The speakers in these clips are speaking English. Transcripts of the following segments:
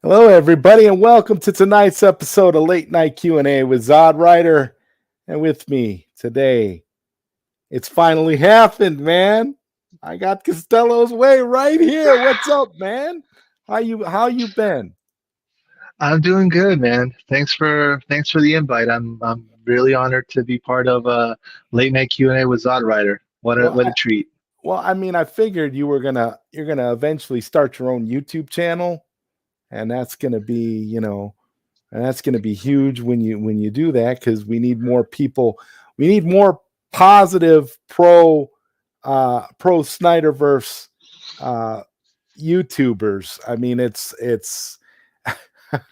Hello, everybody, and welcome to tonight's episode of Late Night Q&A with ZodWriter. And with me today, it's finally happened, man. I got Costello's way right here. What's up, man? How you been? I'm doing good, man. Thanks for the invite. I'm really honored to be part of late night Q&A with ZodWriter. Well, What a treat. I figured you're gonna eventually start your own YouTube channel, and that's gonna be, and that's going to be huge when you do that, because we need more people. We need more positive pro Snyderverse uh YouTubers. I mean, it's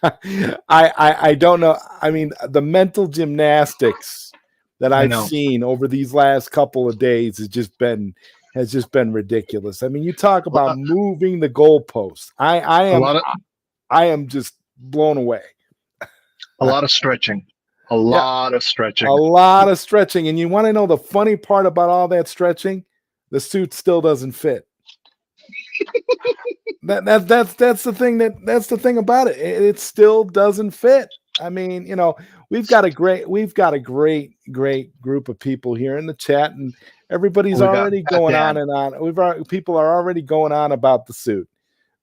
I don't know. I mean, the mental gymnastics that I I've know seen over these last couple of days has just been ridiculous. I mean, you talk a, about moving the goalposts. a lot of I am just blown away. a lot of stretching, a Yeah, lot of a stretching. lot of stretching. And you want to know the funny part about all that stretching? The suit still doesn't fit. That's the thing that's the thing about it. It still doesn't fit. I mean, we've got a great group of people here in the chat, and everybody's We got already Bad going on Dan. and on. People are already going on about the suit.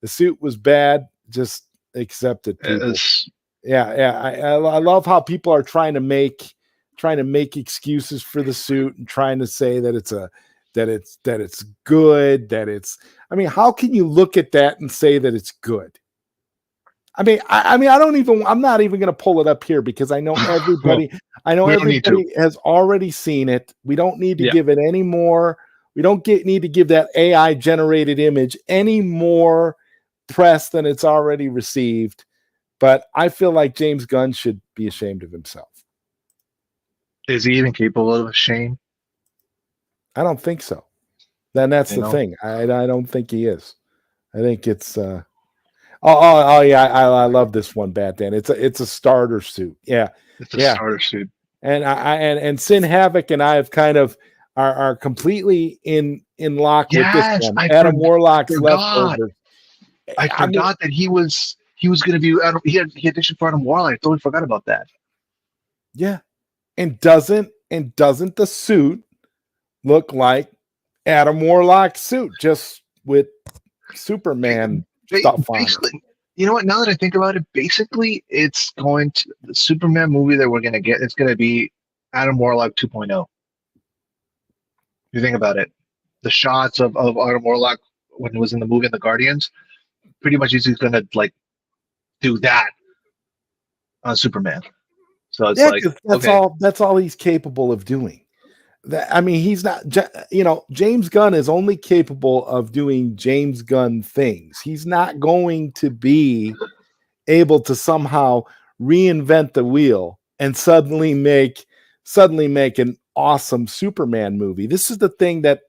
The suit was bad. Just accept it, people. It's, Yeah. I love how people are trying to make excuses for the suit and trying to say that it's good, that it's. I mean, how can you look at that and say that it's good? I mean, I'm not even going to pull it up here, because I know everybody. I know we don't need to. everybody has already seen it. We don't need to Yeah, give it any more. We don't need to give that AI generated image any more press than it's already received. But I feel like James Gunn should be ashamed of himself. is he even capable of shame? I don't think so. Then that's You the know, thing. I don't think he is. I think it's oh yeah, I love this one, Bat Dan. It's a starter suit. Yeah. it's a Yeah. starter suit. And Sin Havoc and I have kind of are completely in lock with this Yes, one. Adam Warlock's forgot. leftovers. I I mean, forgot that he was going to be Adam. He auditioned for Adam Warlock. I totally forgot about that. yeah. And doesn't the suit look like Adam Warlock's suit, just with Superman stuff on it? Basically, you know what? Now that I think about it, basically, it's going to the Superman movie that we're gonna get. It's gonna be Adam Warlock 2.0. You think about it, the shots of Adam Warlock when he was in the movie in the Guardians, pretty much he's gonna like do that on Superman. So it's Yeah, like, because that's okay, all. That's all he's capable of doing. I mean, he's not. James Gunn is only capable of doing James Gunn things. He's not going to be able to somehow reinvent the wheel and suddenly make an awesome Superman movie. This is the thing that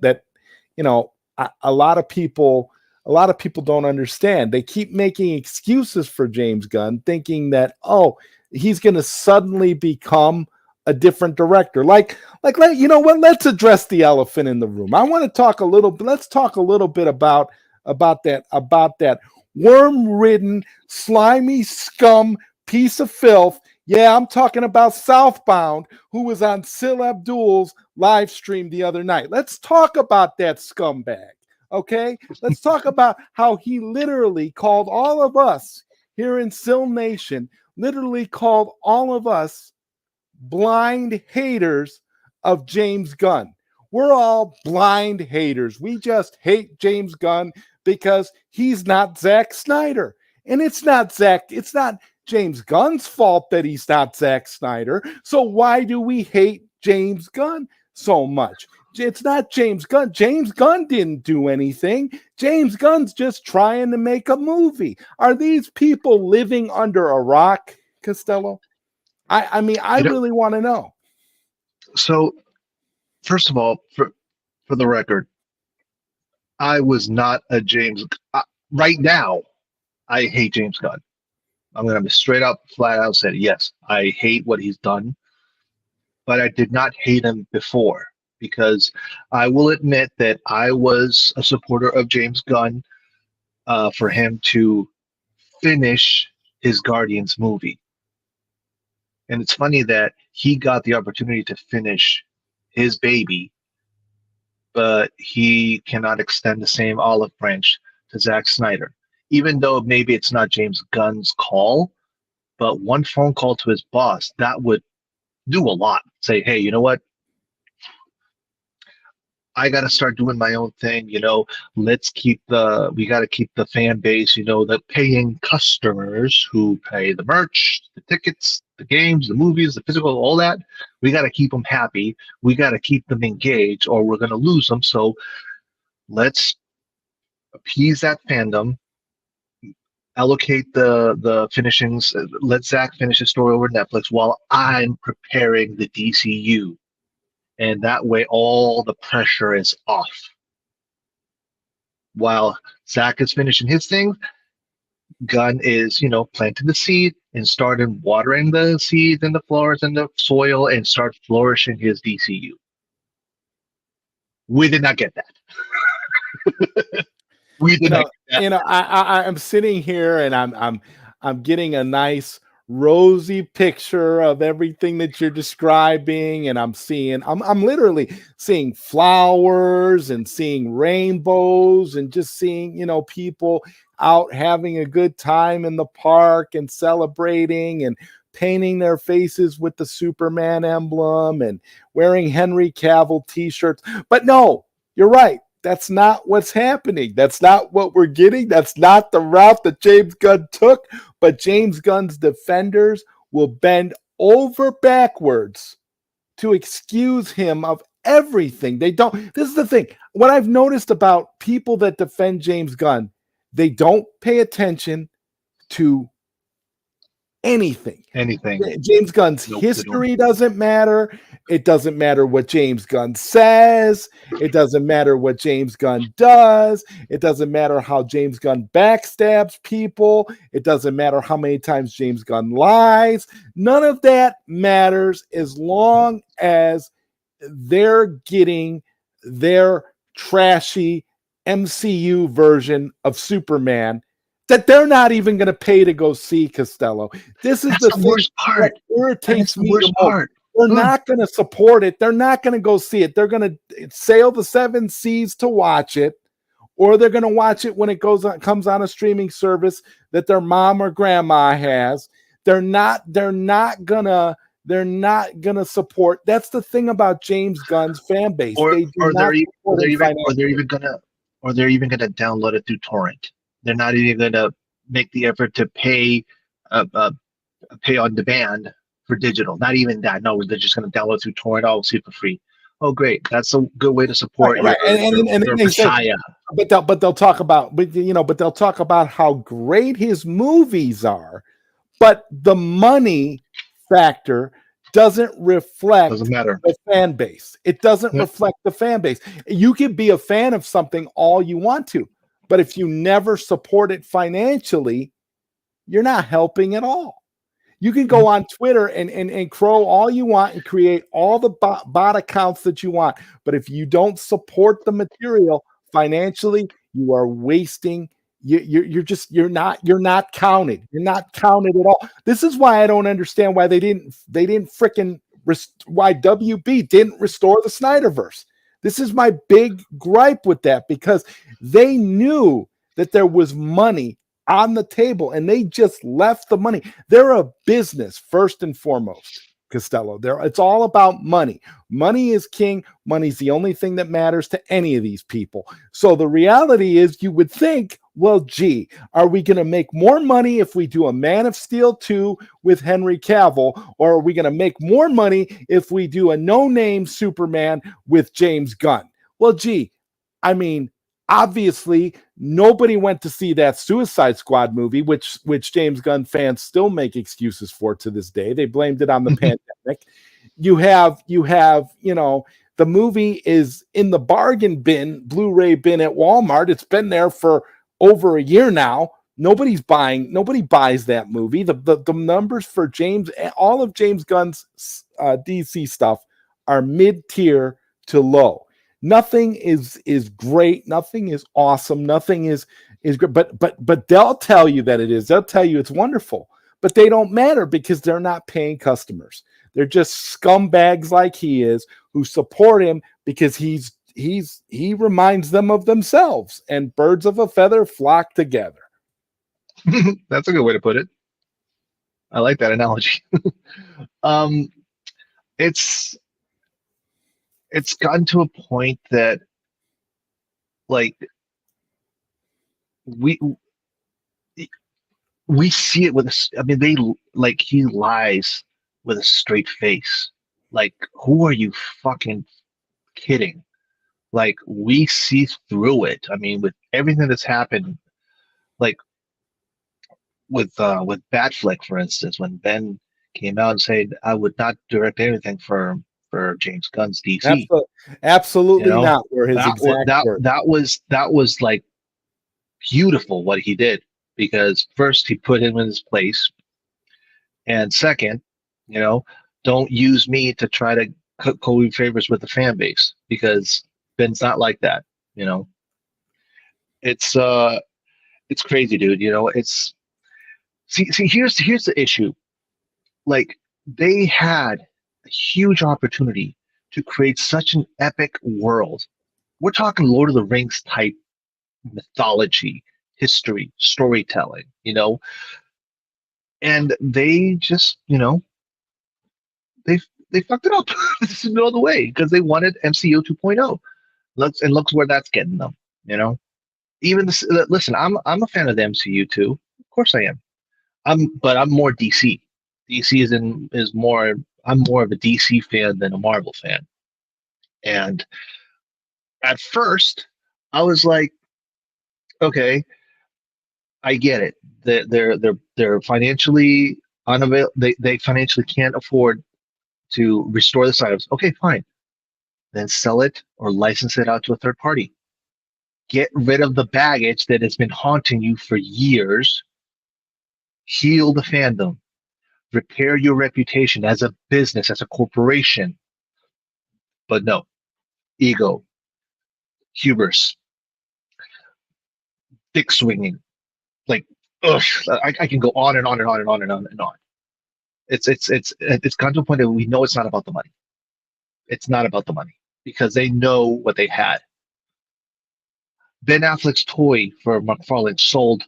a lot of people don't understand. They keep making excuses for James Gunn, thinking that, oh, he's going to suddenly become a different director. You know what? Let's address the elephant in the room. I want to talk a little. Let's talk a little bit about that worm-ridden, slimy scum piece of filth. Yeah, I'm talking about Southbound, who was on Sil Abdul's live stream the other night. Let's talk about that scumbag. Okay, let's talk about how he literally called all of us here in Sil Nation, literally called all of us blind haters of James Gunn. We're all blind haters. We just hate James Gunn because he's not Zack Snyder. And it's not James Gunn's fault that he's not Zack Snyder. So why do we hate James Gunn so much? It's not James Gunn. James Gunn didn't do anything. James Gunn's just trying to make a movie. Are these people living under a rock, Costello? I mean, I you know. really want to know. So first of all, for the record, I was not a James. Right now, I hate James Gunn. I'm gonna be straight up, flat out say yes. I hate what he's done, but I did not hate him before because I will admit that I was a supporter of James Gunn for him to finish his Guardians movie. And it's funny that he got the opportunity to finish his baby, but he cannot extend the same olive branch to Zack Snyder. Even though maybe it's not James Gunn's call, but one phone call to his boss, that would do a lot. Say, hey, you know what? I got to start doing my own thing. We got to keep the fan base, the paying customers who pay the merch, the tickets, the games, the movies, the physical, all that. We got to keep them happy. We got to keep them engaged or we're going to lose them. So let's appease that fandom, allocate the finishings. Let Zach finish his story over Netflix while I'm preparing the DCU. And that way, all the pressure is off. While Zach is finishing his thing, Gunn is, planting the seed and started watering the seeds and the flowers and the soil and start flourishing his DCU. We did not get that. We did not get that. I'm sitting here and I'm getting a nice rosy picture of everything that you're describing, and I'm literally seeing flowers and seeing rainbows and just seeing people out having a good time in the park and celebrating and painting their faces with the Superman emblem and wearing Henry Cavill t-shirts. But no, you're right. That's not what's happening. That's not what we're getting. That's not the route that James Gunn took. But James Gunn's defenders will bend over backwards to excuse him of everything. They don't. This is the thing. What I've noticed about people that defend James Gunn, they don't pay attention to anything. James Gunn's history doesn't matter. It doesn't matter what James Gunn says. It doesn't matter what James Gunn does. It doesn't matter how James Gunn backstabs people. It doesn't matter how many times James Gunn lies. None of that matters as long as they're getting their trashy MCU version of Superman that they're not even going to pay to go see, Costello. This is the worst part. That irritates me the most. They're not going to support it. They're not going to go see it. They're going to sail the 7 seas to watch it, or they're going to watch it when it comes on a streaming service that their mom or grandma has. They're not gonna support. That's the thing about James Gunn's fan base. They're even gonna download it through torrent. They're not even going to make the effort to pay on demand for digital. Not even that. No, they're just going to download through torrent. Oh, we'll see it for free. Oh, great! That's a good way to support your Messiah. But they'll talk about how great his movies are, but the money factor doesn't reflect the fan base. It doesn't reflect the fan base. You can be a fan of something all you want to, but if you never support it financially, you're not helping at all. You can go on Twitter and crow all you want and create all the bot accounts that you want. But if you don't support the material financially, you are wasting. You're not counted. You're not counted at all. This is why I don't understand why why WB didn't restore the Snyderverse. This is my big gripe with that, because they knew that there was money on the table and they just left the money. They're a business first and foremost, Costello. It's all about money. Money is king. Money's the only thing that matters to any of these people. So the reality is, you would think, well, gee, are we going to make more money if we do a Man of Steel 2 with Henry Cavill, or are we going to make more money if we do a no-name Superman with James Gunn? Well, gee, I mean, obviously, nobody went to see that Suicide Squad movie, which James Gunn fans still make excuses for to this day. They blamed it on the pandemic. You have, the movie is in the bargain bin, Blu-ray bin at Walmart. It's been there for over a year now. Nobody buys that movie. The numbers for all of James Gunn's DC stuff are mid-tier to low. Nothing is great. Nothing is awesome. Nothing is great. But they'll tell you that it is. They'll tell you it's wonderful. but they don't matter because they're not paying customers. They're just scumbags like he is who support him because he reminds them of themselves, and birds of a feather flock together. That's a good way to put it. I like that analogy. um, it's it's gotten to a point that like we we see it with a, I mean, they like he lies with a straight face. Like, who are you fucking kidding? Like, we see through it. I mean, with everything that's happened, like with Batfleck, for instance, when Ben came out and said, "I would not direct anything for James Gunn's DC." Absolutely, You absolutely know, not. Were his that wa- exact that words. that was like beautiful what he did, because first he put him in his place, and second, you know, don't use me to try to co favors with the fan base, because Ben's not like that. You know, it's it's crazy, dude. You know, it's see here's the issue. Like, they had a huge opportunity to create such an epic world. We're talking Lord of the Rings type mythology, history, storytelling, you know, and they just, you know, they they fucked it up in all the way because they wanted MCU 2.0. Looks where that's getting them, you know. Even this, listen, I'm a fan of the MCU too. Of course I am. But I'm more DC. DC is more. I'm more of a DC fan than a Marvel fan. And at first, I was like, okay, I get it. They're financially unavail. They financially can't afford to restore the items. Okay, fine. Then sell it or license it out to a third party. Get rid of the baggage that has been haunting you for years. Heal the fandom. Repair your reputation as a business, as a corporation. But no, ego, hubris, dick swinging. Like, ugh, I can go on and on and on and on and on and on. It's gotten to a point that we know it's not about the money. It's not about the money because they know what they had. Ben Affleck's toy for McFarlane sold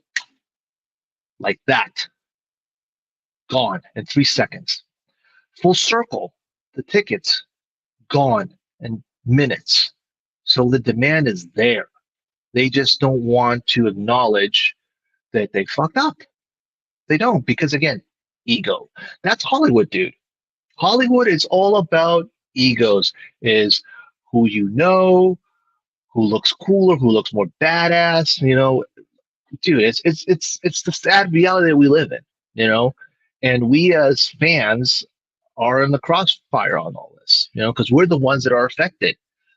like that, gone in 3 seconds. Full circle, the tickets gone in minutes. So the demand is there. They just don't want to acknowledge that they fucked up. They don't, because again, ego. That's Hollywood, dude. Hollywood is all about egos. Is who you know, who looks cooler, who looks more badass. You know, dude, it's the sad reality that we live in. You know, and we as fans are in the crossfire on all this. You know, because we're the ones that are affected.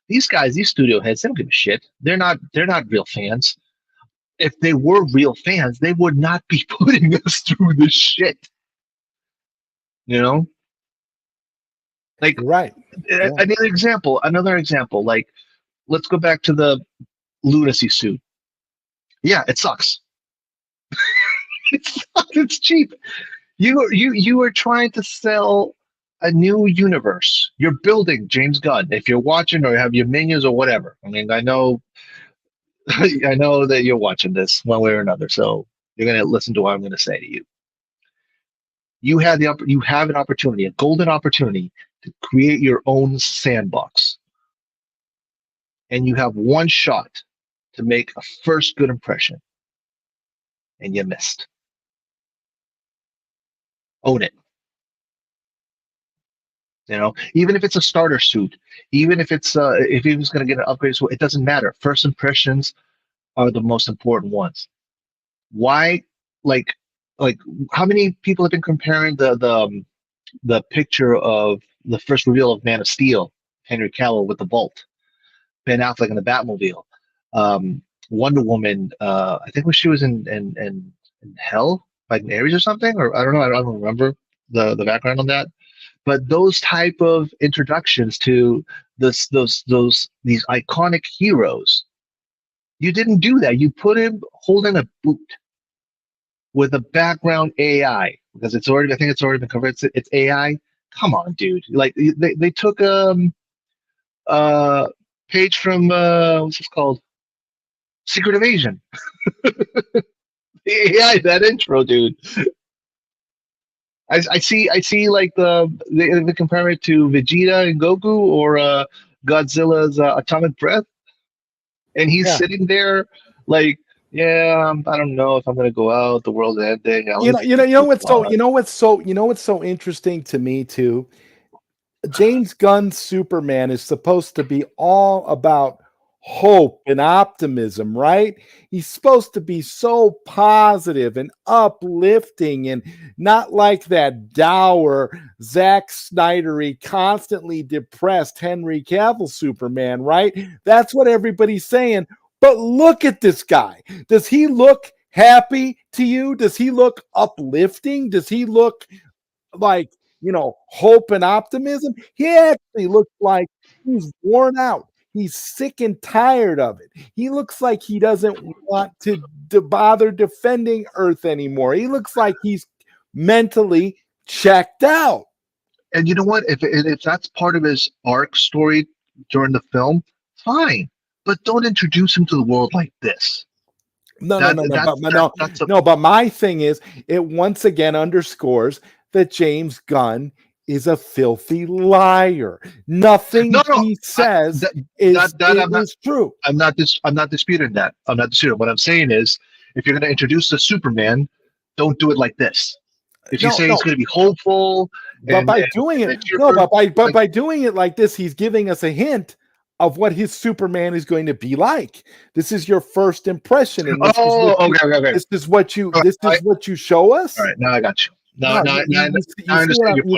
These guys, these studio heads, they don't give a shit. They're not real fans. If they were real fans, they would not be putting us through this shit. You know, like You're right. Yeah. another example. Like, let's go back to the lunacy suit. Yeah, it sucks. It sucks. It's cheap. You are trying to sell a new universe. You're building James Gunn. If you're watching or have your minions or whatever. I mean, I know I know that you're watching this one way or another, so you're gonna listen to what I'm gonna say to you. You have an opportunity, a golden opportunity to create your own sandbox. And you have one shot to make a first good impression. And you missed. Own it. You know, even if it's a starter suit, even if he was going to get an upgrade, so it doesn't matter. First impressions are the most important ones. Why? Like, like how many people have been comparing the picture of the first reveal of Man of Steel, Henry Cavill with the Bolt, Ben Affleck in the Batmobile, Wonder Woman. I think when she was in Hell, like in Ares or something, or I don't know. I don't remember the background on that. But those type of introductions to these iconic heroes, you didn't do that. You put him holding a boot with a background AI, because I think it's already been covered. It's AI. Come on, dude. Like they took uh page from what's this called? Secret Invasion. The AI that intro, dude. I see like they compare it to Vegeta and Goku or Godzilla's atomic breath, and he's Yeah. sitting there like, yeah, I don't know if I'm gonna go out. The world's ending. Let You me know, take this what's so interesting to me too. James Gunn's Superman is supposed to be all about hope and optimism, right? He's supposed to be so positive and uplifting and not like that dour, Zack Snydery, constantly depressed Henry Cavill Superman, right? That's what everybody's saying. But look at this guy. Does he look happy to you? Does he look uplifting? Does he look like, hope and optimism? He actually looks like he's worn out. He's sick and tired of it. He looks like he doesn't want to bother defending Earth anymore. He looks like he's mentally checked out. And you know what? If that's part of his arc story during the film, fine. But don't introduce him to the world like this. No, That's a but my thing is, it once again underscores that James Gunn is a filthy liar. Nothing no. he says That is true. I'm not disputing that. I'm not disputing. What I'm saying is, if you're going to introduce the Superman, don't do it like this. If you say he's going to be hopeful, but by doing it like this, he's giving us a hint of what his Superman is going to be like. This is your first impression, and okay. This is what you show us. All right, now I got you. You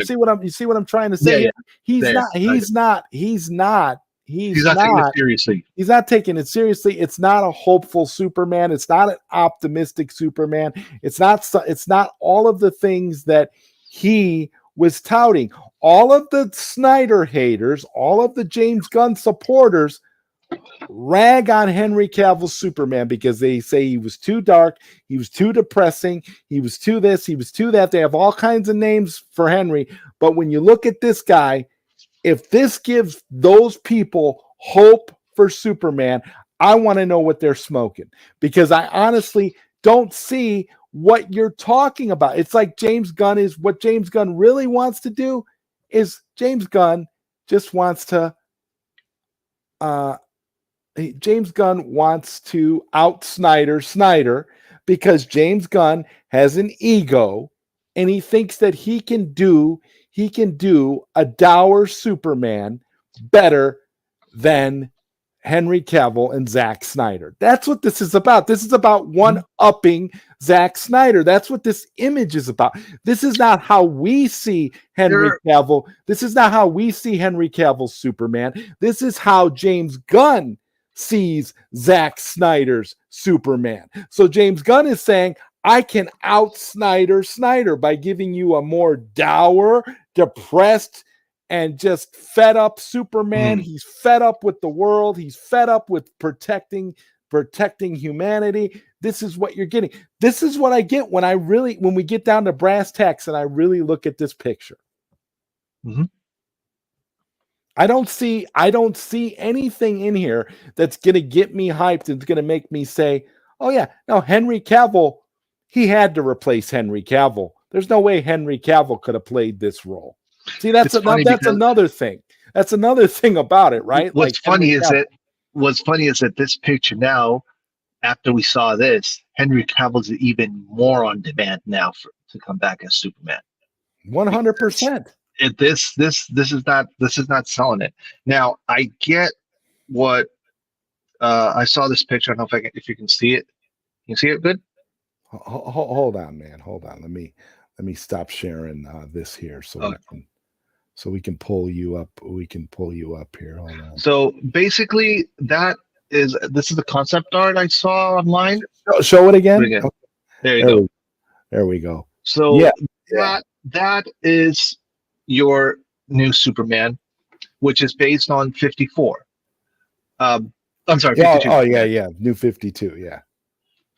see what I'm trying to say? Yeah. He's not taking it seriously. He's not taking it seriously. It's not a hopeful Superman. It's not an optimistic Superman. It's not all of the things that he was touting. All of the Snyder haters, all of the James Gunn supporters rag on Henry Cavill's Superman because they say he was too dark, he was too depressing, he was too this, he was too that. They have all kinds of names for Henry. But when you look at this guy, if this gives those people hope for Superman, I want to know what they're smoking, because I honestly don't see what you're talking about. It's like James Gunn really wants to do is James Gunn wants to out Snyder because James Gunn has an ego and he thinks that he can do a dour Superman better than Henry Cavill and Zack Snyder. That's what this is about. This is about one-upping Zack Snyder. That's what this image is about. This is not how we see Henry Cavill. This is not how we see Henry Cavill's Superman. This is how James Gunn sees Zack Snyder's Superman. So James Gunn is saying, I can out Snyder by giving you a more dour, depressed, and just fed up Superman. He's fed up with the world. He's fed up with protecting humanity. This is what you're getting. This is what I get when we get down to brass tacks and I really look at this picture. Mm-hmm. I don't see anything in here that's going to get me hyped and it's going to make me say, oh yeah, no, Henry Cavill, he had to replace Henry Cavill. There's no way Henry Cavill could have played this role. See, that's another thing. That's another thing about it, right? What's funny is that this picture now, after we saw this, Henry Cavill's even more on demand now to come back as Superman. 100%. This is not selling it. Now I get what I saw this picture. I don't know if you can see it. Can you see it good? Hold on, man. Hold on. Let me stop sharing this here so we can pull you up. We can pull you up here. Hold on. So basically, this is the concept art I saw online. Show it again. There you go. There we go. So that is your new Superman, which is based on 54. I'm sorry, 52. Oh yeah, New 52. Yeah.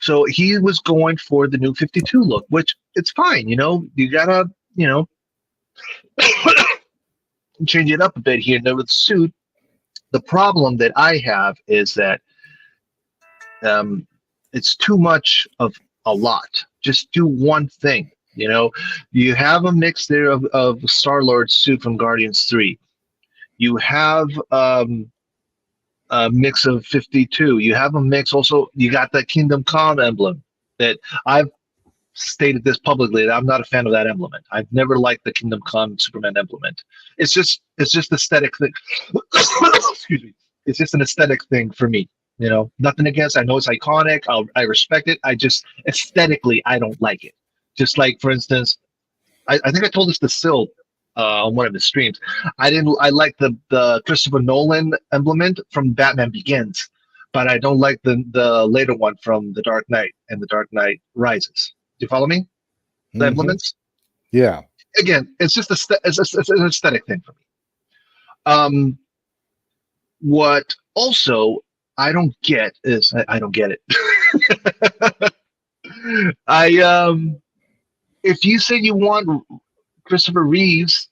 So he was going for the new 52 look, which it's fine. You gotta, change it up a bit here and there with the suit. The problem that I have is that um, it's too much of a lot. Just do one thing. You have a mix there of Star-Lord's suit from Guardians 3. You have a mix of 52. You have a mix also. You got that Kingdom Come emblem that I've stated this publicly that I'm not a fan of that implement. I've never liked the Kingdom Come Superman implement. It's just aesthetic thing. Excuse me. It's just an aesthetic thing for me. Nothing against. I know it's iconic. I respect it. I just aesthetically I don't like it. Just like for instance, I think I told this to Sil on one of his streams. I like the Christopher Nolan implement from Batman Begins, but I don't like the later one from The Dark Knight and The Dark Knight Rises. Do you follow me? The implements? Yeah. Again, it's just it's an aesthetic thing for me. What also I don't get is I don't get it. If you say you want Christopher Reeves,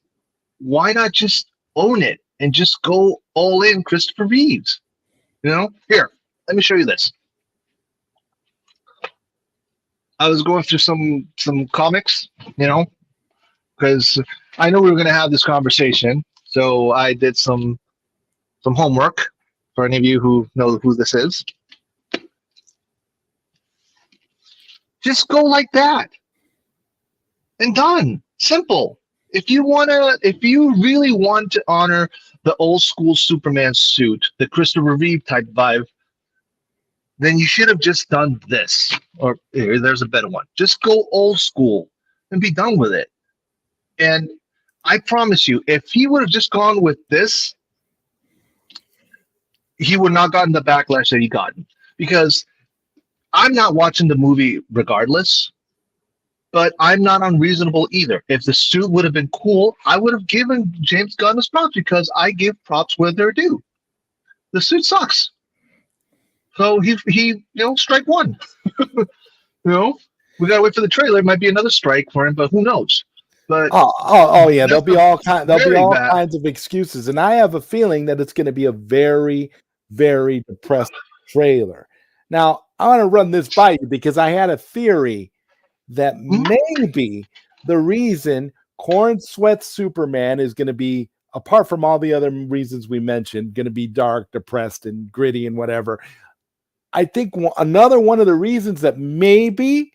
why not just own it and just go all in Christopher Reeves? Here, let me show you this. I was going through some comics, because I know we were going to have this conversation. So I did some homework for any of you who know who this is. Just go like that. And done. Simple. If you really want to honor the old school Superman suit, the Christopher Reeve type vibe, then you should have just done this. Or here, there's a better one. Just go old school and be done with it. And I promise you, if he would have just gone with this, he would not gotten the backlash that he gotten. Because I'm not watching the movie regardless, but I'm not unreasonable either. If the suit would have been cool, I would have given James Gunn his props because I give props where they're due. The suit sucks. So he strike one. We gotta wait for the trailer. It might be another strike for him, but who knows? But yeah, there'll be all kinds of excuses, and I have a feeling that it's going to be a very, very depressed trailer. Now, I want to run this by you because I had a theory that maybe the reason Corn Sweat Superman is going to be, apart from all the other reasons we mentioned, going to be dark, depressed, and gritty and whatever. I think another one of the reasons that maybe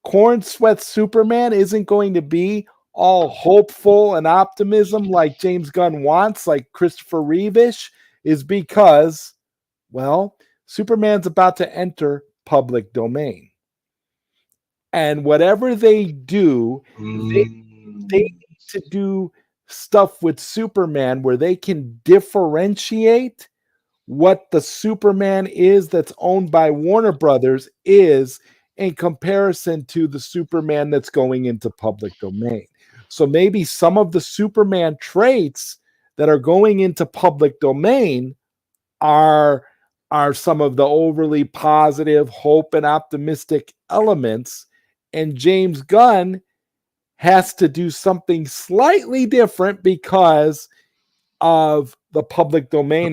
Corn Sweat Superman isn't going to be all hopeful and optimism like James Gunn wants, like Christopher Reeve-ish, is because, well, Superman's about to enter public domain. And whatever they do, they need to do stuff with Superman where they can differentiate what the Superman is that's owned by Warner Brothers is in comparison to the Superman that's going into public domain. So maybe some of the Superman traits that are going into public domain are some of the overly positive, hope and optimistic elements. And James Gunn has to do something slightly different because of the public domain.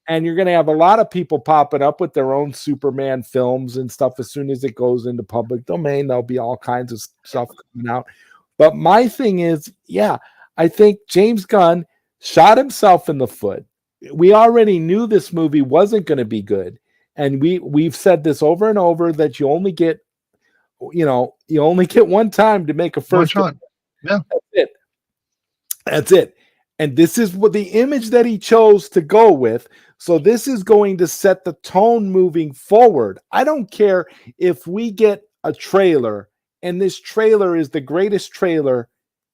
And you're going to have a lot of people popping up with their own Superman films and stuff. As soon as it goes into public domain, there'll be all kinds of stuff coming out. But my thing is, yeah, I think James Gunn shot himself in the foot. We already knew this movie wasn't going to be good. And we've said this over and over that you only get one time to make a first shot. Yeah. That's it. And this is what the image that he chose to go with. So this is going to set the tone moving forward. I don't care if we get a trailer and this trailer is the greatest trailer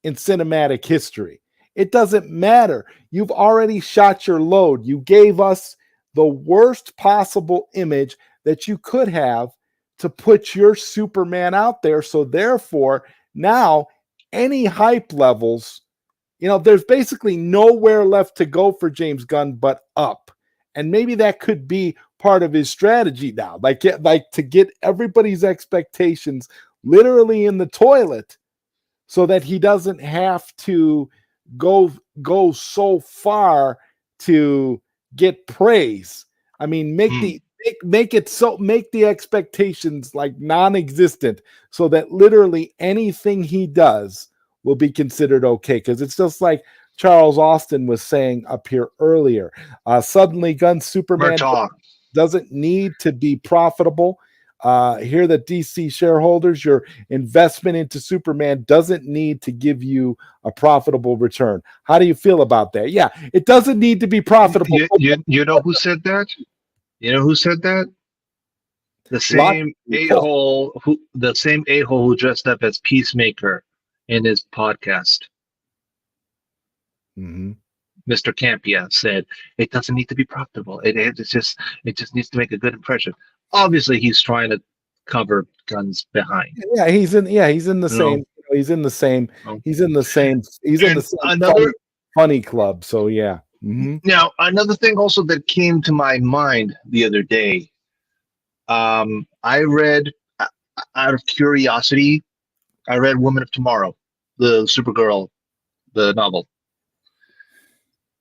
in cinematic history. It doesn't matter. You've already shot your load. You gave us the worst possible image that you could have to put your Superman out there. So therefore, now any hype levels, there's basically nowhere left to go for James Gunn but up. And maybe that could be part of his strategy now, like to get everybody's expectations literally in the toilet, so that he doesn't have to go so far to get praise. I mean, Hmm. make it so, make the expectations like non-existent, so that literally anything he does will be considered okay. Because it's just like Charles Austin was saying up here earlier. Suddenly, Gun Superman Murtaugh. doesn't need to be profitable. Here, the DC shareholders, your investment into Superman doesn't need to give you a profitable return. How do you feel about that? Yeah, it doesn't need to be profitable. You know who said that? You know who said that? The Lots same of a people. hole who dressed up as Peacemaker in his podcast. Mm-hmm. Mr. Campia said it doesn't need to be profitable. It just needs to make a good impression. Obviously, he's trying to cover Guns behind. Yeah, he's in the You know, same, he's in the same, Um, he's in the and same another funny club. So yeah. Mm-hmm. now another thing also that came to my mind the other day. I read out of curiosity. I read Woman of Tomorrow, the Supergirl, the novel,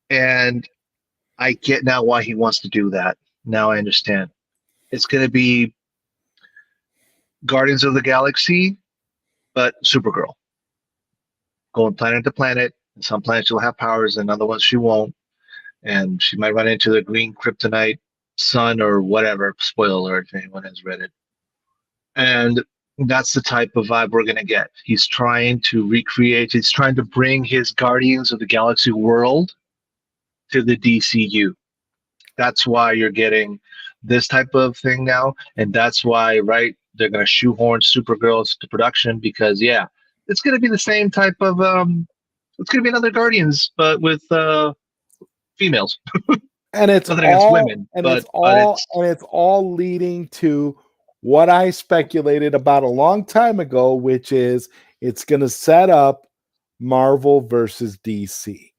and I get now why he wants to do that. Now I understand. It's going to be Guardians of the Galaxy, but Supergirl going planet to planet. And some planets she'll have powers, and other ones she won't. And she might run into the green kryptonite sun or whatever. Spoiler alert if anyone has read it. And that's the type of vibe we're going to get. He's trying to recreate, he's trying to bring his Guardians of the Galaxy world to the DCU. That's why you're getting this type of thing now. And that's why, right, they're going to shoehorn Supergirl to production because, yeah, it's going to be the same type of, it's going to be another Guardians, but with females. And it's Nothing against all women, and but it's it's all leading to what I speculated about a long time ago, which is it's going to set up Marvel versus DC.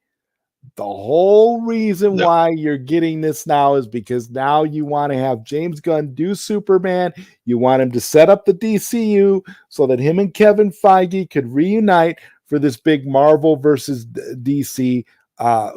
The whole reason the, why you're getting this now is because now you want to have James Gunn do Superman. You want him to set up the DCU so that him and Kevin Feige could reunite for this big Marvel versus DC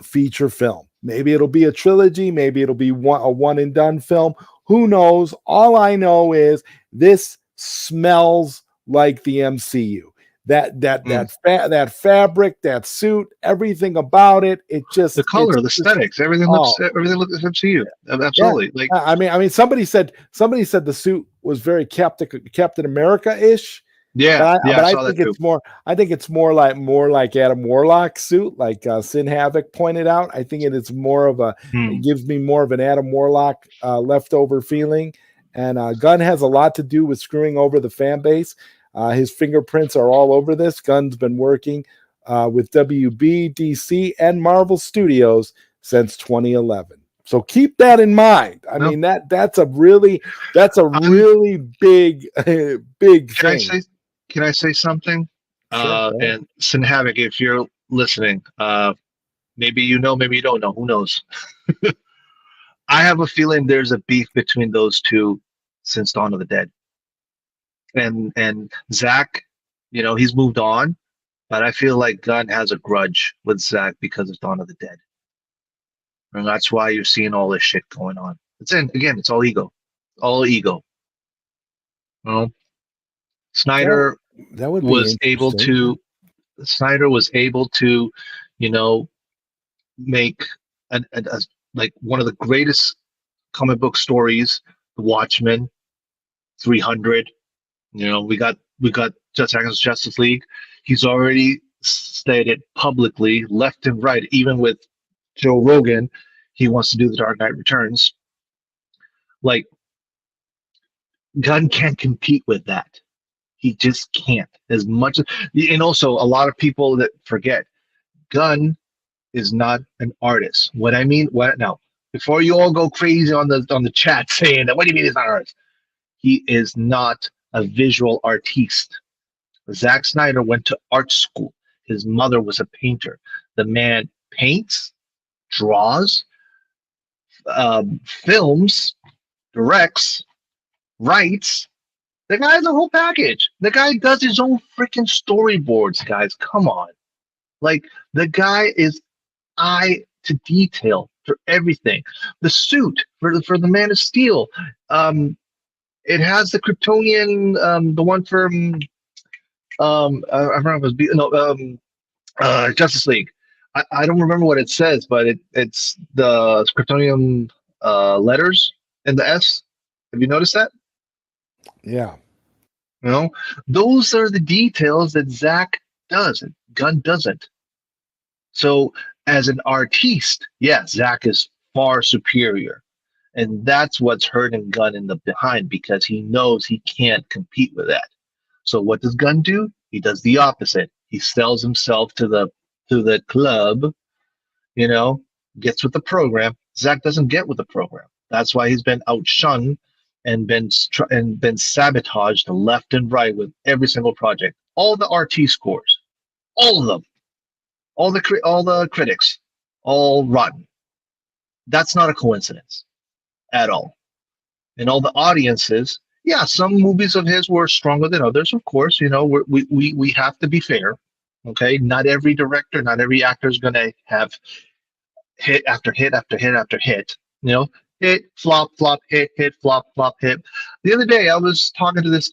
feature film. Maybe it'll be a trilogy. Maybe it'll be a one and done film. Who knows? All I know is this smells like the MCU. That fabric, that suit, everything about it, the it's color, the just, aesthetics, oh everything looks up to you. yeah. Absolutely. Like, I mean, somebody said the suit was very Captain America ish, yeah, yeah, but I I saw that think too. it's more like Adam Warlock's suit, like Sin Havoc pointed out. I think it's more of it Hmm. gives me more of an Adam Warlock leftover feeling. And Gunn has a lot to do with screwing over the fan base. His fingerprints are all over this. Gunn's been working with WB, DC, and Marvel Studios since 2011. So keep that in mind. I No, mean that's a really I'm. big big Can I thing. say? Can I say something? Sure. And Sin Havoc, if you're listening, maybe you know, maybe you don't know. Who knows? I have a feeling there's a beef between those two since Dawn of the Dead. And Zach, you know, he's moved on, but I feel like Gunn has a grudge with Zach because of Dawn of the Dead, and that's why you're seeing all this shit going on. It's all ego, all ego. You know, That Snyder that would be was able interesting. to Snyder was able to, you know, make like one of the greatest comic book stories, The Watchmen, 300. You know, we got Justice League. He's already stated publicly, left and right, even with Joe Rogan, he wants to do The Dark Knight Returns. Like, Gunn can't compete with that. He just can't. As much as, and also a lot of people that forget, Gunn is not an artist. What I mean, what now? Before you all go crazy on the chat saying that, what do you mean he's not an artist? He is not a visual artiste. Zack Snyder went to art school. His mother was a painter. The man paints, draws, films, directs, writes. The guy's a whole package. The guy does his own freaking storyboards, guys. Come on. Like, the guy is eye to detail for everything. The suit for the Man of Steel. It has the Kryptonian, the one from I remember it was no, Justice League. I don't remember what it says, but it's the Kryptonian letters and the S. Have you noticed that? Yeah. You know, those are the details that Zach does and Gunn doesn't. So, as an artiste, yeah, Zach is far superior. And that's what's hurting Gunn in the behind because he knows he can't compete with that. So what does Gunn do? He does the opposite. He sells himself to the club, you know, gets with the program. Zach doesn't get with the program. That's why he's been outshunned and been sabotaged left and right with every single project. All the RT scores, all of them, all the critics, all rotten. That's not a coincidence at all. And all the audiences, yeah, some movies of his were stronger than others, of course. You know, we have to be fair. Okay, not every director, not every actor is going to have hit after hit after hit after hit. You know, hit, flop, flop, hit, flop, flop, hit. The other day, I was talking to this,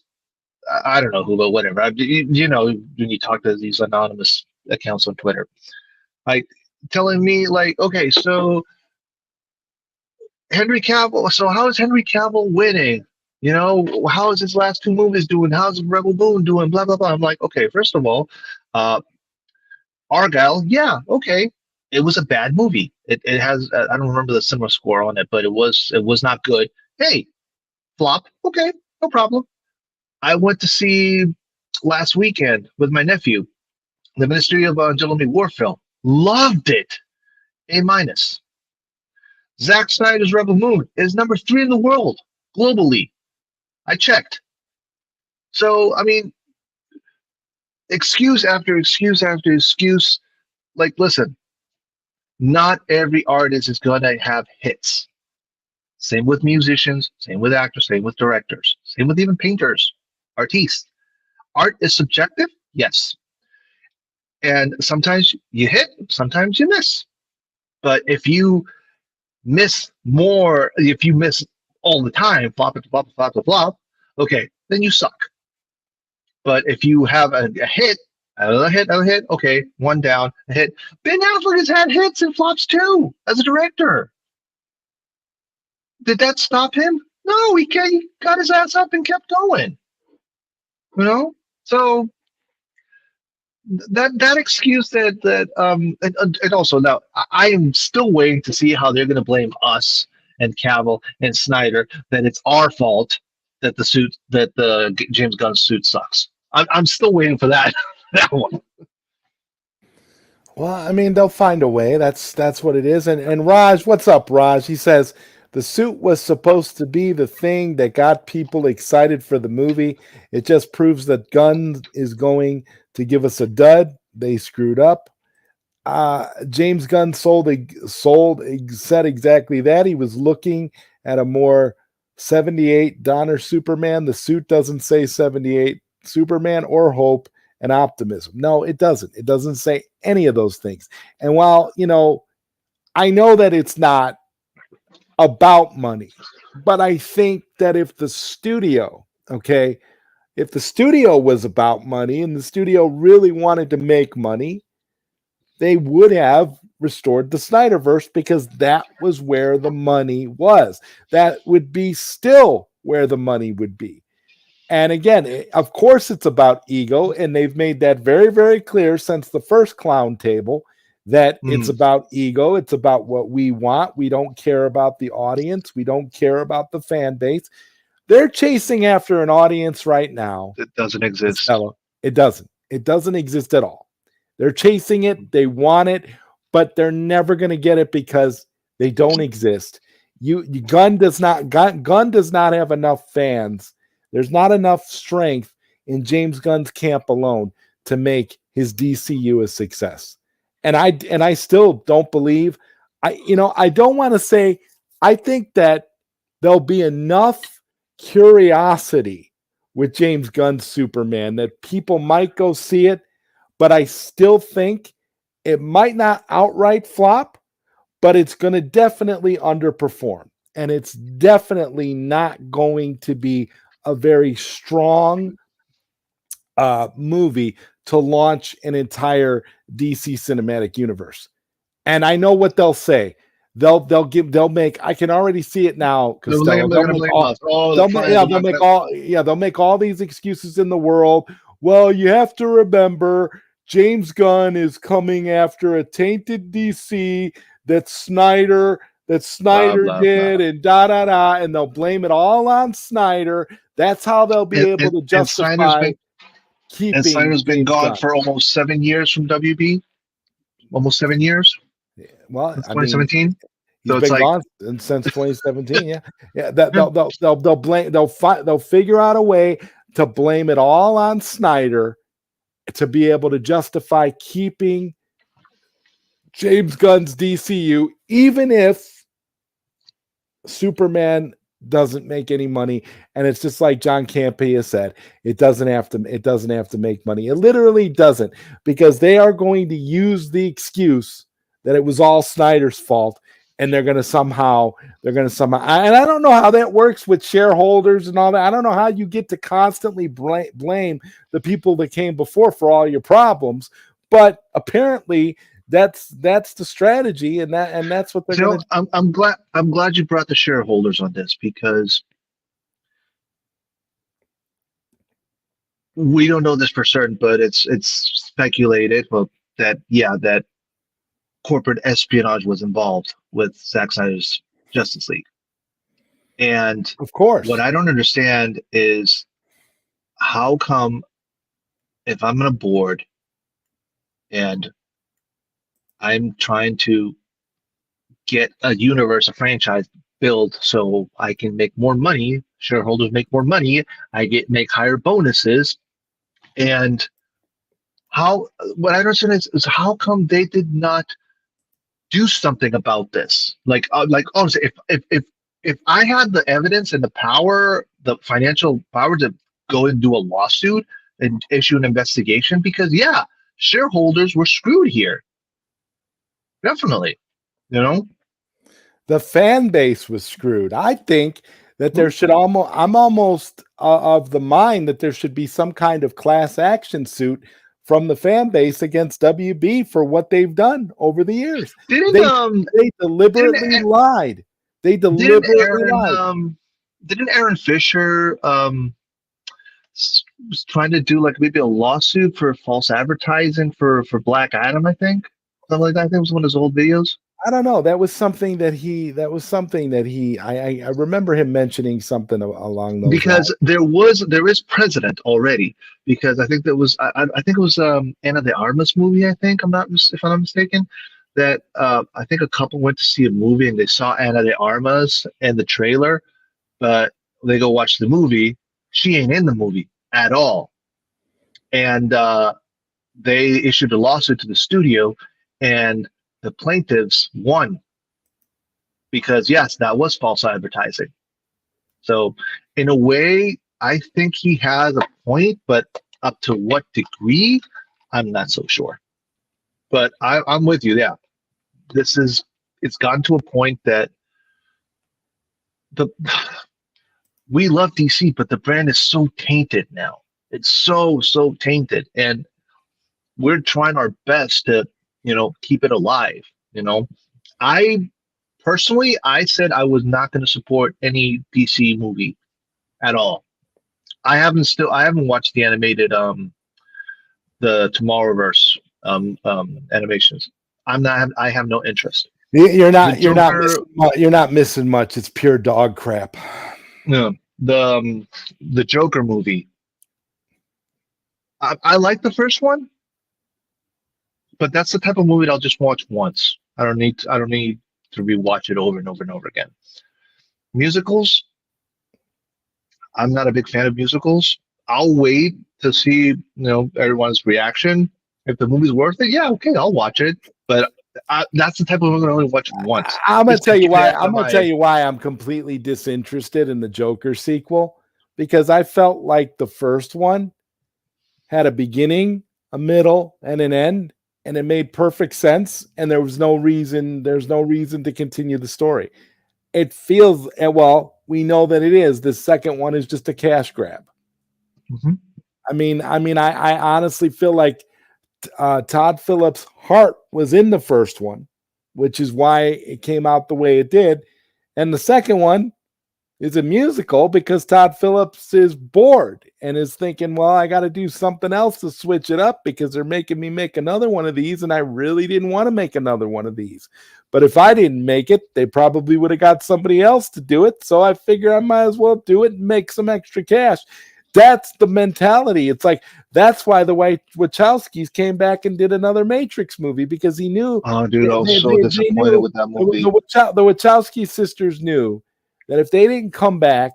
I don't know who, but whatever. You know, when you talk to these anonymous accounts on Twitter, like telling me, like, okay, so Henry Cavill. So how is Henry Cavill winning? You know, how is his last two movies doing? How's Rebel Moon doing? Blah blah blah. I'm like, okay, first of all, uh, Argyle, yeah, okay, it was a bad movie. It has I don't remember the cinema score on it, but it was not good. Hey, flop, okay, no problem. I went to see last weekend with my nephew the Ministry of Jeremy War film. Loved it. A minus. Zack Snyder's Rebel Moon is number 3 in the world globally. I checked. So, I mean, excuse after excuse after excuse. Like, listen, not every artist is going to have hits. Same with musicians, same with actors, same with directors, same with even painters, artists. Art is subjective, yes. And sometimes you hit, sometimes you miss. But if you miss more, if you miss all the time, flop, flop, flop, flop, flop, okay, then you suck. But if you have a hit, another hit, okay, one down, a hit. Ben Affleck has had hits and flops too as a director. Did that stop him? No, he got his ass up and kept going. You know, so that excuse and also now I am still waiting to see how they're going to blame us and Cavill and Snyder that it's our fault that the James Gunn suit sucks. I'm still waiting for that that one. Well, I mean, they'll find a way. That's what it is. And Raj, what's up, Raj? He says the suit was supposed to be the thing that got people excited for the movie. It just proves that Gunn is going to give us a dud. They screwed up. James Gunn said exactly that. He was looking at a more 78 Donner Superman. The suit doesn't say 78 Superman or hope and optimism. No, it doesn't. It doesn't say any of those things. And while, I know that it's not about money, but I think that if the studio was about money and the studio really wanted to make money, they would have restored the Snyderverse because that was where the money was. That would be still where the money would be. And again, of course, it's about ego, and they've made that very, very clear since the first clown table that it's about ego. It's about what we want. We don't care about the audience. We don't care about the fan base. They're chasing after an audience right now. It doesn't exist. Costello. It doesn't. It doesn't exist at all. They're chasing it. They want it, but they're never going to get it because they don't exist. Gunn does not have enough fans. There's not enough strength in James Gunn's camp alone to make his DCU a success. And I still don't believe. I don't want to say I think that there'll be enough curiosity with James Gunn's Superman that people might go see it, but I still think it might not outright flop, but it's going to definitely underperform. And it's definitely not going to be a very strong movie to launch an entire DC cinematic universe. And I know what they'll say. They'll make. I can already see it now, Costello. They're gonna blame us. Oh, the fans Yeah, are not gonna. they'll make all these excuses in the world. Well, you have to remember James Gunn is coming after a tainted DC that Snyder Blah blah did, blah. and and they'll blame it all on Snyder. That's how they'll be able to And justify keeping Snyder's been James gone Gunn. for almost 7 years from WB. Almost 7 years. Well, Since I mean, 2017. he's So it's been like gone since 2017. Yeah, yeah. They'll blame. They'll figure out a way to blame it all on Snyder to be able to justify keeping James Gunn's DCU, even if Superman doesn't make any money. And it's just like John Campea said, it doesn't have to make money. It literally doesn't, because they are going to use the excuse that it was all Snyder's fault, and they're going to somehow and I don't know how that works with shareholders and all that. I don't know how you get to constantly blame the people that came before for all your problems, but apparently that's the strategy, and that's what they're going to do. I'm glad you brought the shareholders on this, because we don't know this for certain, but it's speculated, well, that corporate espionage was involved with Zack Snyder's Justice League. And Of course. what I don't understand is, how come if I'm on a board and I'm trying to get a universe, a franchise built so I can make more money, shareholders make more money, make higher bonuses, and what I don't understand is how come they did not do something about this? Like honestly, if I had the evidence and the power, the financial power to go and do a lawsuit and issue an investigation, because yeah, shareholders were screwed here, definitely, you know. The fan base was screwed. I think that there should I'm almost of the mind that there should be some kind of class action suit from the fan base against WB for what they've done over the years. They deliberately lied. They deliberately lied. Didn't Aaron Fisher was trying to do like maybe a lawsuit for false advertising for Black Adam, I think, something like that. I think it was one of his old videos. I don't know. That was something that I remember him mentioning something along those because lines. there is precedent already, because I think I think it was Anna de Armas movie, I think, if I'm not mistaken, that I think a couple went to see a movie and they saw Anna de Armas in the trailer, but they go watch the movie, she ain't in the movie at all, and they issued a lawsuit to the studio, and the plaintiffs won, because yes, that was false advertising. So in a way, I think he has a point, but up to what degree, I'm not so sure. But I'm with you. Yeah, it's gotten to a point that the we love DC, but the brand is so tainted now. It's so tainted, and we're trying our best to keep it alive. I personally, I said I was not going to support any DC movie at all. I haven't watched the animated the Tomorrowverse animations. I have no interest. You're not missing much. It's pure dog crap. No, the Joker movie. I like the first one, but that's the type of movie that I'll just watch once. I don't need to rewatch it over and over and over again. Musicals, I'm not a big fan of musicals. I'll wait to see everyone's reaction. If the movie's worth it, yeah, okay, I'll watch it. But That's the type of movie I only watch once. I'm gonna Just to tell you get why. that I'm out of gonna tell my. you why I'm completely disinterested in the Joker sequel, because I felt like the first one had a beginning, a middle, and an end, and it made perfect sense. And there's no reason to continue the story. It feels, and well, we know that it is. The second one is just a cash grab. Mhm. I honestly feel like Todd Phillips' heart was in the first one, which is why it came out the way it did. And the second one is a musical because Todd Phillips is bored and is thinking, well, I got to do something else to switch it up because they're making me make another one of these. And I really didn't want to make another one of these. But if I didn't make it, they probably would have got somebody else to do it. So I figure I might as well do it and make some extra cash. That's the mentality. It's like, that's why the Wachowskis came back and did another Matrix movie, because he knew Oh, dude, I was so they disappointed knew with that the movie. Wachowski sisters knew that if they didn't come back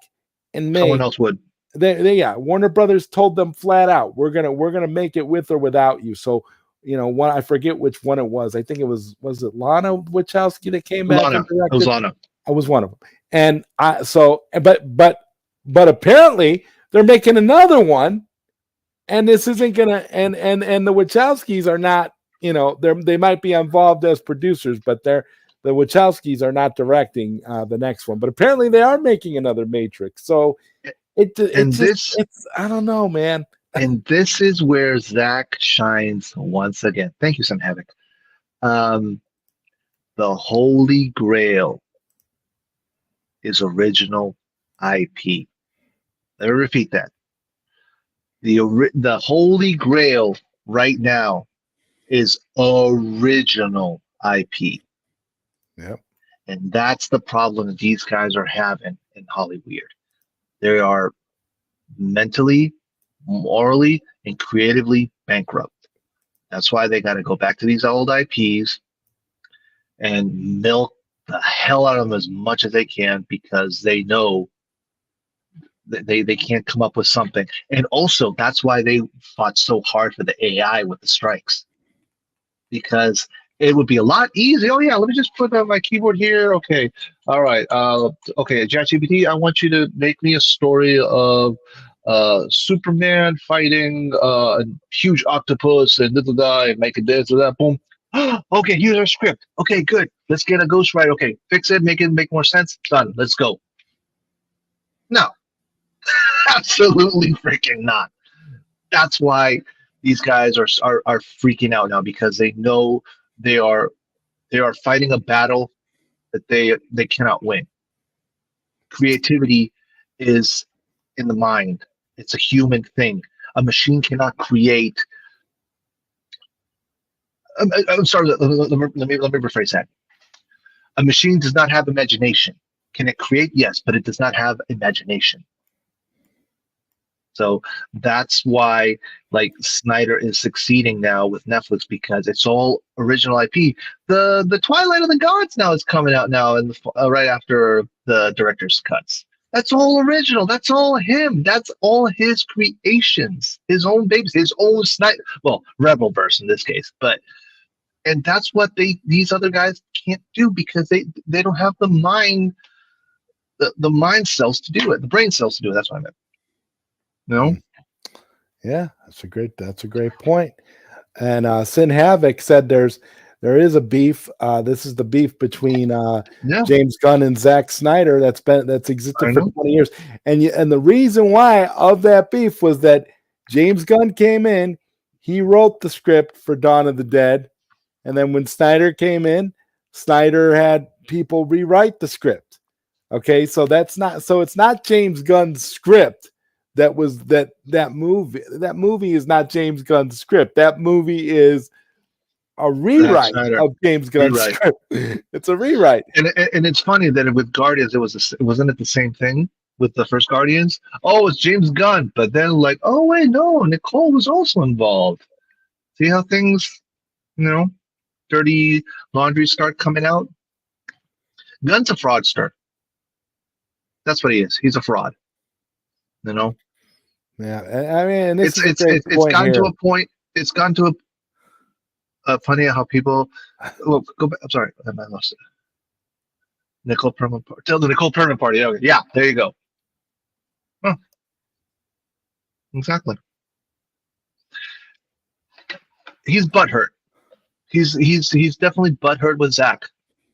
and Someone make, else would. Warner Brothers told them flat out, we're gonna make it with or without you. So I forget which one it was. I think it was it Lana Wachowski that came back and Lana. It was directed? Lana. I was one of them. And but apparently they're making another one, and this isn't gonna, and the Wachowskis are not, they might be involved as producers, but the Wachowskis are not directing the next one. But apparently they are making another Matrix. So And this it's I don't know, man. and this is where Zach shines once again. Thank you, Sam Havoc. Um, the Holy Grail is original IP. Let me repeat that. The Holy Grail right now is original IP. Yep. And that's the problem that these guys are having in Hollywood. They are mentally, morally, and creatively bankrupt. That's why they got to go back to these old IPs and milk the hell out of them as much as they can, because they know that they can't come up with something. And also, that's why they fought so hard for the AI with the strikes, because it would be a lot easier. Oh yeah, let me just put my keyboard here. Okay, all right. Okay, ChatGPT, I want you to make me a story of Superman fighting a huge octopus and little guy and making this and that. Boom. Okay, here's our script. Okay, good. Let's get a ghostwriter. Okay, fix it, make more sense. Done. Let's go. No, absolutely freaking not. That's why these guys are freaking out now, because they know they are they are fighting a battle that they cannot win. Creativity is in the mind. It's a human thing. A machine cannot create. I'm sorry. Let me rephrase that. A machine does not have imagination. Can it create? Yes, but it does not have imagination. So that's why, like, Snyder is succeeding now with Netflix, because it's all original IP. The Twilight of the Gods now is coming out now, and right after the director's cuts. That's all original. That's all him. That's all his creations, his own babies, his own Snyder. Well, Rebelverse in this case, but and that's what these other guys can't do, because they don't have the mind cells to do it, the brain cells to do it. That's what I meant. No. Yeah, that's a great point. And Sin Havoc said there is a beef. This is the beef between Yeah, James Gunn and Zack Snyder that's existed I for know. 20 years. And the reason why of that beef was that James Gunn came in, he wrote the script for Dawn of the Dead, and then when Snyder came in, Snyder had people rewrite the script. Okay, so it's not James Gunn's script. That movie is not James Gunn's script. That movie is a Zack rewrite Snyder of James Gunn's rewrite. script. It's a rewrite. And it's funny that with Guardians wasn't it the same thing with the first Guardians? Oh, it's James Gunn, but then like, oh wait, no, Nicole was also involved. See how things, you know, dirty laundry start coming out. Gunn's a fraudster. That's what he is. He's a fraud. You know. Yeah, I mean, and this It's is a it's great it's it's point gotten here. to a point. It's gotten to a funny how people. Well, go back. I'm sorry, I lost it. Nicole Perman Party. Tell the Nicole Perman Party. Okay, yeah, there you go. Huh, exactly. He's butthurt. He's definitely butthurt with Zach,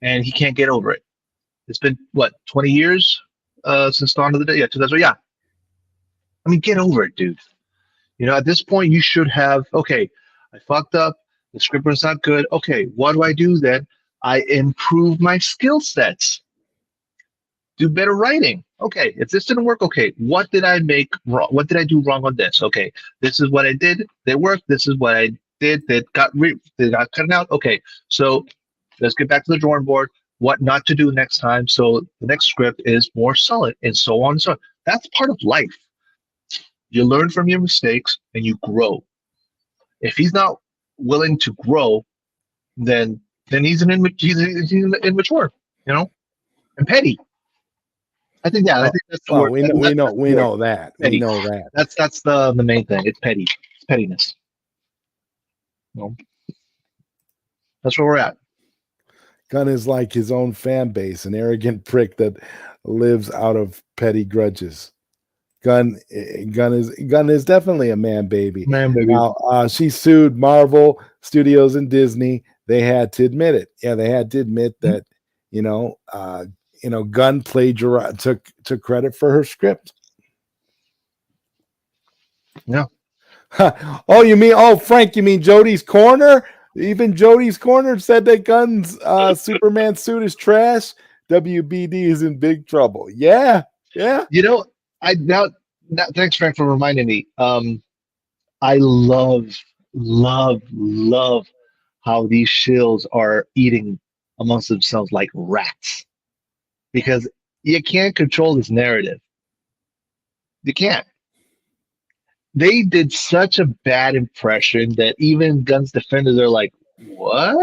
and he can't get over it. It's been what 20 years since Dawn of the Dead. Yeah, 2000. Yeah, I mean, get over it, dude. At this point, you should have. Okay, I fucked up. The script was not good. Okay, what do I do then? I improve my skill sets. Do better writing. Okay, if this didn't work, okay, what did I make wrong? What did I do wrong on this? Okay, this is what I did. They worked. This is what I did. They got cut out. Okay, so let's get back to the drawing board. What not to do next time, so the next script is more solid, and so on and so on. That's part of life. You learn from your mistakes and you grow. If he's not willing to grow, then he's he's immature, and petty. I think I think that's the word. We know that. Petty. We know that. That's the main thing. It's petty. It's pettiness. That's where we're at. Gunn is like his own fan base, an arrogant prick that lives out of petty grudges. Gunn is definitely a man baby. Man baby. Now, she sued Marvel Studios and Disney. They had to admit it. Yeah, they had to admit that Gunn took credit for her script. Yeah. Frank, you mean Jody's Corner? Even Jody's Corner said that Gunn's Superman suit is trash. WBD is in big trouble. Yeah. Now, thanks, Frank, for reminding me. I love how these shills are eating amongst themselves like rats, because you can't control this narrative. You can't. They did such a bad impression that even Gunn's defenders are like, "What?"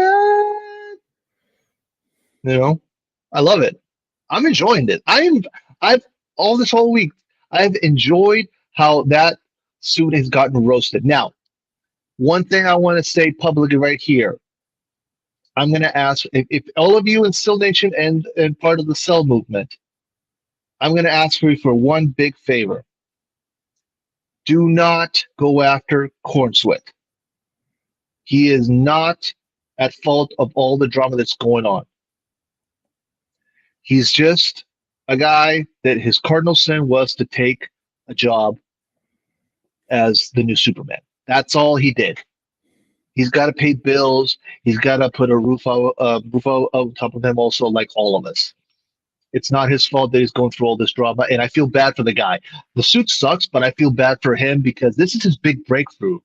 I love it. I'm enjoying it. I've all this whole week, I've enjoyed how that suit has gotten roasted. Now, one thing I want to say publicly right here, I'm going to ask if all of you in Still Nation and part of the Cell movement, I'm going to ask for you for one big favor. Do not go after Corn Sweat. He is not at fault of all the drama that's going on. He's just a guy that his cardinal sin was to take a job as the new Superman. That's all he did. He's got to pay bills. He's got to put a roof on top of him also, like all of us. It's not his fault that he's going through all this drama, and I feel bad for the guy. The suit sucks, but I feel bad for him because this is his big breakthrough.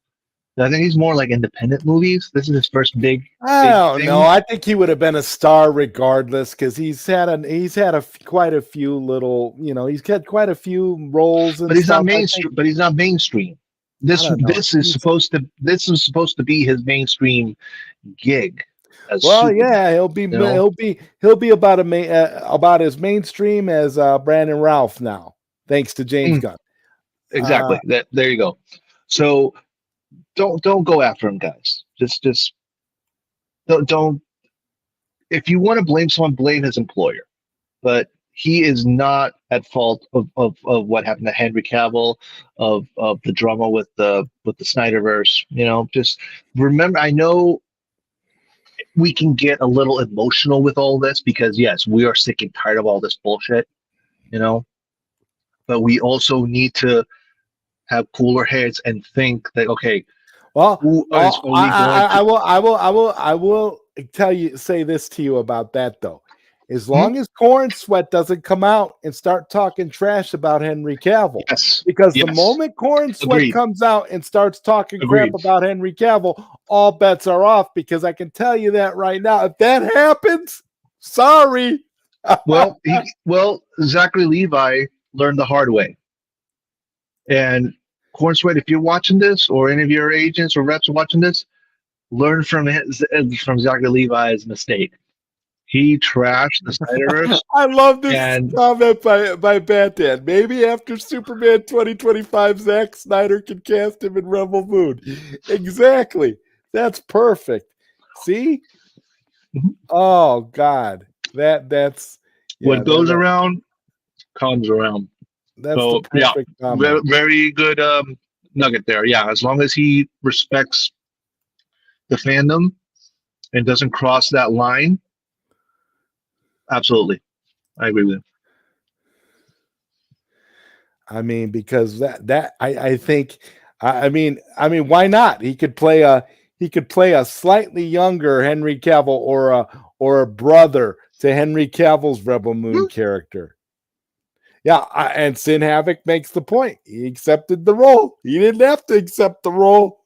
I think he's more like independent movies. This is his first big. I don't know. I think he would have been a star regardless because he's had quite a few little. He's had quite a few roles. But he's not mainstream. But he's not mainstream. This is supposed to be his mainstream gig. He'll be about as mainstream as Brandon Routh now, thanks to James Gunn. Exactly. There you go. So don't go after him, guys. Just don't. If you want to blame someone, blame his employer. But he is not at fault of what happened to Henry Cavill, of the drama with the Snyderverse. Just remember, I know we can get a little emotional with all this because yes, we are sick and tired of all this bullshit, but we also need to have cooler heads and think that, okay, I will say this to you about that though. As long as Corn Sweat doesn't come out and start talking trash about Henry Cavill. Yes. Because the moment Corn Sweat comes out and starts talking crap about Henry Cavill, all bets are off, because I can tell you that right now. If that happens, sorry. Well, Zachary Levi learned the hard way. And Corn Sweat, if you're watching this, or any of your agents or reps are watching this, learn from Zachary Levi's mistake. He trashed the Snyderverse. I love this comment by Batman. Maybe after Superman 2025, Zack Snyder can cast him in Rebel Moon. Exactly. That's perfect. See? Mhm. Oh God, that's yeah, What goes around comes around. that's the So yeah, perfect very, comment. very good nugget there. Yeah, as long as he respects the fandom and doesn't cross that line, absolutely, I agree with him. I mean, because I think I mean, why not? He could play a slightly younger Henry Cavill or a brother to Henry Cavill's Rebel Moon Hmm. character. Yeah, and Sin Havoc makes the point. He accepted the role. He didn't have to accept the role.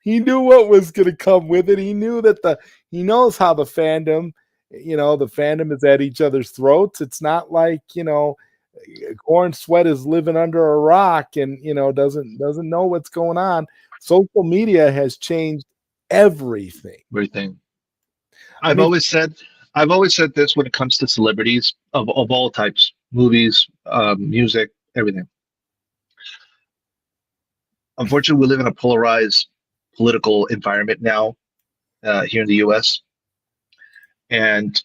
He knew what was going to come with it. He knows how the fandom is at each other's throats. It's not like, Corn Sweat is living under a rock and, doesn't know what's going on. Social media has changed everything. Everything. I I've mean, always said, I've always said this when it comes to celebrities of all types, movies, music, everything. Unfortunately, we live in a polarized political environment now here in the U.S. and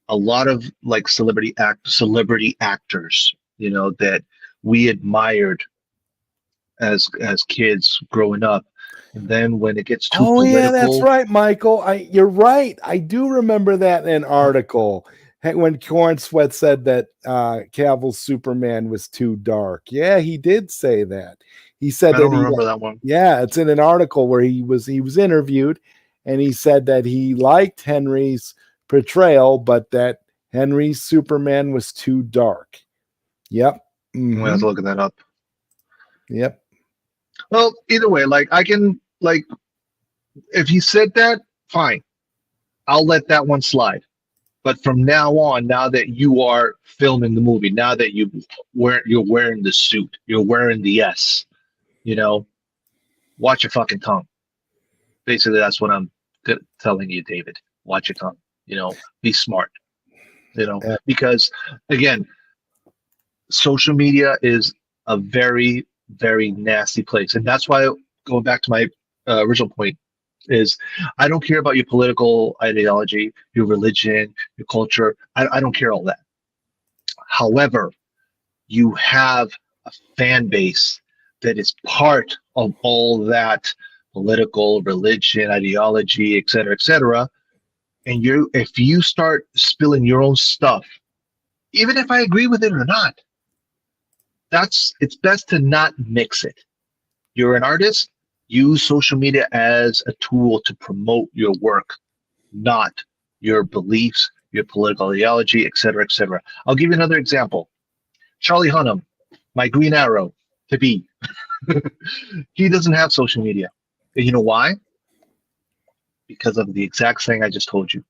a lot of like celebrity actors, that we admired as kids growing up, and then when it gets too oh yeah, that's political, right, Michael. You're right. I do remember that in an article when Corn Sweat said that Cavill's Superman was too dark. Yeah, he did say that. He said I that don't he, remember that one. yeah, it's in an article where he was interviewed, and he said that he liked Henry's portrayal, but that Henry's Superman was too dark. Yep. I'm gonna have Mm-hmm. to look that up. Yep. Well, either way, like I can like if he said that, fine, I'll let that one slide. But from now on, now that you are filming the movie, now that you're wearing the suit, you're wearing the S, you know, watch your fucking tongue. Basically, that's what I'm telling you, David. Watch your tongue. Be smart. Uh, Because again, social media is a very, very nasty place, and that's why going back to my original point is I don't care about your political ideology, your religion, your culture. I don't care all that. However, you have a fan base that is part of all that political religion ideology, et cetera, and if you start spilling your own stuff, even if I agree with it or not, it's best to not mix it. You're an artist, use social media as a tool to promote your work, not your beliefs, your political ideology, et cetera, et cetera. I'll give you another example. Charlie Hunnam, my Green Arrow to be, he doesn't have social media. And you know why? Because of the exact thing I just told you.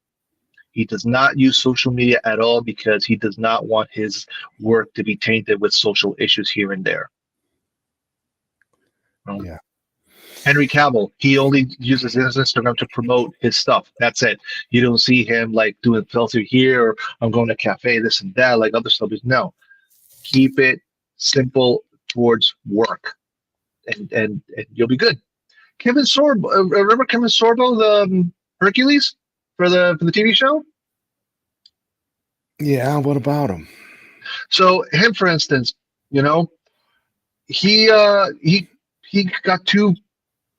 He does not use social media at all because he does not want his work to be tainted with social issues here and there. yeah. Henry Cavill, he only uses his Instagram to promote his stuff. That's it. You don't see him like doing filter here or I'm going to cafe, this and that, like other stuff. No, keep it simple towards work, and you'll be good. Kevin Sorbo, remember Kevin Sorbo, the Hercules for the TV show? Yeah. What about him? So him, for instance, you know, he got too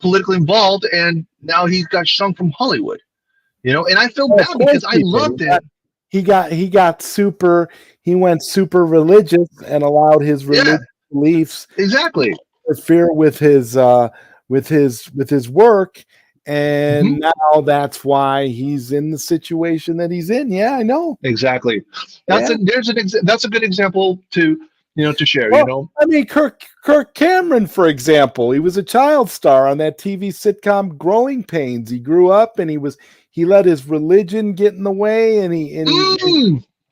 politically involved, and now he got shunned from Hollywood. And I feel Oh, of bad course because I he did. loved him. He went super religious and allowed his Yeah, religious beliefs exactly. interfere with his work, Hmm. and now that's why he's in the situation that he's in. Yeah, I know. Exactly. Yeah. That's a good example to share. Well, I mean, Kirk Cameron, for example, he was a child star on that TV sitcom Growing Pains. He grew up and he let his religion get in the way, and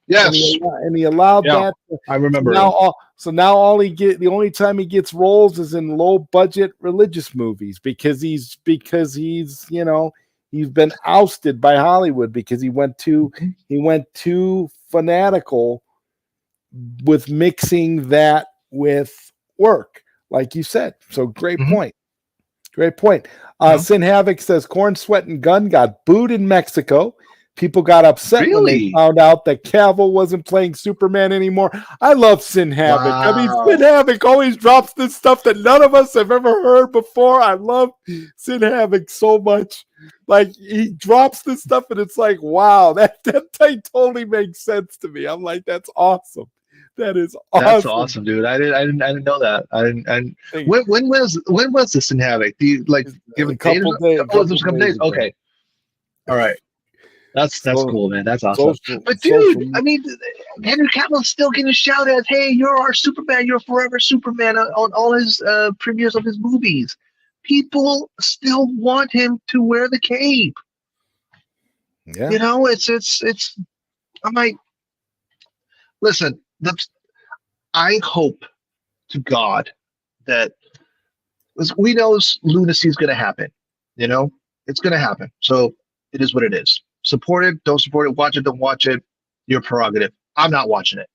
Yes. he allowed Yeah, that. I So remember now him. the only time he gets roles is in low budget religious movies because he's been ousted by Hollywood because he went too fanatical with mixing that with work, like you said. So great Hmm. point. Great point. Sin Havoc says Corn, Sweat, and Gun got booed in Mexico. People got upset when they found out that Cavill wasn't playing Superman anymore. I love Sin Havoc. Wow. I mean, Sin Havoc always drops this stuff that none of us have ever heard before. I love Sin Havoc so much. Like, he drops this stuff, and it's like, wow, that totally makes sense to me. I'm like, that's awesome. That is awesome. That's awesome, dude. I didn't know that. When was this in Havoc? Do you like give a couple days? Couple days. Okay. All right. That's cool, man. That's awesome. But dude, I mean, Henry Cavill's still getting shouted at, "Hey, you're our Superman. You're forever Superman" on all his premieres of his movies. People still want him to wear the cape. Yeah. You know, it's. I'm like, listen. I hope to God that we know lunacy is going to happen. You know, it's going to happen. So it is what it is. Support it, don't support it, watch it, don't watch it. Your prerogative. I'm not watching it.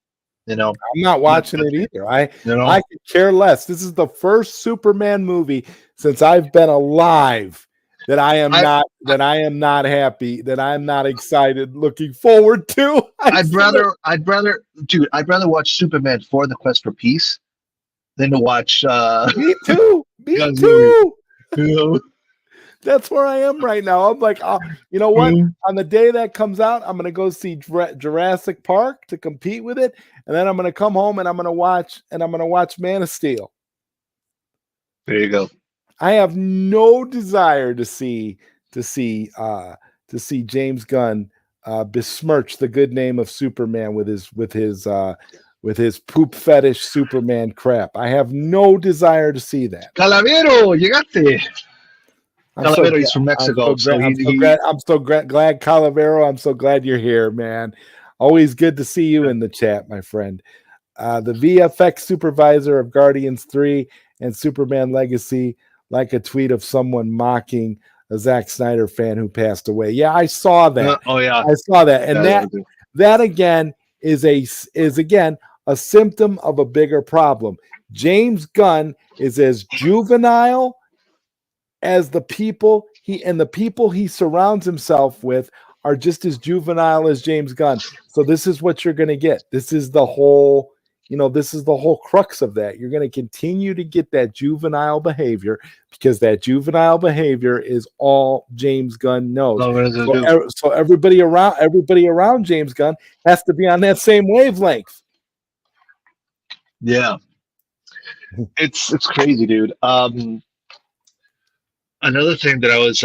You know, I'm not watching it either. I could care less. This is the first Superman movie since I've been alive that I am not happy, that I'm not excited, looking forward to. I'd rather watch Superman for the Quest for Peace than to watch Me too. Me too. That's where I am right now. I'm like, oh, you know what? On the day that comes out, I'm going to go see Jurassic Park to compete with it, and then I'm going to come home and I'm going to watch Man of Steel. There you go. I have no desire to see James Gunn besmirch the good name of Superman with his poop fetish Superman crap. I have no desire to see that. Calavero, llegaste. Calavero is from Mexico. I'm so glad, Calavero. I'm so glad you're here, man. Always good to see you in the chat, my friend. The VFX supervisor of Guardians 3 and Superman Legacy, like a tweet of someone mocking a Zack Snyder fan who passed away. Yeah, I saw that. I saw that. And that again is a symptom of a bigger problem. James Gunn is as juvenile as the people he surrounds himself with are just as juvenile as James Gunn. So this is what you're going to get. This is the whole crux of that. You're going to continue to get that juvenile behavior because that juvenile behavior is all James Gunn knows. So everybody around James Gunn has to be on that same wavelength. Yeah. It's crazy, dude. Another thing that I was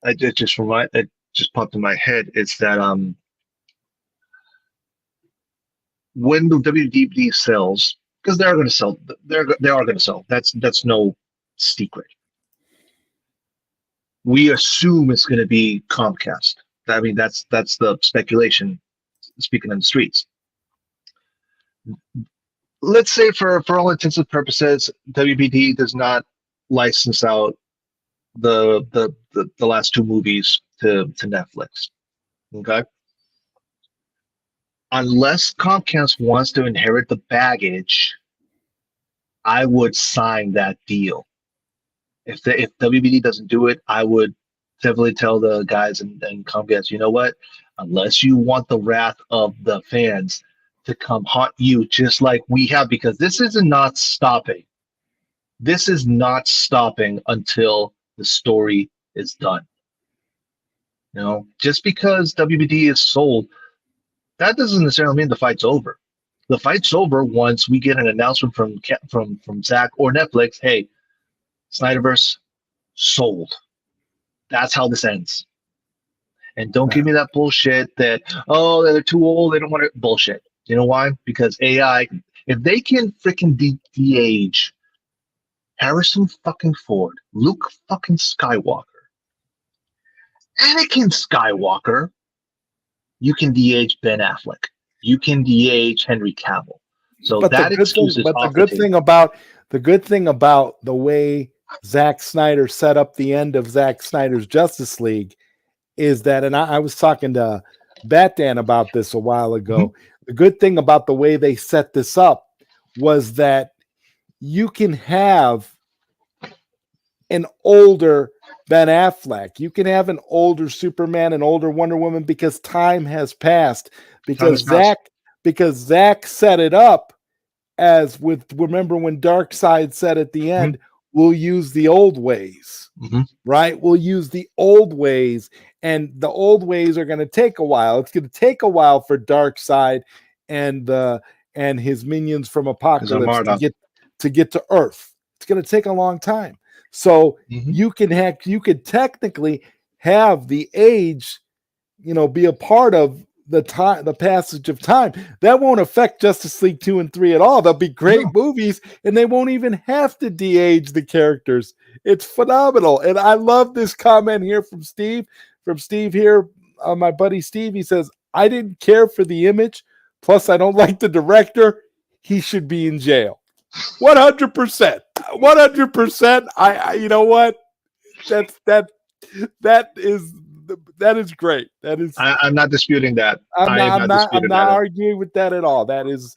it just popped in my head is that when the WDD sells, because they are going to sell, they are going to sell. That's no secret. We assume it's going to be Comcast. I mean, that's the speculation. Speaking in the streets, let's say for all intents and purposes, WBD does not license out the last two movies to Netflix. Okay. Unless Comcast wants to inherit the baggage, I would sign that deal. If WBD doesn't do it, I would definitely tell the guys and Comcast, you know what? Unless you want the wrath of the fans to come haunt you just like we have, because this is not stopping. This is not stopping until the story is done. You know, just because WBD is sold, that doesn't necessarily mean the fight's over. The fight's over once we get an announcement from Zach or Netflix. Hey, Snyderverse sold. That's how this ends. And don't give me that bullshit that they're too old, they don't want to bullshit. You know why? Because AI, if they can freaking de-age Harrison fucking Ford, Luke fucking Skywalker, Anakin Skywalker, you can de-age Ben Affleck. You can de-age Henry Cavill. So but that excuse is off the table. The good thing about the way Zack Snyder set up the end of Zack Snyder's Justice League is that, and I was talking to Batman about this a while ago. Mm-hmm. The good thing about the way they set this up was that you can have an older Ben Affleck. You can have an older Superman, an older Wonder Woman, because time has passed. Because Zack set it up as with, remember when Darkseid said at the end, we'll use the old ways, right? We'll use the old ways, and the old ways are going to take a while. It's going to take a while for Darkseid and his minions from Apocalypse to get to Earth. It's going to take a long time. So you could technically have the age, be a part of the passage of time. That won't affect Justice League 2 and 3 at all. They'll be great movies, and they won't even have to de-age the characters. It's phenomenal. And I love this comment here from Steve. My buddy Steve, he says, I didn't care for the image. Plus, I don't like the director. He should be in jail. 100%. 100%. I you know what? That is great. That is. I'm not disputing that. I'm not arguing with that at all. That is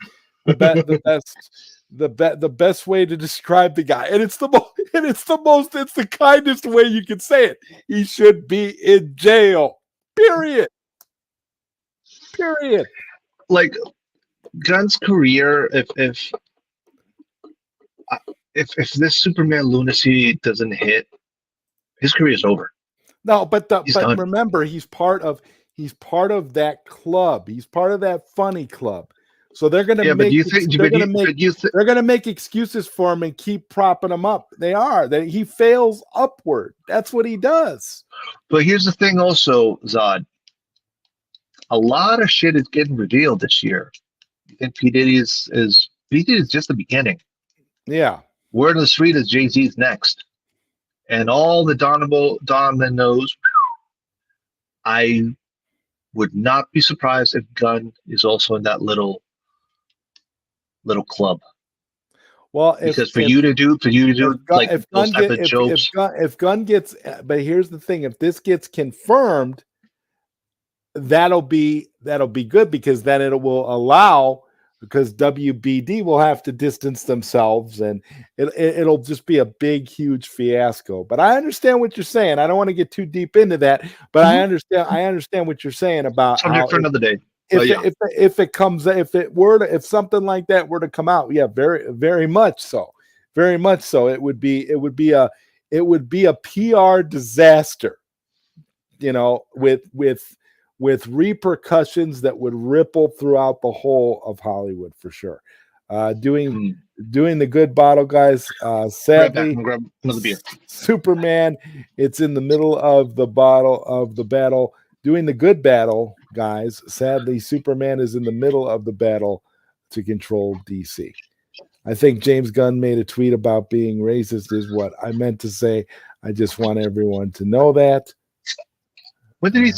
the best way to describe the guy, and it's the kindest way you can say it. He should be in jail. Period. Like Gunn's career, if this Superman lunacy doesn't hit, his career is over. No, but remember, he's part of that club. He's part of that funny club. So they're going to make excuses for him and keep propping him up. They are. He fails upward. That's what he does. But here's the thing, also, Zod. A lot of shit is getting revealed this year. I think P. Diddy is just the beginning. Yeah. Word on the street is Jay-Z's next. And all the dominoes, I would not be surprised if Gunn is also in that little club. Well, because for you to do like those type of jokes. If Gunn gets, but here's the thing: if this gets confirmed, that'll be good, because then it will allow, because WBD will have to distance themselves, and it'll just be a big, huge fiasco. But I understand what you're saying. I don't want to get too deep into that, but I understand what you're saying about subject for another day. If something like that were to come out, yeah, very, very much so, it would be a PR disaster, with repercussions that would ripple throughout the whole of Hollywood for sure. Doing the good battle, guys. Sadly, grab another beer. Superman, it's in the middle of the battle. Doing the good battle, guys. Sadly, Superman is in the middle of the battle to control DC. I think James Gunn made a tweet about being racist is what I meant to say. I just want everyone to know that. What did he?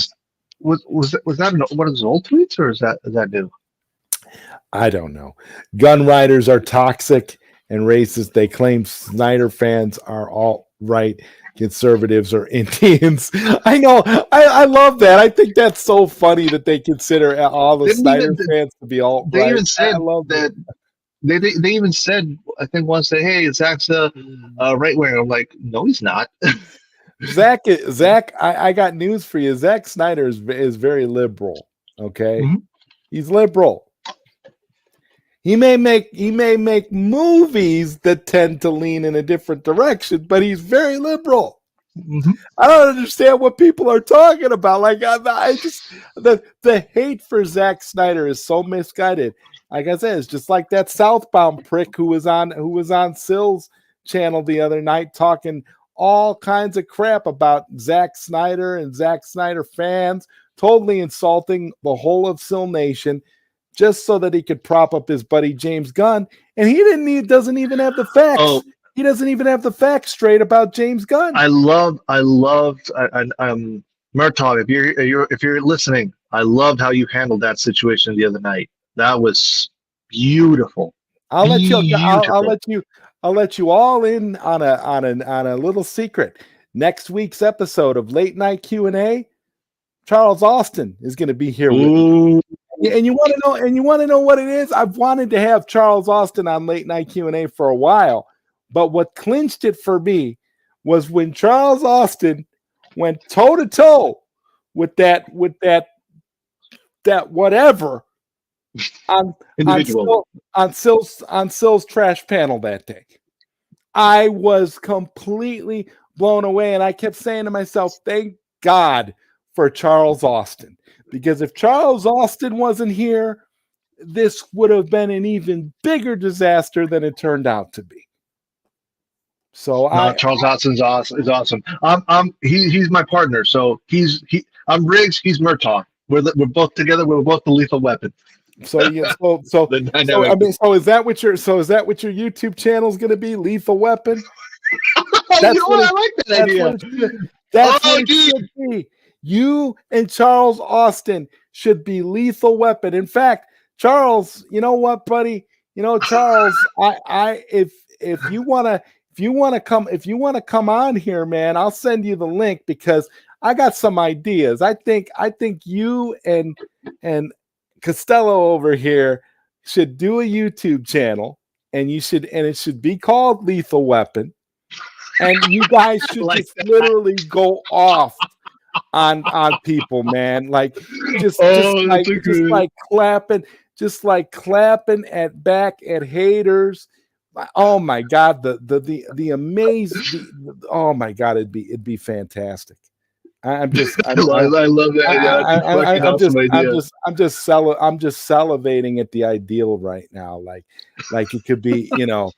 Was that one of his old tweets, or is that new? I don't know. Gun writers are toxic and racist. They claim Snyder fans are all right. Conservatives or Indians. I know. I love that. I think that's so funny that they consider all the Snyder fans to be all right. They even said that. They even said, I think once, that, hey, Zach's a right winger. I'm like, no, he's not. Zach, I got news for you. Zack Snyder is very liberal. Okay, he's liberal. He may make movies that tend to lean in a different direction, but he's very liberal. I don't understand what people are talking about. Like, I just the hate for Zack Snyder is so misguided. Like I said, it's just like that Southbound prick who was on Sill's channel the other night talking all kinds of crap about Zack Snyder and Zack Snyder fans, totally insulting the whole of Sill Nation, just so that he could prop up his buddy James Gunn. And he doesn't even have the facts. Oh, he doesn't even have the facts straight about James Gunn. I loved Murtaugh, if you're listening, I loved how you handled that situation the other night. That was beautiful. I'll let you all in on a little secret. Next week's episode of Late Night Q&A, Charles Austin is going to be here with me. And you want to know what it is? I've wanted to have Charles Austin on Late Night Q&A for a while, but what clinched it for me was when Charles Austin went toe to toe with that whatever on Individual. Sill's trash panel that day. I was completely blown away, and I kept saying to myself, "Thank God for Charles Austin," because if Charles Austin wasn't here, this would have been an even bigger disaster than it turned out to be. So No, Charles Austin's awesome. Is awesome. He's my partner. So I'm Riggs. He's Murtaugh. We're both together. We're both the Lethal Weapon. So I mean, so is that what your YouTube channel is going to be? Lethal Weapon. That's you know what? I like that idea. That's what it should be. You and Charles Austin should be Lethal Weapon. In fact, Charles, you know what, buddy? You know, Charles, if you want to come on here, man, I'll send you the link because I got some ideas. I think you and Costello over here should do a YouTube channel, and it should be called Lethal Weapon, and you guys should like just literally go off on people, man. Like just clapping at haters. Oh my God, the amazing. Oh my God, it'd be fantastic. I love that. I'm just salivating at the ideal right now. Like it could be, you're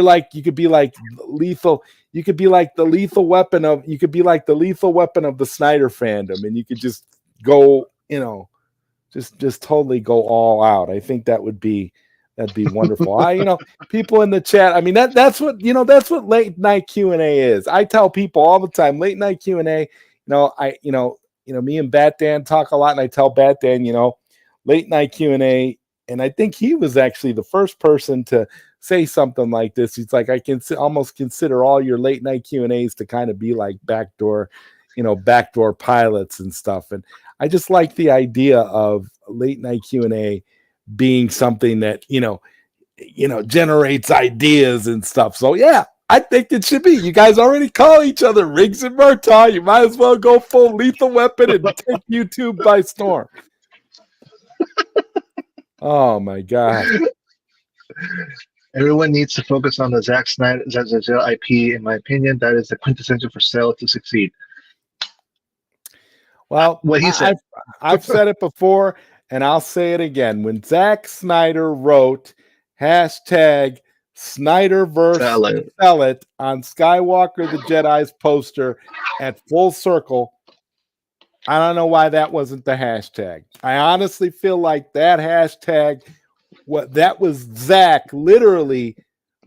like, you could be like lethal. You could be like the lethal weapon of the Snyder fandom, and you could just go, just totally go all out. I think that'd be wonderful. People in the chat. I mean, that's what late night Q&A is. I tell people all the time, late night Q&A. Me and Bat Dan talk a lot, and I tell Bat Dan, late night Q&A, and I think he was actually the first person to say something like this. He's like, I can almost consider all your late night Q&As to kind of be like backdoor pilots and stuff. And I just like the idea of late night Q&A being something that generates ideas and stuff. So yeah, I think it should be. You guys already call each other Riggs and Murtaugh. You might as well go full Lethal Weapon and take YouTube by storm. Oh my God! Everyone needs to focus on the Zack Snyder IP. In my opinion, that is the quintessential for Cell to succeed. Well, what he said. I've said it before, and I'll say it again. When Zack Snyder wrote #Snyderverse sell it on Skywalker the Jedi's poster at Full Circle, I don't know why that wasn't the hashtag. I honestly feel like that hashtag, that was Zack literally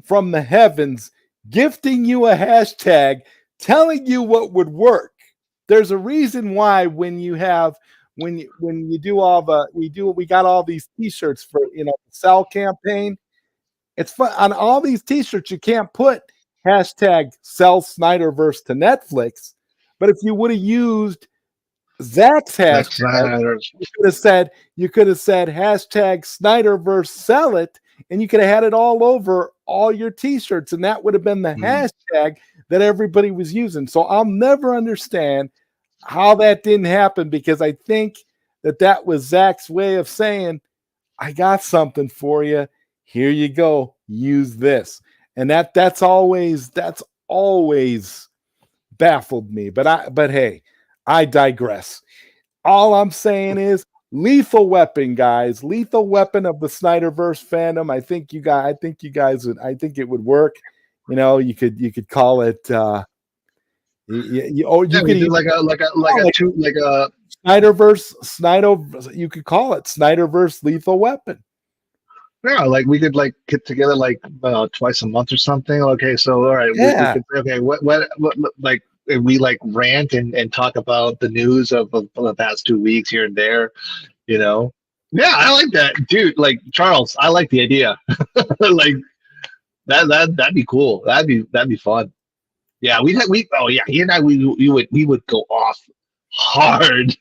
from the heavens gifting you a hashtag, telling you what would work. There's a reason why when you do all we got all these t-shirts for the Sell campaign. It's fun on all these t-shirts. You can't put hashtag Sell Snyderverse to Netflix, but if you would have used Zack's hashtag, you could have said hashtag Snyderverse sell it, and you could have had it all over all your t-shirts, and that would have been the hashtag that everybody was using. So I'll never understand how that didn't happen, because I think that was Zack's way of saying, I got something for you. Here you go. Use this. And that's always baffled me. But hey, I digress. All I'm saying is Lethal Weapon, guys. Lethal Weapon of the Snyderverse fandom. I think it would work. You could call it Snyderverse. You could call it Snyderverse Lethal Weapon. Yeah, like we could get together twice a month or something. Okay, so all right, yeah. What like we rant and talk about the news of the past 2 weeks here and there, Yeah, I like that, dude. Like Charles, I like the idea. Like that'd be cool. That'd be fun. Yeah, he and I we would go off hard.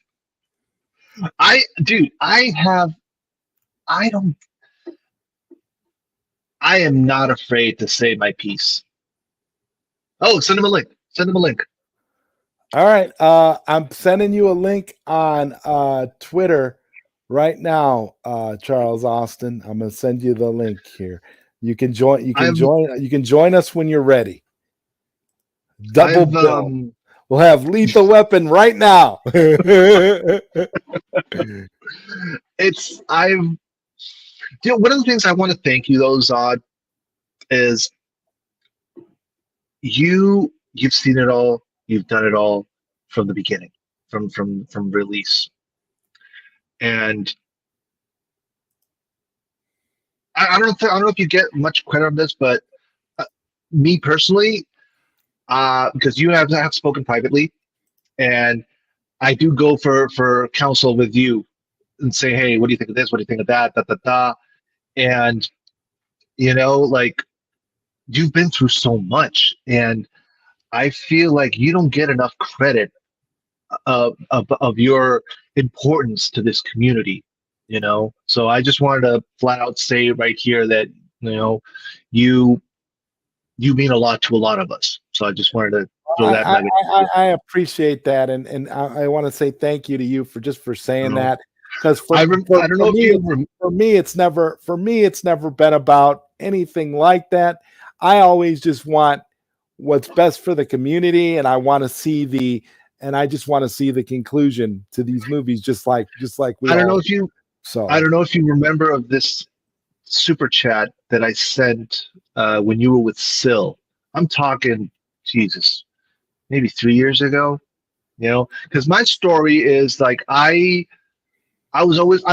I am not afraid to say my piece. Oh, send him a link. Send him a link. All right. I'm sending you a link on Twitter right now, Charles Austin. I'm gonna send you the link here. You can join. You can join us when you're ready. Double I've bill. We'll have Lethal Weapon right now. it's I've one of the things I want to thank you though, Zod, is you've seen it all, you've done it all from the beginning, from release. And I don't know if you get much credit on this, but uh, me personally, because you and I have spoken privately, and I do go for counsel with you and say, hey, what do you think of this? What do you think of that? Da da da. And like you've been through so much, and I feel like you don't get enough credit of your importance to this community. So I just wanted to flat out say right here that you you mean a lot to a lot of us. So I just wanted to throw that nugget. I appreciate that, and I want to say thank you to you for saying that, because I don't know for me it's never been about anything like that. I always just want what's best for the community, and I just want to see the conclusion to these movies, just like we. I don't know if you So I don't know if you remember of this super chat that I sent when you were with Sil. I'm talking Jesus, maybe 3 years ago. Because my story is like I was always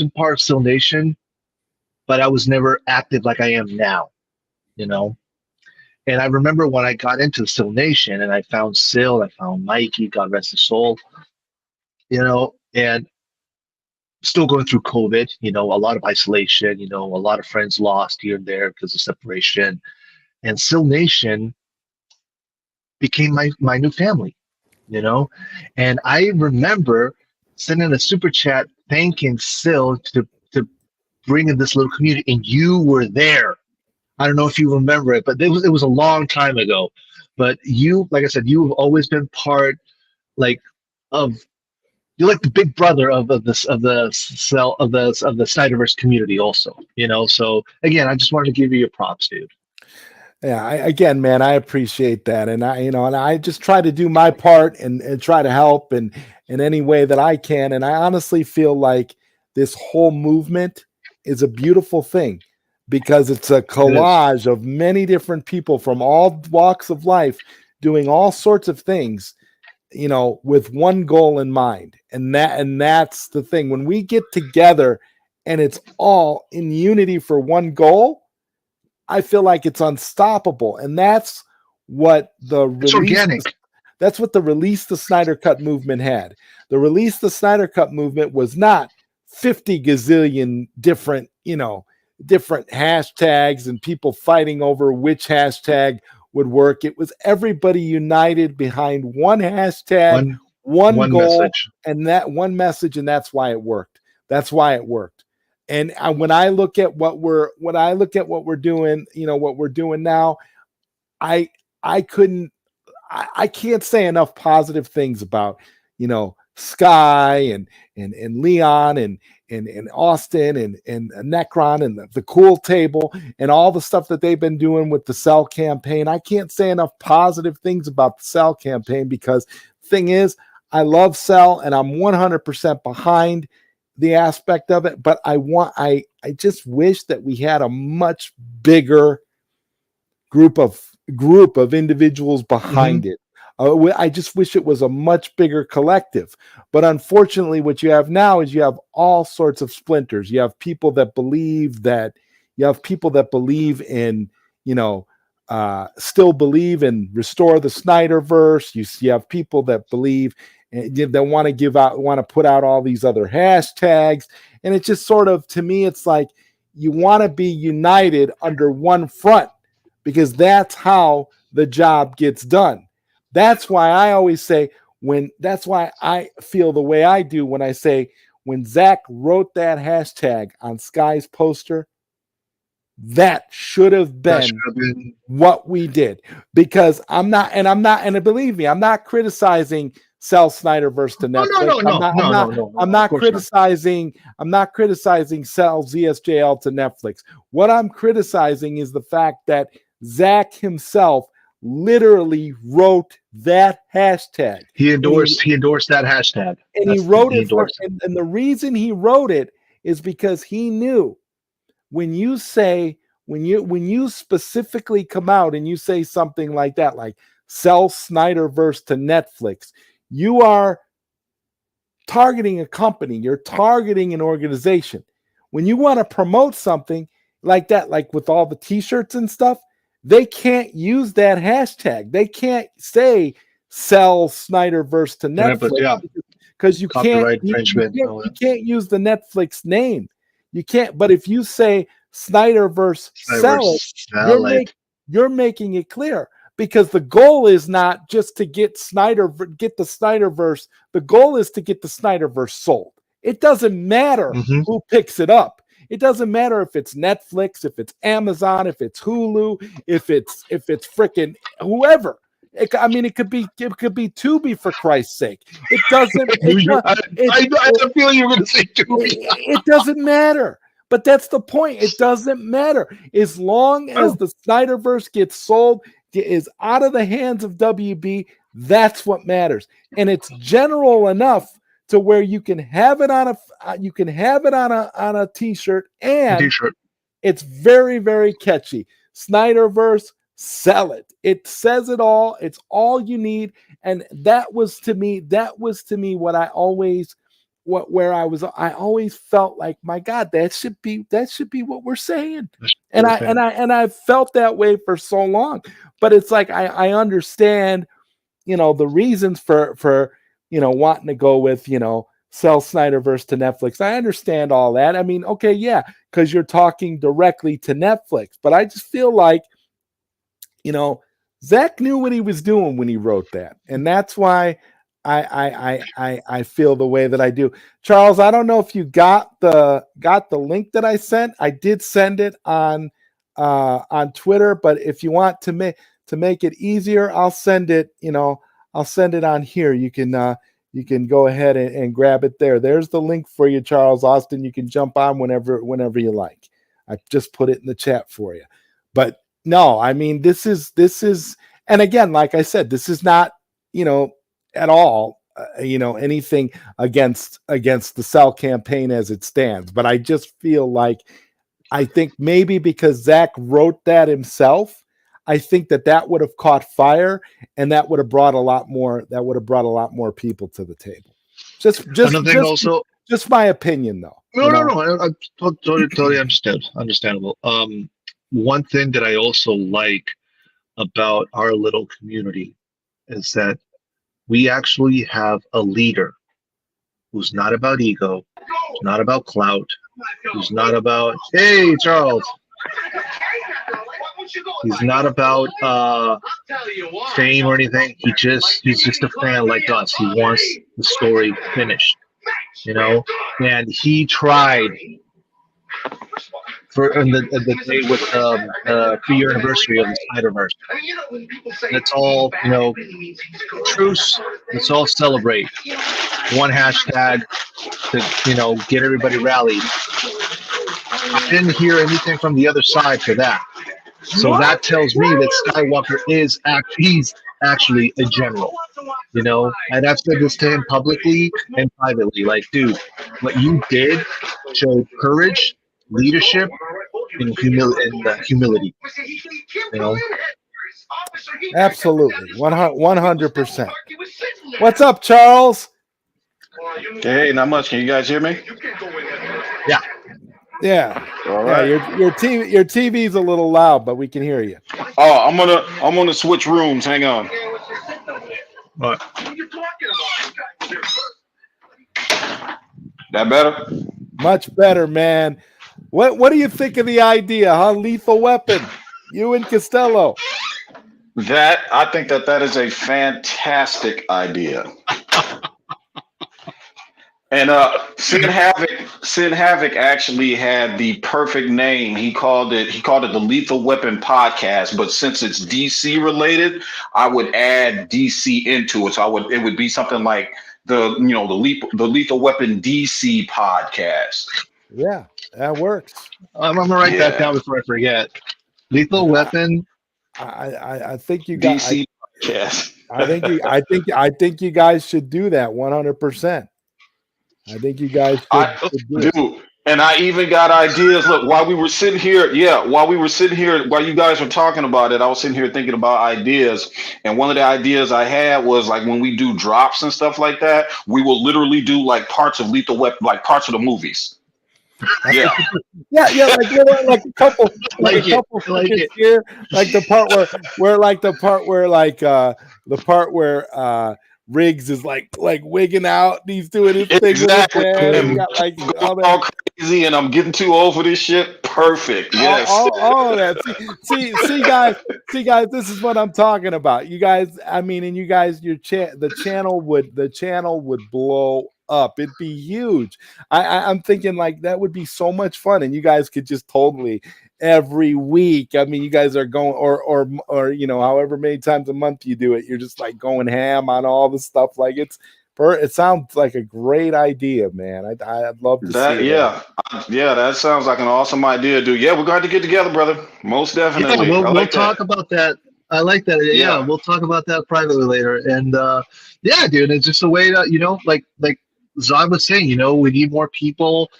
in part of Sil Nation, but I was never active like I am now. And I remember when I got into Sil Nation and I found Sil, I found Mikey, God rest his soul, and still going through COVID, a lot of isolation, a lot of friends lost here and there because of separation. And Sil Nation became my new family, And I remember sending a super chat thanking Sil to bring in this little community, and you were there. I don't know if you remember it, but it was a long time ago. But you, like I said, you have always been part, like, of you're like the big brother of this of the cell of the Snyderverse community, also. So again, I just wanted to give you your props, dude. yeah, again, man, I appreciate that, and I just try to do my part and try to help in any way that I can. And I honestly feel like this whole movement is a beautiful thing, because it's a collage of many different people from all walks of life doing all sorts of things, with one goal in mind. And that's the thing. When we get together and it's all in unity for one goal, I feel like it's unstoppable. And that's what the It's organic. That's what the Release the Snyder Cut movement had. The Release the Snyder Cut movement was not 50 gazillion different hashtags and people fighting over which hashtag would work. It was everybody united behind one hashtag, one goal, message. and that one message, and that's why it worked. And when I look at what we're doing, what we're doing now, I can't say enough positive things about, Sky and Leon and Austin and Necron and the Cool Table and all the stuff that they've been doing with the Cell campaign. I can't say enough positive things about the Cell campaign, because thing is, I love Cell and I'm 100% behind the aspect of it, but I just wish that we had a much bigger group of individuals behind it. I just wish it was a much bigger collective. But unfortunately, what you have now is you have all sorts of splinters. You have people that believe in, still believe in restore the Snyderverse. You have people that believe and they want to put out all these other hashtags. And it's just sort of, to me, it's like you want to be united under one front, because that's how the job gets done. That's why I always say, that's why I feel the way I do when I say, when Zach wrote that hashtag on Sky's poster, That should have been what we did, because I'm not, and believe me, I'm not criticizing Cell Snyderverse to Netflix. I'm not criticizing Cell ZSJL to Netflix. What I'm criticizing is the fact that Zach himself literally wrote that hashtag. He endorsed that hashtag. And he wrote it and the reason he wrote it is because he knew when you specifically come out and you say something like that, like Cell Snyderverse to Netflix, you are targeting a company, you're targeting an organization. When you want to promote something like that, like with all the t-shirts and stuff, they can't use that hashtag. They can't say Cell Snyderverse to Netflix because you can't use the Netflix name. You can't, but if you say Snyderverse sell it, you're making it clear, because the goal is not just to get the Snyderverse. The goal is to get the Snyderverse sold. It doesn't matter who picks it up. It doesn't matter if it's Netflix, if it's Amazon, if it's Hulu, if it's freaking whoever. It could be Tubi, for Christ's sake. It doesn't. I had a feeling you were going to say Tubi. It doesn't matter. But that's the point. It doesn't matter. As long as the Snyderverse gets sold, is out of the hands of WB, that's what matters. And it's general enough to where you can have it on a t-shirt, and it's very, very catchy. Snyderverse, sell it. It says it all. It's all you need. And that was to me what I always I always felt like, my God, that should be what we're saying. And I felt that way for so long. But it's like I understand, the reasons for wanting to go with, Cell Snyderverse to Netflix. I understand all that. I mean, okay, yeah, because you're talking directly to Netflix. But I just feel like, Zach knew what he was doing when he wrote that. And that's why I feel the way that I do. Charles, I don't know if you got the link that I sent. I did send it on Twitter, but if you want to make it easier, I'll send it. I'll send it on here. You can go ahead and grab it there. There's the link for you, Charles Austin. You can jump on whenever you like. I just put it in the chat for you. But no, I mean, this is, and again, like I said, this is not, at all, anything against the Cell campaign as it stands. But I just feel like, I think maybe because Zach wrote that himself, I think that would have caught fire, and that would have brought a lot more people to the table. Just my opinion, though. No. I totally understandable. One thing that I also like about our little community is that we actually have a leader who's not about ego, who's not about clout, who's not about, hey, Charles. He's not about fame or anything. He's just a fan like us. He wants the story finished, and he tried for the day with the 3-year anniversary of the Snyderverse. Let's all, truce. Let's all celebrate. One hashtag to, get everybody rallied. I didn't hear anything from the other side for that. So that tells me that Skywalker he's actually a general, and I've said this to him publicly and privately, like, dude, what you did showed courage, leadership, and humility, Absolutely. 100%. What's up, Charles? Hey, not much. Can you guys hear me? Yeah. All right. Yeah, your TV's a little loud, but we can hear you. Oh, I'm gonna switch rooms. Hang on. What? That better? Much better, man. What do you think of the idea, huh? Lethal Weapon. You and Costello. I think that is a fantastic idea. And Sin Havoc actually had the perfect name. He called it the Lethal Weapon Podcast. But since it's DC related, I would add DC into it. So it would be something like the Lethal Weapon DC Podcast. Yeah, that works. I'm gonna write that down before I forget. Lethal Weapon. I think you got DC Podcast. I think you guys should do that 100%. I think you guys should do it. Dude, and I even got ideas. Look, while you guys were talking about it, I was sitting here thinking about ideas. And one of the ideas I had was like when we do drops and stuff like that, we will literally do like parts of Lethal Weapon, like parts of the movies. Yeah. yeah, like a couple here, like the part where Riggs is like wigging out. He's doing his thing exactly. With his Got, all crazy, and I'm getting too old for this shit. Perfect. Yes. All that. See, guys. This is what I'm talking about. You guys. I mean, and you guys, the channel would blow up. It'd be huge. I'm thinking like that would be so much fun, and you guys could just totally every week. I mean, you guys are going or however many times a month you do it, you're just like going ham on all the stuff. Like it sounds like a great idea, man. I'd love to see that. Yeah, that sounds like an awesome idea, dude. Yeah, we're going to get together, brother. Most definitely. Yeah, we'll talk about that. I like that. Yeah, we'll talk about that privately later. And yeah, dude, it's just a way to, like Zod was saying, we need more people,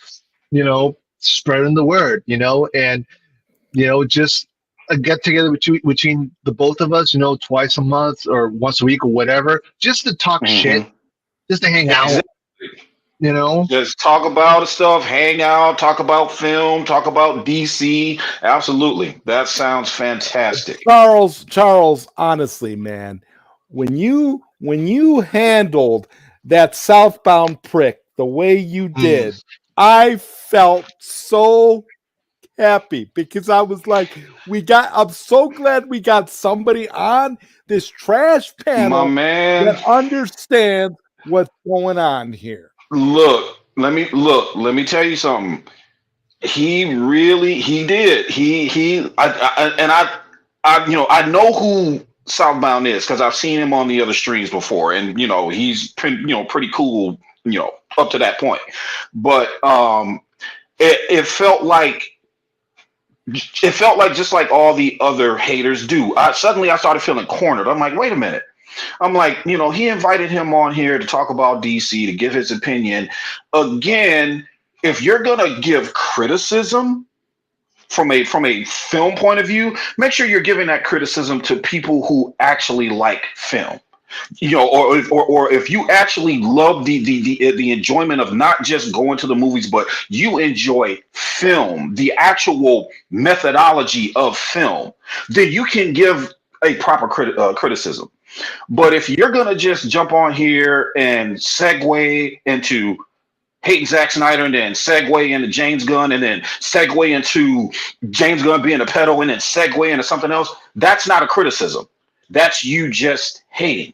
spreading the word, and just a get together between the both of us, twice a month or once a week or whatever, just to talk shit, just to hang out, just talk about stuff, hang out, talk about film, talk about DC. Absolutely. That sounds fantastic. Charles, honestly, man, when you handled that Southbound prick the way you did, I felt so happy because I was like, I'm so glad we got somebody on this trash panel that understands what's going on here. Look, let me tell you something. He did. I know who Southbound is because I've seen him on the other streams before, and he's pretty cool, up to that point. But it felt like just like all the other haters do. Suddenly I started feeling cornered. I'm like, wait a minute. I'm like, he invited him on here to talk about DC, to give his opinion. Again, if you're gonna give criticism from a film point of view, make sure you're giving that criticism to people who actually like film. Or if you actually love the enjoyment of not just going to the movies, but you enjoy film, the actual methodology of film, then you can give a proper criticism. But if you're gonna just jump on here and segue into hating Zack Snyder, and then segue into James Gunn, and then segue into James Gunn being a pedo, and then segue into something else, that's not a criticism. That's you just hating.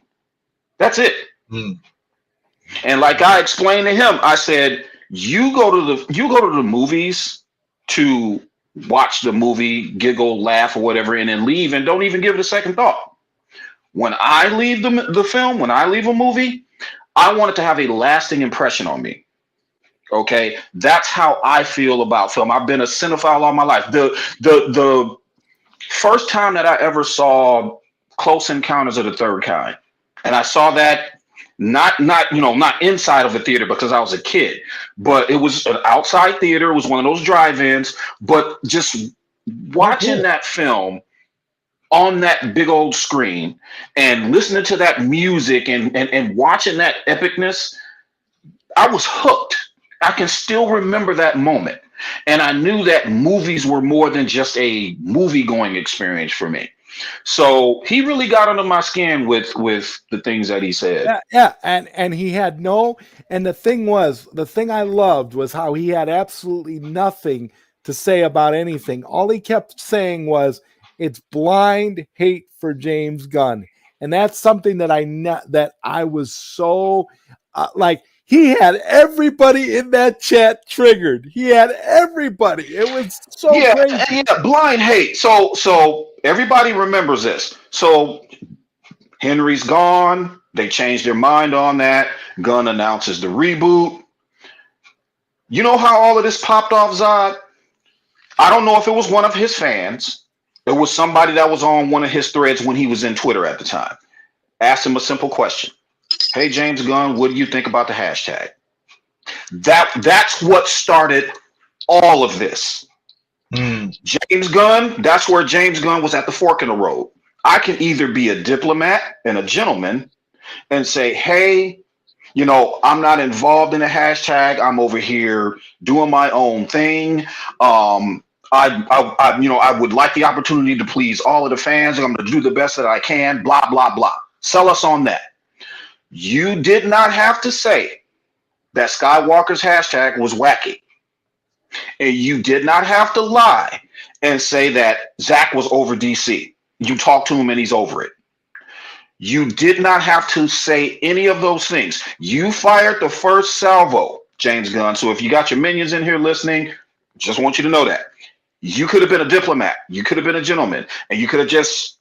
That's it. And like I explained to him, I said, you go to the movies to watch the movie, giggle, laugh, or whatever, and then leave, and don't even give it a second thought. When I leave the film, when I leave a movie, I want it to have a lasting impression on me. Okay, that's how I feel about film. I've been a cinephile all my life. The first time that I ever saw Close Encounters of the Third Kind, and I saw that not inside of a theater because I was a kid, but it was an outside theater. It was one of those drive-ins. But just watching that film on that big old screen and listening to that music and watching that epicness, I was hooked. I can still remember that moment. And I knew that movies were more than just a movie-going experience for me. So he really got under my skin with the things that he said. Yeah. And he had and the thing I loved was how he had absolutely nothing to say about anything. All he kept saying was, it's blind hate for James Gunn. And that's something that I was so like, he had everybody in that chat triggered. He had everybody. It was so crazy. Blind hate. So everybody remembers this. So Henry's gone. They changed their mind on that. Gunn announces the reboot. You know how all of this popped off, Zod? I don't know if it was one of his fans. It was somebody that was on one of his threads when he was in Twitter at the time. Asked him a simple question. Hey, James Gunn, what do you think about the hashtag? That's what started all of this. James Gunn, that's where James Gunn was at the fork in the road. I can either be a diplomat and a gentleman and say, hey, you know, I'm not involved in a hashtag. I'm over here doing my own thing. I would like the opportunity to please all of the fans. I'm going to do the best that I can, blah, blah, blah. Sell us on that. You did not have to say that Skywalker's hashtag was wacky. And you did not have to lie and say that Zach was over DC. You talked to him and he's over it. You did not have to say any of those things. You fired the first salvo, James Gunn. So if you got your minions in here listening, just want you to know that. You could have been a diplomat. You could have been a gentleman. And you could have just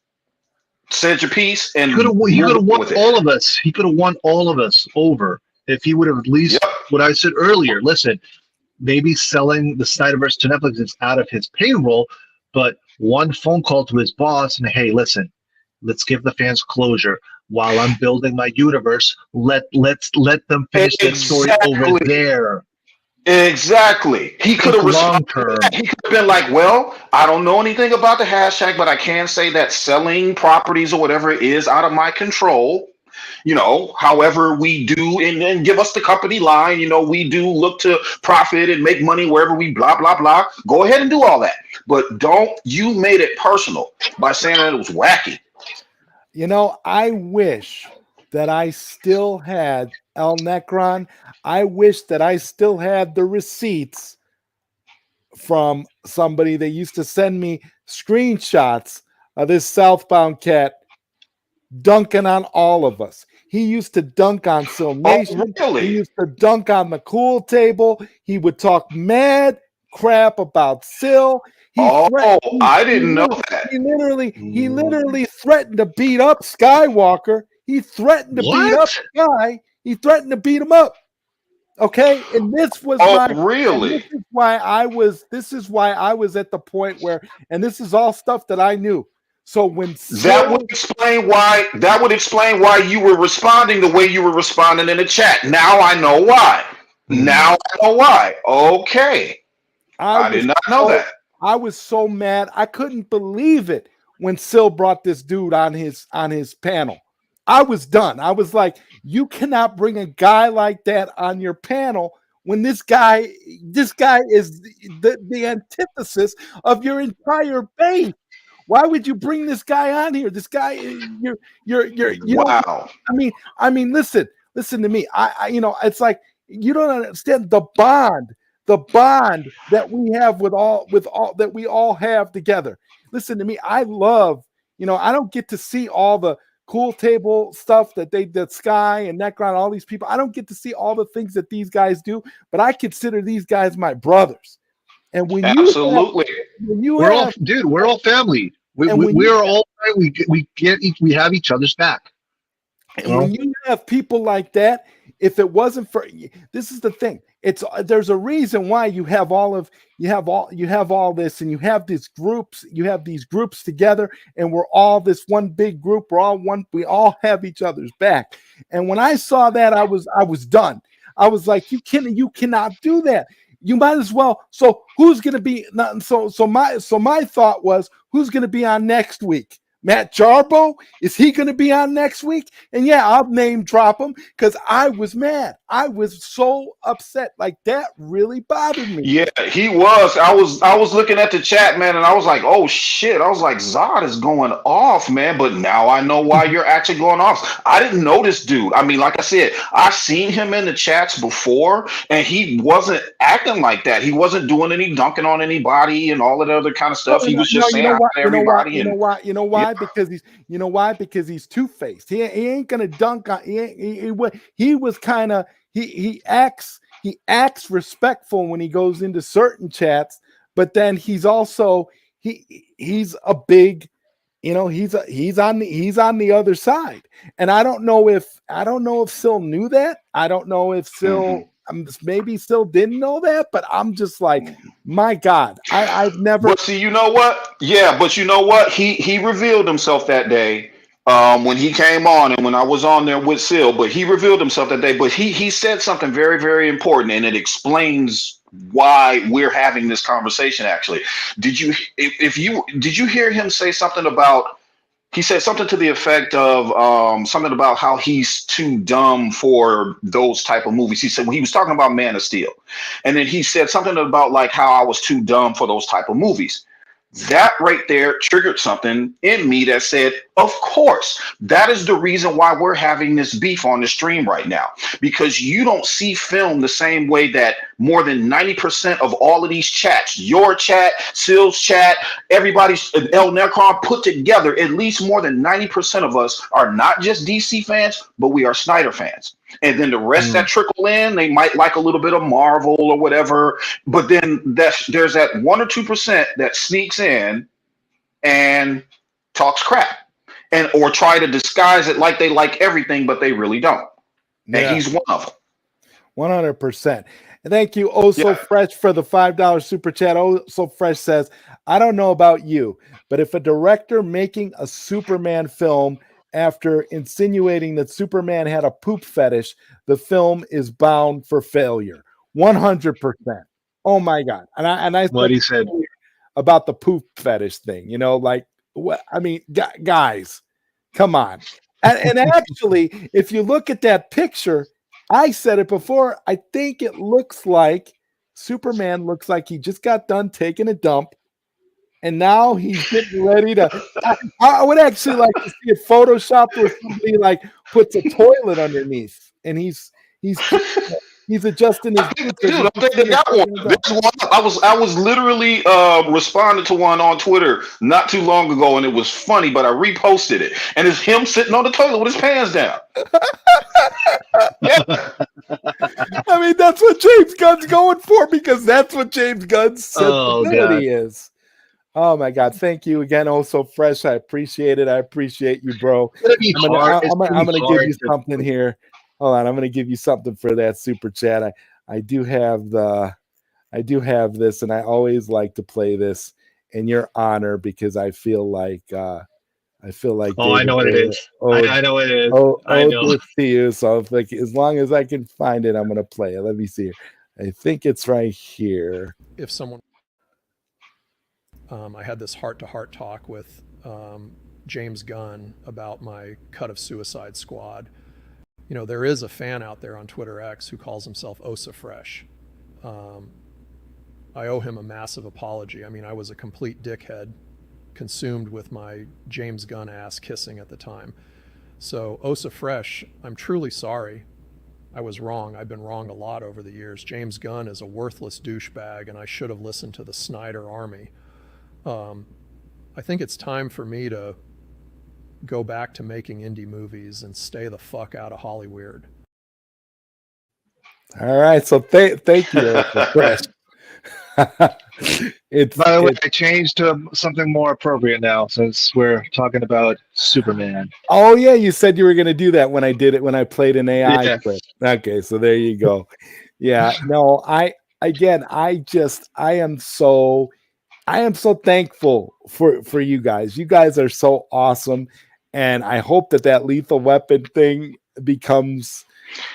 said your piece and he could have won all of us. He could have won all of us over if he would have at least what I said earlier. Listen, maybe selling the Snyderverse to Netflix is out of his payroll, but one phone call to his boss and hey, listen, let's give the fans closure while I'm building my universe. Let's let them finish that story over there. Exactly. He could have responded. He could have been like, well, I don't know anything about the hashtag, but I can say that selling properties or whatever is out of my control. You know, however we do and give us the company line, you know, we do look to profit and make money wherever we blah, blah, blah. Go ahead and do all that. But you made it personal by saying that it was wacky. You know, I wish that I still had El Necron. I wish that I still had the receipts from somebody that used to send me screenshots of this Southbound cat dunking on all of us. He used to dunk on Sil Nation. Oh, really? He used to dunk on the cool table. He would talk mad crap about Sil. I didn't know that. He literally threatened to beat up Skywalker. He threatened to beat up Sky. He threatened to beat him up. Okay, and this was really? This is why I was at the point where, and this is all stuff that I knew. So when that would explain why you were responding the way you were responding in the chat. Now I know why. Now I know why. Okay. I did not know that. I was so mad. I couldn't believe it when Sil brought this dude on his panel. I was done. I was like, you cannot bring a guy like that on your panel when this guy is the antithesis of your entire base. Why would you bring this guy on here? This guy, you're wow. I mean, listen to me. I it's like you don't understand the bond that we have with all that we all have together. Listen to me. I love, I don't get to see all the cool table stuff that Sky and Necron, all these people. I don't get to see all the things that these guys do, but I consider these guys my brothers. And when we're all family. We're all we have each other's back. And when you have people like that, if it wasn't for, this is the thing. There's a reason why you have all this, and you have these groups together, and we're all this one big group. We're all one. We all have each other's back. And when I saw that, I was done. I was like, you cannot do that. You might as well. So who's going to be? So my thought was, who's going to be on next week? Matt Jarbo, is he going to be on next week? And yeah, I'll name drop him because I was mad. I was so upset. Like, that really bothered me. Yeah, he was. I was looking at the chat, man, and I was like, oh shit. I was like, Zod is going off, man. But now I know why you're actually going off. I didn't know this dude. I mean, like I said, I've seen him in the chats before, and he wasn't acting like that. He wasn't doing any dunking on anybody and all that other kind of stuff. He was just saying hi to everybody. You know why? Because Because he's two-faced. He ain't gonna dunk on. He he acts respectful when he goes into certain chats, but then he's also he's a big, he's on the other side. And I don't know if Sil knew that. I don't know if Sil maybe Sil didn't know that, but I'm just like, my God, I've never. But see, you know what? Yeah, but you know what? He revealed himself that day when he came on, and when I was on there with Sil. But he revealed himself that day. But he said something very, very important, and it explains why we're having this conversation. Actually, did you hear him say something about? He said something to the effect of something about how he's too dumb for those type of movies. He said when he was talking about Man of Steel, and then he said something about like how I was too dumb for those type of movies. That right there triggered something in me that said, of course, that is the reason why we're having this beef on the stream right now, because you don't see film the same way that more than 90% of all of these chats, your chat, Sil's chat, everybody's El Necron put together, at least more than 90% of us are not just DC fans, but we are Snyder fans. And then the rest that trickle in, they might like a little bit of Marvel or whatever. But then there's that 1 or 2% that sneaks in and talks crap, and or try to disguise it like they like everything, but they really don't. And he's one of them. 100%. And thank you, Oh So Fresh, for the $5 super chat. Oh So Fresh says, I don't know about you, but if a director making a Superman film after insinuating that Superman had a poop fetish, the film is bound for failure. 100%. Oh my God. And I what he said about the poop fetish thing, like what I mean, guys, come on. And actually, if you look at that picture, I said it before, I think it looks like Superman looks like he just got done taking a dump. And now he's getting ready to. I would actually like to see it photoshopped where somebody like puts a toilet underneath, and he's adjusting his. I think they got one. There's one. I was literally responding to one on Twitter not too long ago, and it was funny, but I reposted it, and it's him sitting on the toilet with his pants down. I mean, that's what James Gunn's going for, because that's what James Gunn's sensibility is. Oh my God! Thank you again. Oh So Fresh. I appreciate it. I appreciate you, bro. I'm gonna give you something here. Hold on. I'm gonna give you something for that super chat. I do have this, and I always like to play this in your honor because I feel like. Oh, I know what it is. I know what it is. I know. To you. So like, as long as I can find it, I'm gonna play it. Let me see. I think it's right here. If someone. I had this heart-to-heart talk with James Gunn about my cut of Suicide Squad. There is a fan out there on Twitter X who calls himself Osa Fresh. I owe him a massive apology. I mean, I was a complete dickhead, consumed with my James Gunn ass kissing at the time. So Osa Fresh, I'm truly sorry. I was wrong. I've been wrong a lot over the years. James Gunn is a worthless douchebag, and I should have listened to the Snyder Army. I think it's time for me to go back to making indie movies and stay the fuck out of Hollywood. All right, so thank you. By the way, I changed to something more appropriate now since we're talking about Superman. Oh yeah, you said you were going to do that when I did it, when I played an AI clip. Okay, so there you go. Yeah, no, I am so thankful for you guys. You guys are so awesome, and I hope that Lethal Weapon thing becomes.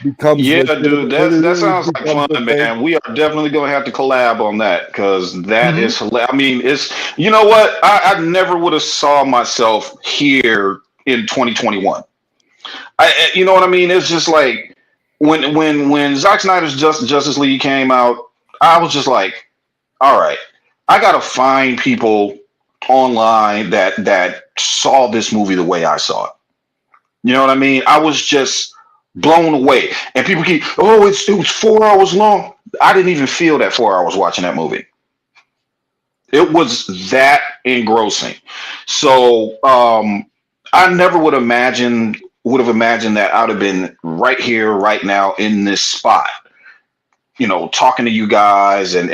Yeah, dude, that sounds like fun, man. We are definitely going to have to collab on that, because that is. I mean, it's, you know what? I never would have saw myself here in 2021. You know what I mean? It's just like when Zack Snyder's Justice League came out, I was just like, all right. I gotta find people online that saw this movie the way I saw it. You know what I mean? I was just blown away. And people keep, it was 4 hours long. I didn't even feel that 4 hours watching that movie. It was that engrossing. So I never would imagine would have imagined that I'd have been right here, right now, in this spot, talking to you guys and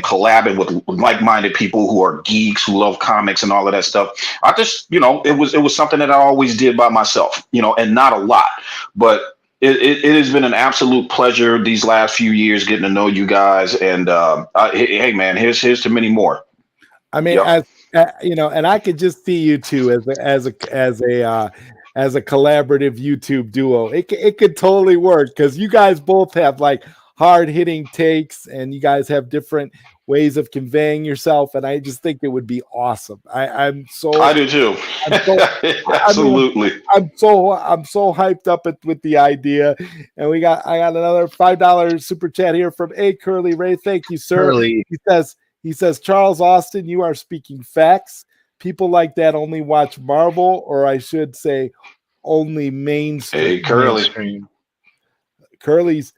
collabing with like-minded people who are geeks who love comics and all of that stuff. I just, it was something that I always did by myself, and not a lot, but it has been an absolute pleasure these last few years getting to know you guys. And hey, man, here's to many more. I mean, Yep. and I could just see you two as a collaborative YouTube duo. It could totally work because you guys both have like hard hitting takes, and you guys have different ways of conveying yourself, and I just think it would be awesome. I do too. Absolutely. I'm so hyped up with the idea, and I got another $5 super chat here from Curly Ray. Thank you, sir. Curly. He says, Charles Austin, you are speaking facts. People like that only watch Marvel, or I should say, only mainstream. Hey, Curly. Mainstream. Curly's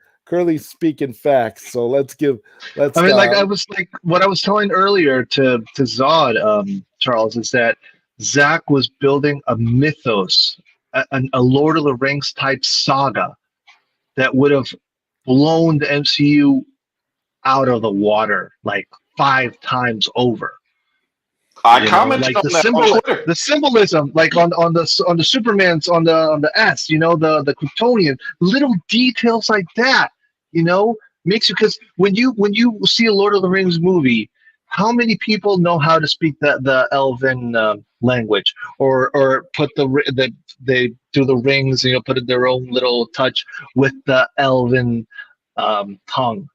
speaking facts. So let's. I mean, what I was telling earlier to Zod, Charles, is that Zach was building a mythos, a Lord of the Rings type saga that would have blown the MCU out of the water like 5 times over. I commented like on that on Twitter. The symbolism, like on the Supermans, on the S, the Kryptonian, little details like that, makes you, because when you see a Lord of the Rings movie, how many people know how to speak the Elven language, or put they do the rings, put in their own little touch with the Elven tongue.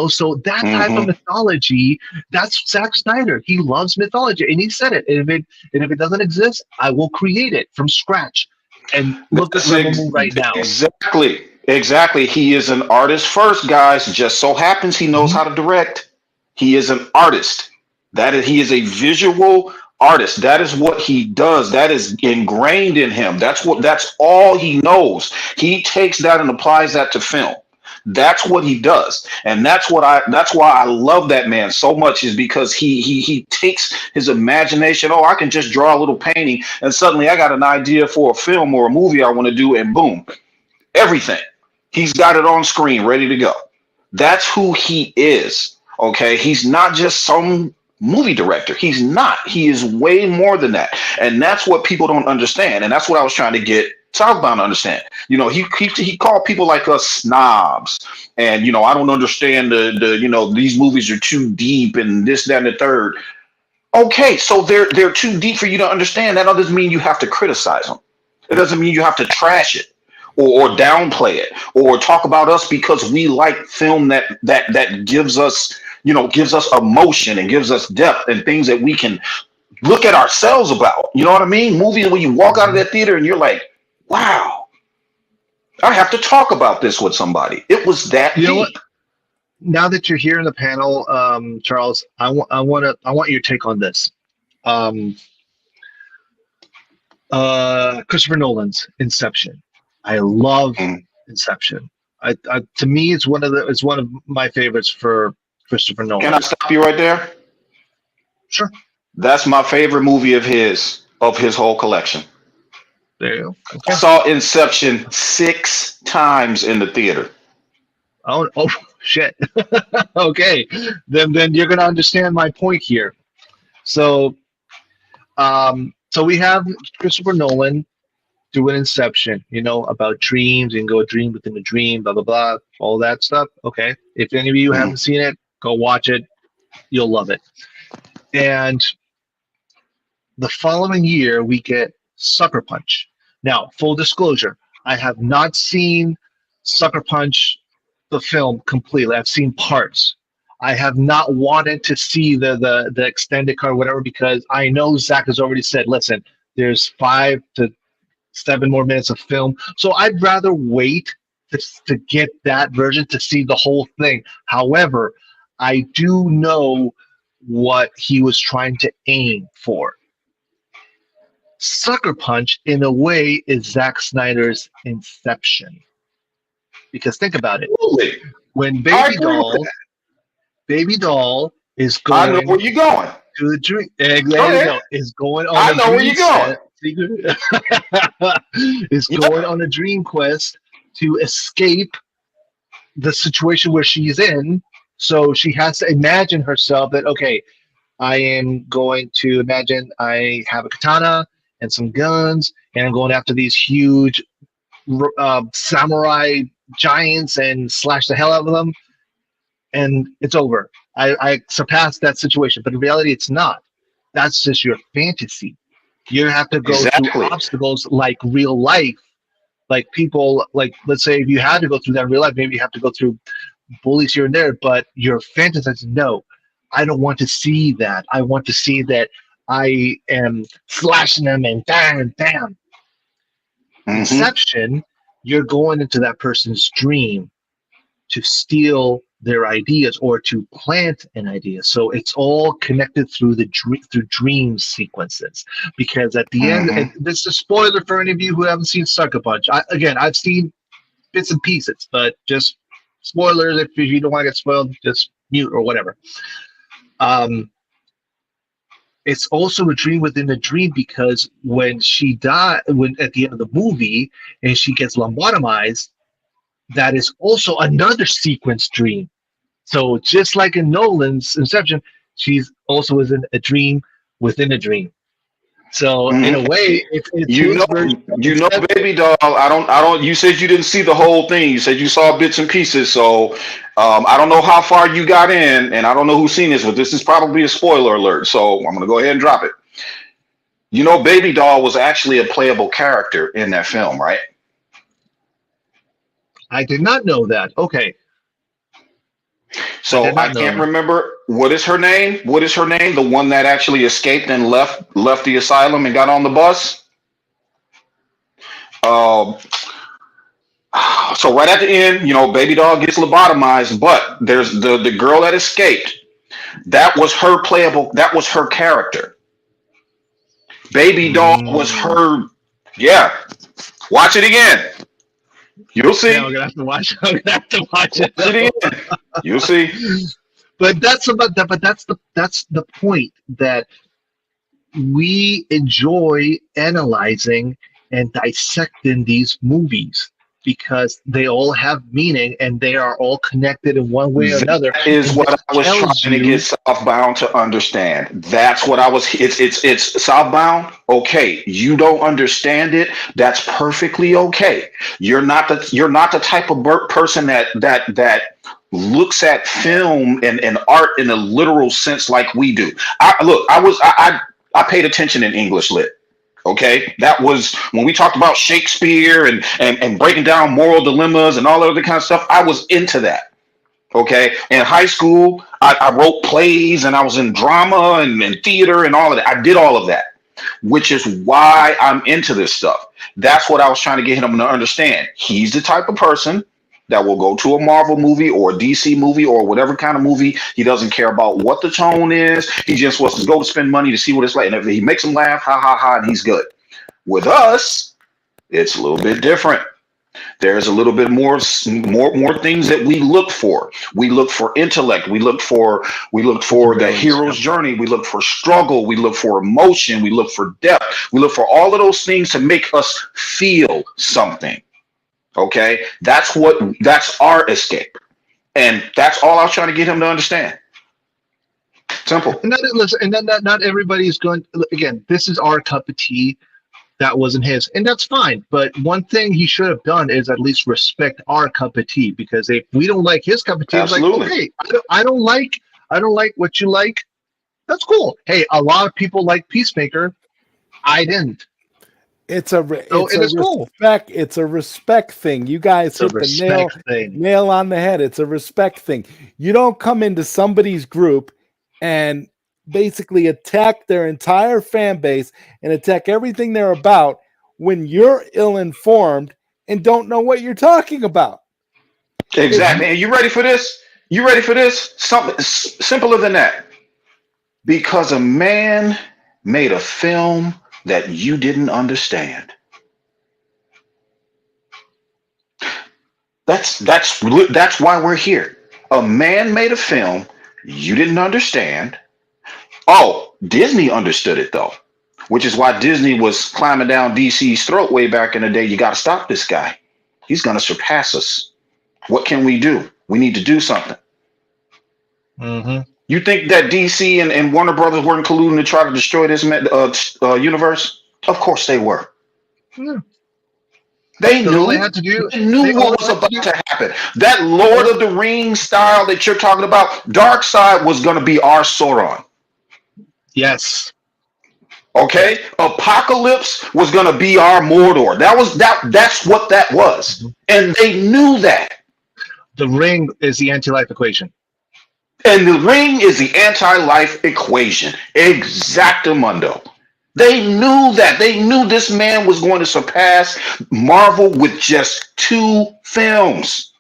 So that type of mythology, that's Zack Snyder. He loves mythology, and he said it. And if it doesn't exist, I will create it from scratch. And look at Rebel Moon right now. Exactly. He is an artist first, guys. Just so happens he knows how to direct. He is an artist. He is a visual artist. That is what he does. That is ingrained in him. That's all he knows. He takes that and applies that to film. That's what he does, and that's why I love that man so much, is because he takes his imagination. Oh, I can just draw a little painting, and suddenly I got an idea for a film or a movie I want to do, and boom, everything. He's got it on screen, ready to go. That's who he is. Okay, he's not just some movie director. He's not. He is way more than that, and that's what people don't understand. And that's what I was trying to get Southbound to understand. He called people like us snobs, and I don't understand the these movies are too deep and this, that, and the third. Okay, so they're too deep for you to understand. That doesn't mean you have to criticize them. It doesn't mean you have to trash it or downplay it or talk about us because we like film that gives us emotion and gives us depth and things that we can look at ourselves about. You know what I mean? Movies where you walk out of that theater and you're like, wow, I have to talk about this with somebody. It was that deep. What? Now that you're here in the panel, Charles, I want your take on this. Christopher Nolan's Inception. I love Inception. To me, it's one of my favorites for Christopher Nolan. Can I stop you right there? Sure. That's my favorite movie of his whole collection. There you go. Okay. I saw Inception 6 times in the theater. Oh shit. Okay. Then you're gonna understand my point here. So we have Christopher Nolan doing Inception, about dreams and go dream within a dream, blah blah blah, all that stuff. Okay. If any of you haven't seen it, go watch it. You'll love it. And the following year we get Sucker Punch. Now, full disclosure, I have not seen Sucker Punch, the film, completely. I've seen parts. I have not wanted to see the extended cut or whatever, because I know Zach has already said, listen, there's 5 to 7 more minutes of film. So I'd rather wait to get that version to see the whole thing. However, I do know what he was trying to aim for. Sucker Punch, in a way, is Zack Snyder's Inception. Because think about it. Absolutely. When Baby Doll is going, I know where you're going to the dream. Is going on. I know where you're going. secret is going on a dream quest to escape the situation where she's in. So she has to imagine herself that, okay, I am going to imagine I have a katana and some guns, and I'm going after these huge samurai giants and slash the hell out of them, and it's over. I surpassed that situation, but in reality, it's not. That's just your fantasy. You have to go through Exactly. obstacles like real life. Like people, like let's say if you had to go through that in real life, maybe you have to go through bullies here and there, but your fantasy, no, I don't want to see that. I want to see that I am slashing them and bam, bam. Inception, you're going into that person's dream to steal their ideas or to plant an idea. So it's all connected through through dream sequences. Because at the end, and this is a spoiler for any of you who haven't seen Sucker Punch. I've seen bits and pieces, but just spoilers. If you don't want to get spoiled, just mute or whatever. It's also a dream within a dream, because when she when at the end of the movie and she gets lobotomized, that is also another sequence dream. So just like in Nolan's Inception, she's also is in a dream within a dream. So in a way, it's his version of Inception. Baby doll. I don't. You said you didn't see the whole thing. You said you saw bits and pieces. So I don't know how far you got in, and I don't know who's seen this, but this is probably a spoiler alert. So I'm gonna go ahead and drop it. Baby doll was actually a playable character in that film, right? I did not know that. Okay. So I can't remember, what is her name? What is her name? The one that actually escaped and left the asylum and got on the bus. So right at the end, baby doll gets lobotomized, but there's the girl that escaped. That was her playable. That was her character. Baby doll was her. Yeah. Watch it again. You'll see. Yeah, I'm gonna have to watch. I'm gonna have to watch it. You'll see. But that's about that. But that's the point, that we enjoy analyzing and dissecting these movies, because they all have meaning and they are all connected in one way or another. That is what I was trying to get Southbound to understand. That's what I was. It's Southbound. Okay, you don't understand it. That's perfectly okay. You're not the type of person that looks at film and art in a literal sense like we do. I paid attention in English lit. Okay, that was when we talked about Shakespeare and breaking down moral dilemmas and all that other kind of stuff. I was into that. Okay, in high school, I wrote plays and I was in drama and theater and all of that. I did all of that, which is why I'm into this stuff. That's what I was trying to get him to understand. He's the type of person that will go to a Marvel movie or a DC movie or whatever kind of movie. He doesn't care about what the tone is. He just wants to go to spend money to see what it's like. And if he makes him laugh, ha, ha, ha, and he's good. With us, it's a little bit different. There's a little bit more things that we look for. We look for intellect. We look for the hero's journey. We look for struggle. We look for emotion. We look for depth. We look for all of those things to make us feel something. Okay, that's our escape, and that's all I was trying to get him to understand. Simple. And not everybody's going. Again, this is our cup of tea. That wasn't his, and that's fine. But one thing he should have done is at least respect our cup of tea, because if we don't like his cup of tea, it's like, okay, I don't like what you like. That's cool. Hey, a lot of people like Peacemaker. I didn't. It's a respect thing. You guys hit the nail on the head. It's a respect thing. You don't come into somebody's group and basically attack their entire fan base and attack everything they're about when you're ill-informed and don't know what you're talking about. Exactly. And you ready for this? Something simpler than that. Because a man made a film that you didn't understand. That's why we're here. A man made a film you didn't understand. Oh, Disney understood it though. which is why Disney was climbing down DC's throat way back in the day. You got to stop this guy. He's going to surpass us. What can we do? We need to do something. Mm-hmm. You think that DC and Warner Brothers weren't colluding to try to destroy this universe? Of course they were. Yeah. They knew. All they had to do. They knew what was about to happen. That Lord of the Rings style that you're talking about, Darkseid was going to be our Sauron. Yes. Okay, Apocalypse was going to be our Mordor. That's what that was, and they knew that. The ring is the anti-life equation. And the ring is the anti-life equation. Exactamundo. They knew that. They knew this man was going to surpass Marvel with just 2 films.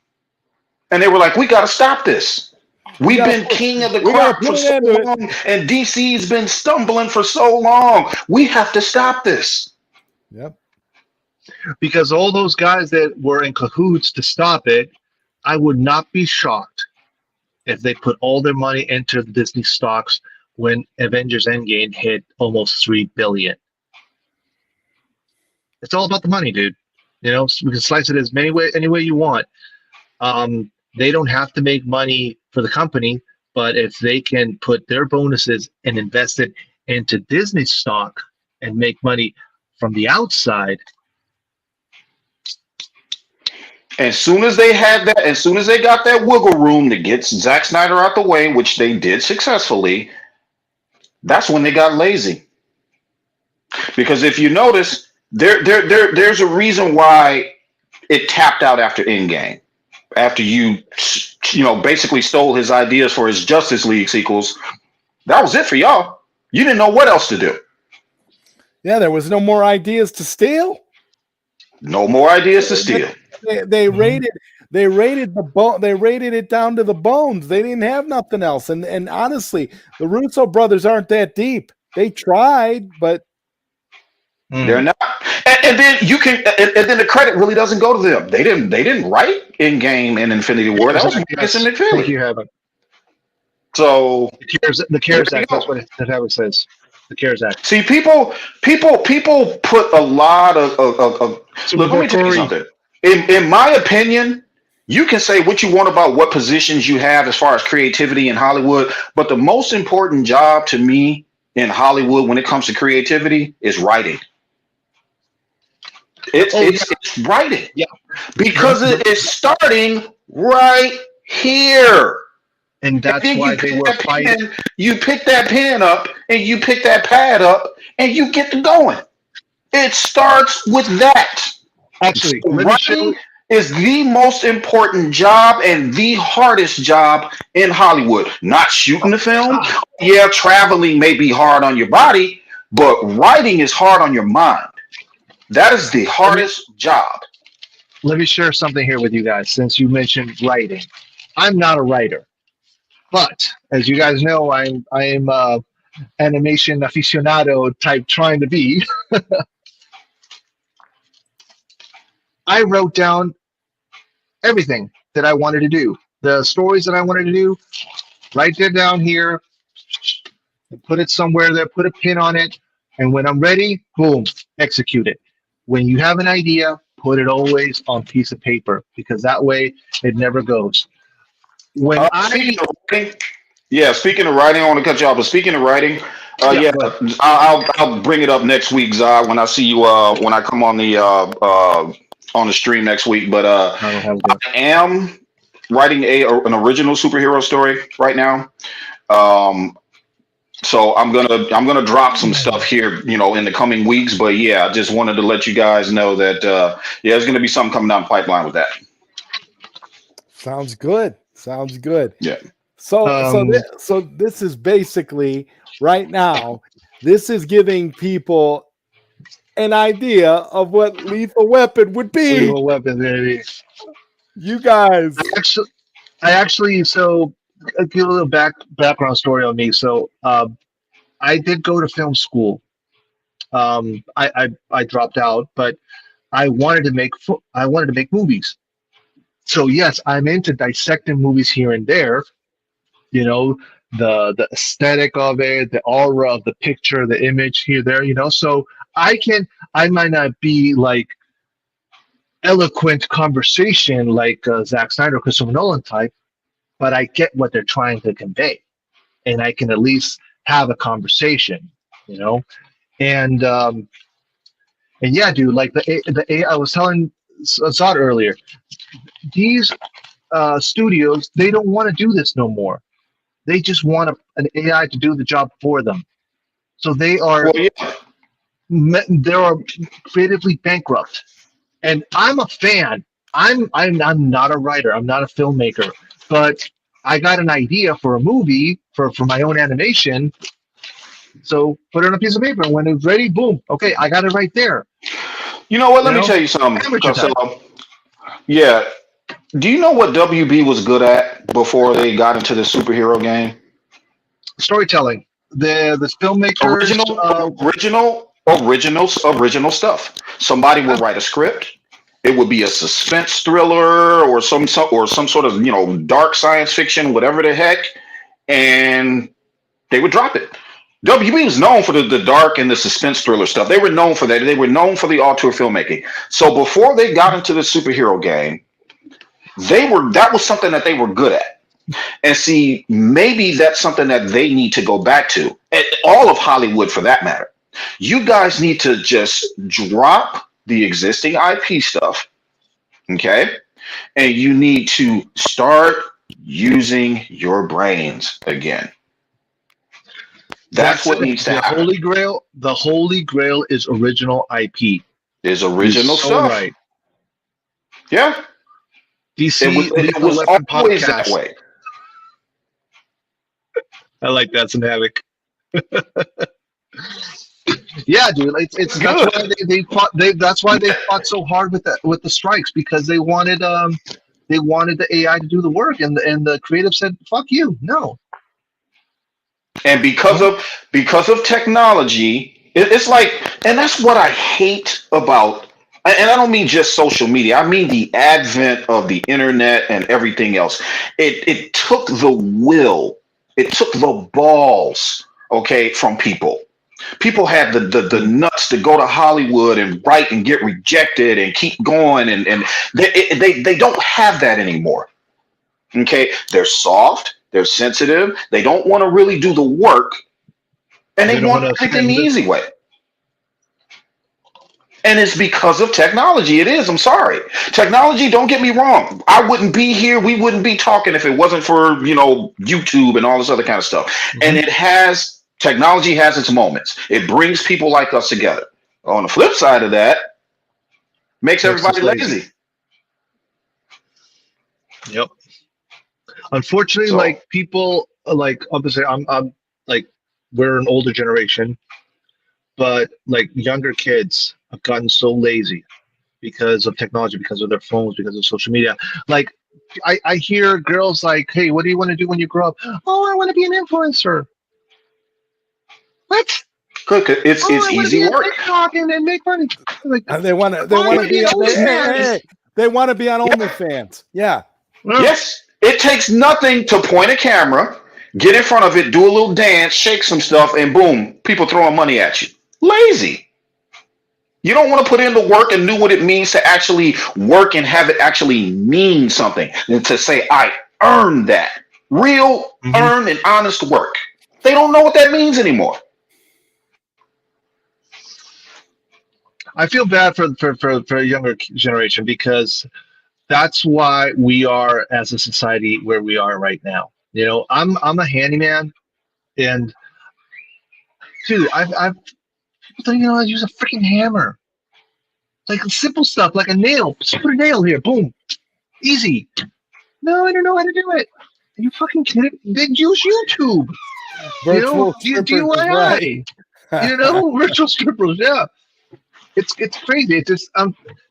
And they were like, we got to stop this. We've been king of the crop for so long, and DC's been stumbling for so long. We have to stop this. Yep. Because all those guys that were in cahoots to stop it, I would not be shocked if they put all their money into the Disney stocks when Avengers Endgame hit almost $3 billion. It's all about the money, dude. You know, we can slice it any way you want. They don't have to make money for the company, but if they can put their bonuses and invest it into Disney stock and make money from the outside. As soon as they had that, as soon as they got that wiggle room to get Zack Snyder out the way, which they did successfully, that's when they got lazy. Because if you notice, there's a reason why it tapped out after Endgame. After you basically stole his ideas for his Justice League sequels, that was it for y'all. You didn't know what else to do. Yeah, there was no more ideas to steal. No more ideas to steal. They rated it down to the bones. They didn't have nothing else. And honestly, the Russo brothers aren't that deep. They tried, but they're not. And then and then the credit really doesn't go to them. They didn't write Endgame and Infinity War. That was Marcus and McFeely. Thank you, Heaven. So the CARES Act. That's what it says. The CARES Act. See, people put a lot of look. Let me tell you something. In my opinion, you can say what you want about what positions you have as far as creativity in Hollywood, but the most important job to me in Hollywood when it comes to creativity is writing. It's writing. Yeah. Because it is starting right here. And that's why they were fighting. You pick that pen up and you pick that pad up and you get to going. It starts with that. Actually, writing is the most important job and the hardest job in Hollywood. Not shooting the film. Yeah, traveling may be hard on your body, but writing is hard on your mind. That is the hardest job. Let me share something here with you guys since you mentioned writing. I'm not a writer, but as you guys know, I am animation aficionado type trying to be. I wrote down everything that I wanted to do, the stories that I wanted to do, write it down here, put it somewhere there, put a pin on it, and when I'm ready, boom, execute it. When you have an idea, put it always on a piece of paper because that way it never goes. Speaking of writing, I want to cut you off, but speaking of writing, I'll bring it up next week, Zod, when I see you when I come on the stream next week. But I am writing an original superhero story right now. So I'm gonna drop some stuff here, in the coming weeks. But yeah, I just wanted to let you guys know that there's gonna be something coming down the pipeline with that. Sounds good. Yeah. So this is basically right now. This is giving people an idea of what Lethal Weapon would be. Lethal Weapon, baby. You guys. I actually so I'll give a little background story on me. So I did go to film school. I dropped out, but I wanted to make movies. So yes, I'm into dissecting movies here and there. the aesthetic of it, the aura of the picture, the image here, there, you know. So I might not be like eloquent conversation like Zack Snyder or Christopher Nolan type, but I get what they're trying to convey, and I can at least have a conversation, you know. And yeah, dude, like I was telling Zod earlier, these studios, they don't want to do this no more. They just want an AI to do the job for them. So they are Well, yeah. they are creatively bankrupt. And I'm a fan. I'm not a writer. I'm not a filmmaker. But I got an idea for a movie for my own animation. So put it on a piece of paper. And when it's ready, boom. Okay, I got it right there. You know what? You Let me know, tell you something, amateur type. Costello. Yeah. Do you know what WB was good at before they got into the superhero game? Storytelling. The filmmakers. Original stuff. Somebody would write a script. It would be a suspense thriller or some sort of dark science fiction, whatever the heck, and they would drop it. WB was known for the dark and the suspense thriller stuff. They were known for that. They were known for the auteur filmmaking. So before they got into the superhero game, that was something that they were good at. And see, maybe that's something that they need to go back to. And all of Hollywood, for that matter. You guys need to just drop the existing IP stuff, okay? And you need to start using your brains again. That's what needs to happen. The holy grail is original IP. Is original stuff. Right. Yeah. DC it was always that way. I like that, some havoc. Yeah, dude. It's that's why they fought. That's why they fought so hard with the strikes, because they wanted the AI to do the work, and the creative said, "Fuck you, no." And because of technology, it's like, and that's what I hate about. And I don't mean just social media. I mean the advent of the internet and everything else. It took the will, it took the balls, okay, from people. People had the nuts to go to Hollywood and write and get rejected and keep going, and they don't have that anymore. Okay, they're soft, they're sensitive, they don't want to really do the work, and they want everything the easy way. And it's because of technology. It is. I'm sorry. Technology, don't get me wrong. I wouldn't be here. We wouldn't be talking if it wasn't for, YouTube and all this other kind of stuff. Mm-hmm. And technology has its moments. It brings people like us together. On the flip side of that, makes everybody lazy. Yep. Unfortunately, like people, like obviously, I'm like, we're an older generation, but like younger kids have gotten so lazy because of technology, because of their phones, because of social media. Like I hear girls like, "Hey, what do you want to do when you grow up?" "Oh, I want to be an influencer." What? Good. It's easy work. TikTok and make money. Like, they want to be they want to be on OnlyFans. Yeah. Yes. It takes nothing to point a camera, get in front of it, do a little dance, shake some stuff, and boom, people throwing money at you. Lazy. You don't want to put in the work and know what it means to actually work and have it actually mean something, and to say, I earned that. Real, earned, and honest work. They don't know what that means anymore. I feel bad for a younger generation, because that's why we are, as a society, where we are right now. I'm a handyman, and dude, I've people don't even know how to use a freaking hammer. Like simple stuff, like a nail. Just put a nail here, boom, easy. No, I don't know how to do it. Are you fucking kidding? Then use YouTube. Virtual DIY. Virtual strippers. Yeah. It's crazy. It's just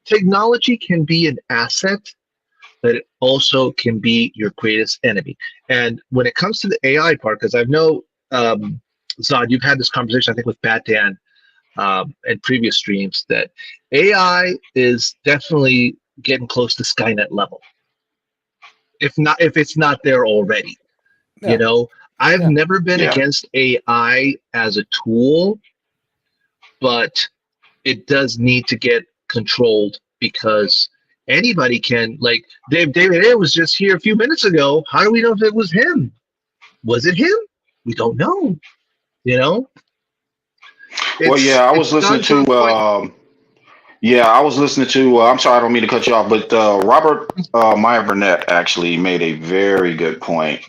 technology can be an asset, but it also can be your greatest enemy. And when it comes to the AI part, because I know, Zod, you've had this conversation, I think, with Bat Dan in previous streams, that AI is definitely getting close to Skynet level. If it's not there already. Yeah. I've Yeah. never been Yeah. against AI as a tool, but it does need to get controlled because anybody can, like David A was just here a few minutes ago. How do we know if it was him? Was it him? We don't know. You know? Well, yeah, I was It's listening done to the point. I'm sorry, I don't mean to cut you off, but Robert Meyer Burnett actually made a very good point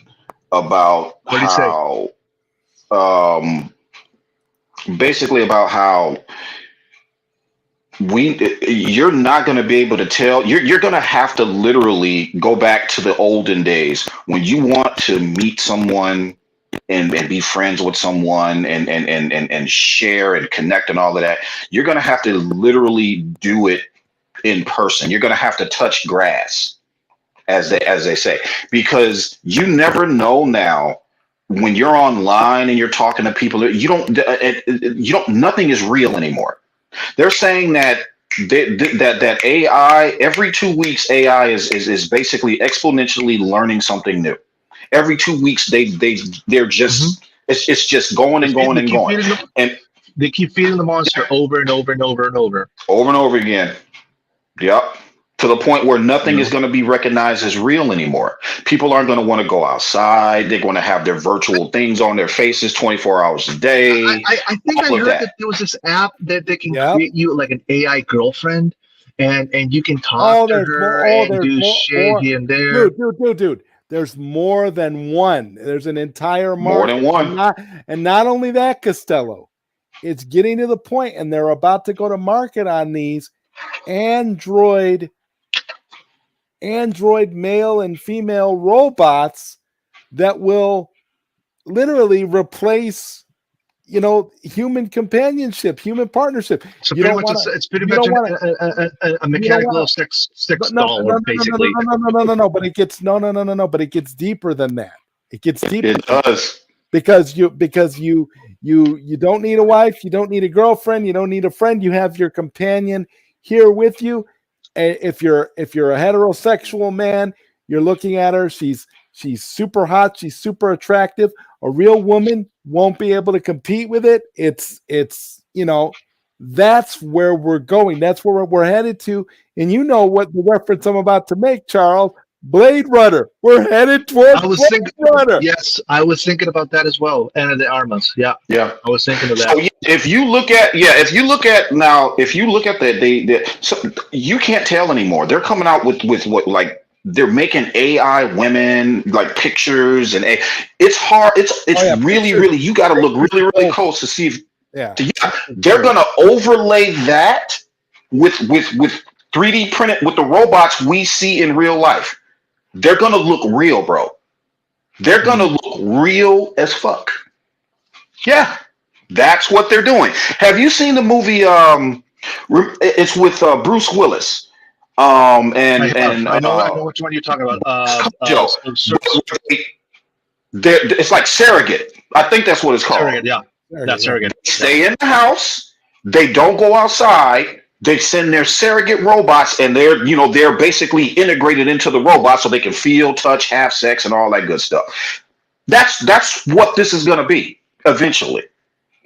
about What do you say? how, um, basically about how you're not going to be able to tell. You're going to have to literally go back to the olden days when you want to meet someone and be friends with someone and share and connect and all of that. You're going to have to literally do it in person. You're going to have to touch grass, as they say, because you never know now when you're online and you're talking to people. Nothing is real anymore. They're saying that that AI every 2 weeks AI is basically exponentially learning something new. Every 2 weeks they're just it's just going and going and going and They keep feeding the monster over and over and over and over. over and over again. Yep. To the point where nothing is going to be recognized as real anymore. People aren't going to want to go outside. They're going to have their virtual things on their faces 24 hours a day. I think I heard that there was this app that they can create you like an AI girlfriend, and you can talk to her and do shit here and there. Dude. There's more than one. There's an entire market. More than one. And not only that, Costello, it's getting to the point, and they're about to go to market on these Android male and female robots that will literally replace, human companionship, human partnership. So it's pretty much a mechanical sex doll, basically. No. But it gets But it gets deeper than that. It gets deeper. It does. Because you don't need a wife, you don't need a girlfriend, you don't need a friend. You have your companion here with you. And if you're a heterosexual man, you're looking at her. She's super hot. She's super attractive. A real woman won't be able to compete with it. It's that's where we're going. That's where we're headed to. And you know what the reference I'm about to make, Charles. Blade Runner. We're headed towards Blade Runner. Yes, I was thinking about that as well. And the Armas. Yeah. I was thinking of that. So if you look at so you can't tell anymore. They're coming out with what, like, they're making AI women, like, pictures, and it's hard. It's really you got to look really close to see if they're gonna overlay that with 3D printed with the robots we see in real life. They're gonna look real, bro. They're gonna look real as fuck. Yeah, that's what they're doing. Have you seen the movie? It's with Bruce Willis. I know which one you're talking about. It's like Surrogate. I think that's what it's called. Surrogate, yeah. That's Surrogate. Stay in the house. They don't go outside. They send their surrogate robots, and they're basically integrated into the robot so they can feel, touch, have sex, and all that good stuff. That's what this is going to be eventually.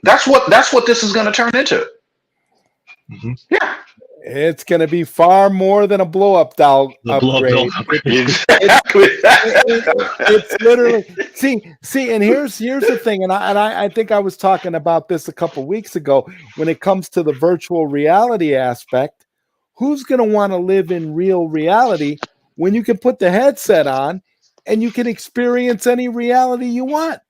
That's what this is going to turn into. Mm-hmm. Yeah. It's going to be far more than a blow-up doll upgrade. It's literally see, and here's the thing, and I think I was talking about this a couple weeks ago. When it comes to the virtual reality aspect, who's going to want to live in real reality when you can put the headset on and you can experience any reality you want?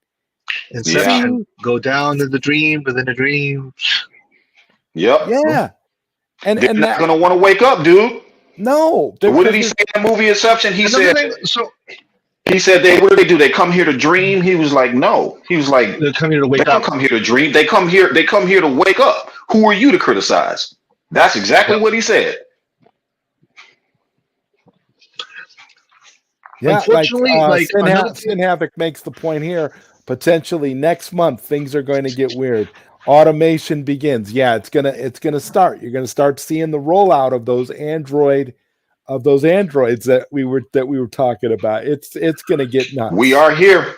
Go down to the dream within a dream. Yep. Yeah. And they're not going to want to wake up, dude. No. What did he say in the movie Inception? He said, what do they do? They come here to dream? He was like, no. He was like, they come here to wake up. They don't come here to dream. They come here to wake up. Who are you to criticize? That's exactly what he said. Yeah, unfortunately, Sin Havoc makes the point here. Potentially next month, things are going to get weird. Automation begins. Yeah, it's gonna start. You're gonna start seeing the rollout of those androids that we were talking about. It's gonna get nuts. We are here.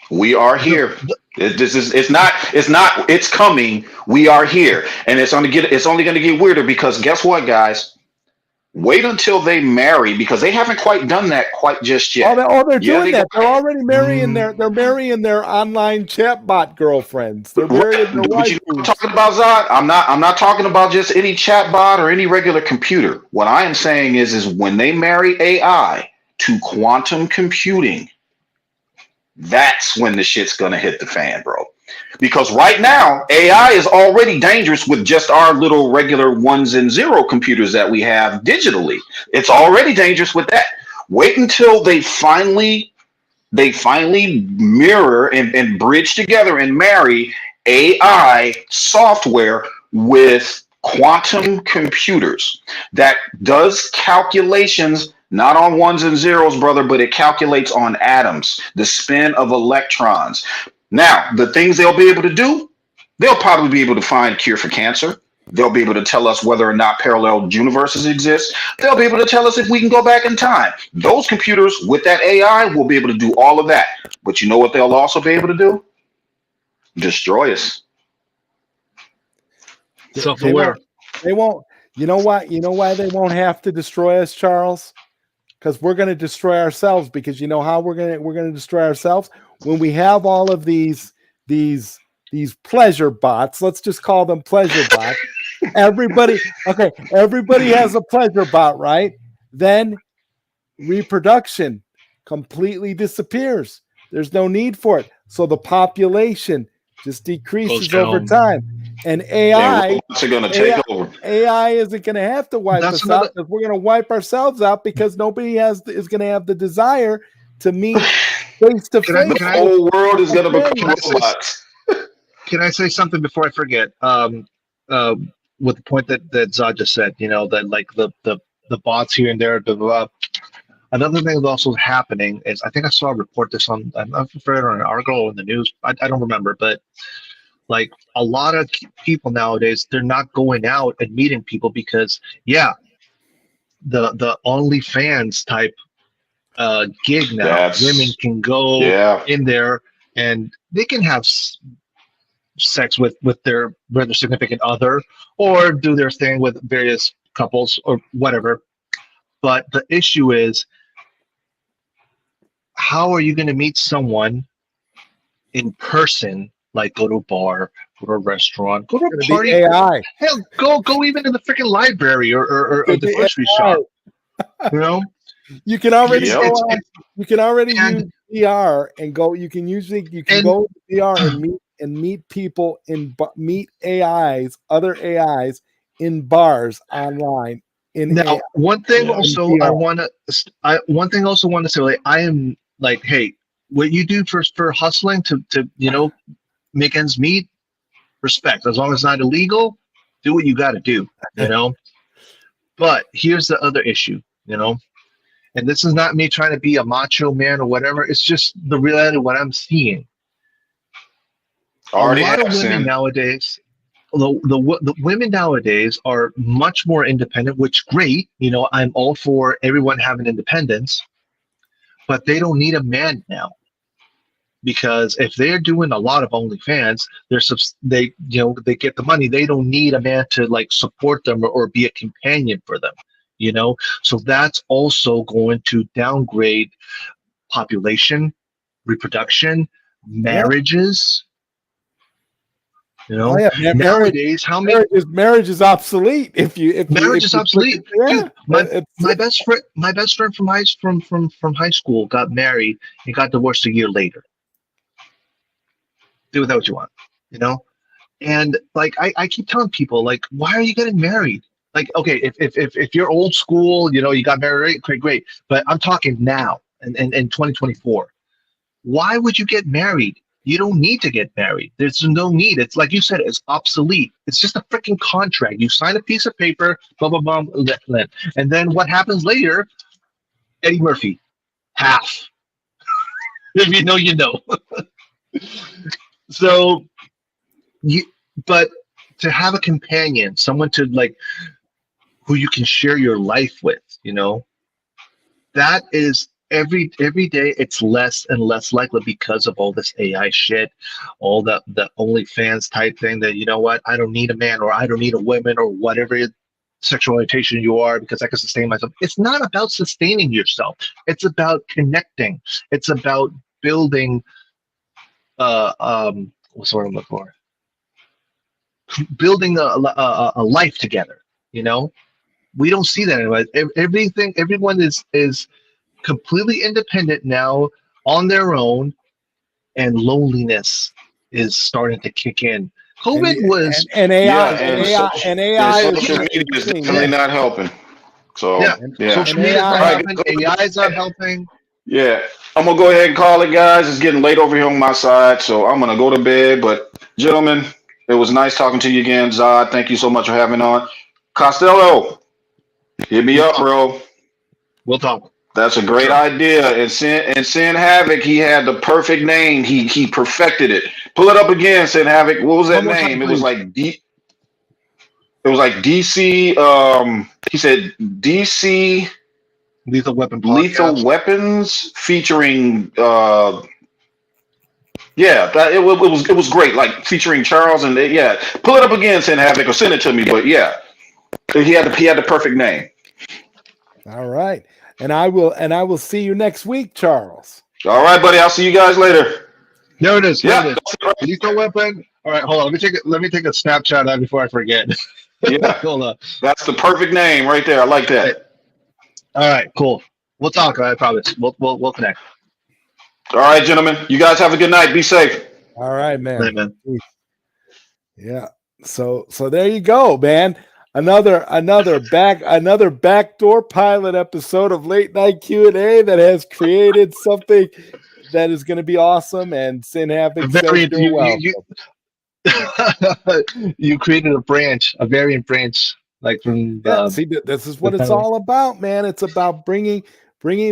We are here. It's coming. We are here. And it's only going to get weirder because guess what, guys? Wait until they marry because they haven't quite done that quite just yet. They're doing that. They're already marrying their online chatbot girlfriends. They're marrying their What wife. you know what I'm talking about, Zod? I'm not talking about just any chatbot or any regular computer. What I am saying is when they marry AI to quantum computing, that's when the shit's gonna hit the fan, bro. Because right now, AI is already dangerous with just our little regular ones and zero computers that we have digitally. It's already dangerous with that. Wait until they finally mirror and bridge together and marry AI software with quantum computers that does calculations not on ones and zeros, brother, but it calculates on atoms, the spin of electrons. Now, the things they'll be able to do, they'll probably be able to find a cure for cancer. They'll be able to tell us whether or not parallel universes exist. They'll be able to tell us if we can go back in time. Those computers with that AI will be able to do all of that. But you know what they'll also be able to do? Destroy us. Self-aware. They won't. You know what? You know why they won't have to destroy us, Charles? Because we're going to destroy ourselves. Because you know how we're going to destroy ourselves when we have all of these pleasure bots. Let's just call them pleasure bots. Everybody has a pleasure bot, right? Then reproduction completely disappears. There's no need for it. So the population just decreases over time. And AI are going to take over. AI isn't going to have to wipe us out because we're going to wipe ourselves out because nobody is going to have the desire to meet face to face. The whole world is going to become robots. Can I say something before I forget? With the point that Zod just said, that like the bots here and there, blah, blah, blah. Another thing that's also happening is I think I saw a report this on an article or in the news. I don't remember, but like a lot of people nowadays, they're not going out and meeting people because the OnlyFans type gig now, women can go in there and they can have sex with their significant other or do their thing with various couples or whatever. But the issue is, how are you going to meet someone in person? Like go to a bar, go to a restaurant, go to a party. AI. Hell, go even in the freaking library or the grocery shop. You can already you can already use VR and go. You can go to VR and meet people meet AIs, other AIs in bars online. Now, one thing also want to say, like, I am like, hey, what you do for hustling to make ends meet, respect. As long as it's not illegal, do what you got to do, But here's the other issue, and this is not me trying to be a macho man or whatever. It's just the reality of what I'm seeing. A lot of women nowadays. The women nowadays are much more independent, which great. I'm all for everyone having independence, but they don't need a man now. Because if they're doing a lot of OnlyFans, they get the money. They don't need a man to like support them or be a companion for them, So that's also going to downgrade population, reproduction, marriages. Nowadays, marriage is obsolete. Marriage is obsolete. Dude, my best friend from high school got married and got divorced a year later. Do with that what you want, And like I keep telling people, like, why are you getting married? Like, okay, if you're old school, you got married, great. But I'm talking now in 2024. Why would you get married? You don't need to get married. There's no need. It's like you said, it's obsolete. It's just a freaking contract. You sign a piece of paper, blah, blah, blah, and then what happens later? Eddie Murphy, half. If you know, you know. So, but to have a companion, someone to like, who you can share your life with, that is every day it's less and less likely because of all this AI shit, all the OnlyFans type thing that, you know what, I don't need a man or I don't need a woman or whatever sexual orientation you are because I can sustain myself. It's not about sustaining yourself. It's about connecting. It's about building what's the word I'm looking for? Building a life together, you know? We don't see that anymore. Everyone is completely independent now on their own, and loneliness is starting to kick in. COVID was and AI Yeah, and and and AI is social media is definitely not helping. So yeah. yeah. Social And media is not AI All right, helping. AI is not helping. yeah. I'm gonna go ahead and call it, guys. It's getting late over here on my side, so I'm gonna go to bed. But gentlemen, it was nice talking to you again. Zod, thank you so much for having on. Costello, hit me We'll up, talk. bro. We'll talk That's a for great sure. idea. And Sin Havoc, he had the perfect name. He perfected it. Pull it up again, Sin Havoc. What was One that more time, name? It was please. like it was like DC. He said DC Lethal Weapon Lethal podcast. Weapons featuring yeah, it was great. Like featuring Charles and yeah. Pull it up again, Sin Havoc, or send it to me. But yeah, he had the perfect name. All right. And I will see you next week, Charles. All right, buddy. I'll see you guys later. There it is. There it Yeah, is. Lethal Weapon. All right, hold on. Let me take a snapshot of that before I forget. yeah. Hold on. That's the perfect name right there. I like Hey, that. all right, cool. We'll talk. I promise. We'll connect. All right, gentlemen. You guys have a good night. Be safe. All right, Right, man. man. Yeah. So there you go, man. Another backdoor pilot episode of Late Night Q&A that has created something that is going to be awesome. And Sin Havoc says Variant. you're You welcome. you created a variant branch, like from Yeah. See, this is the what it's family. all about, man. It's about bringing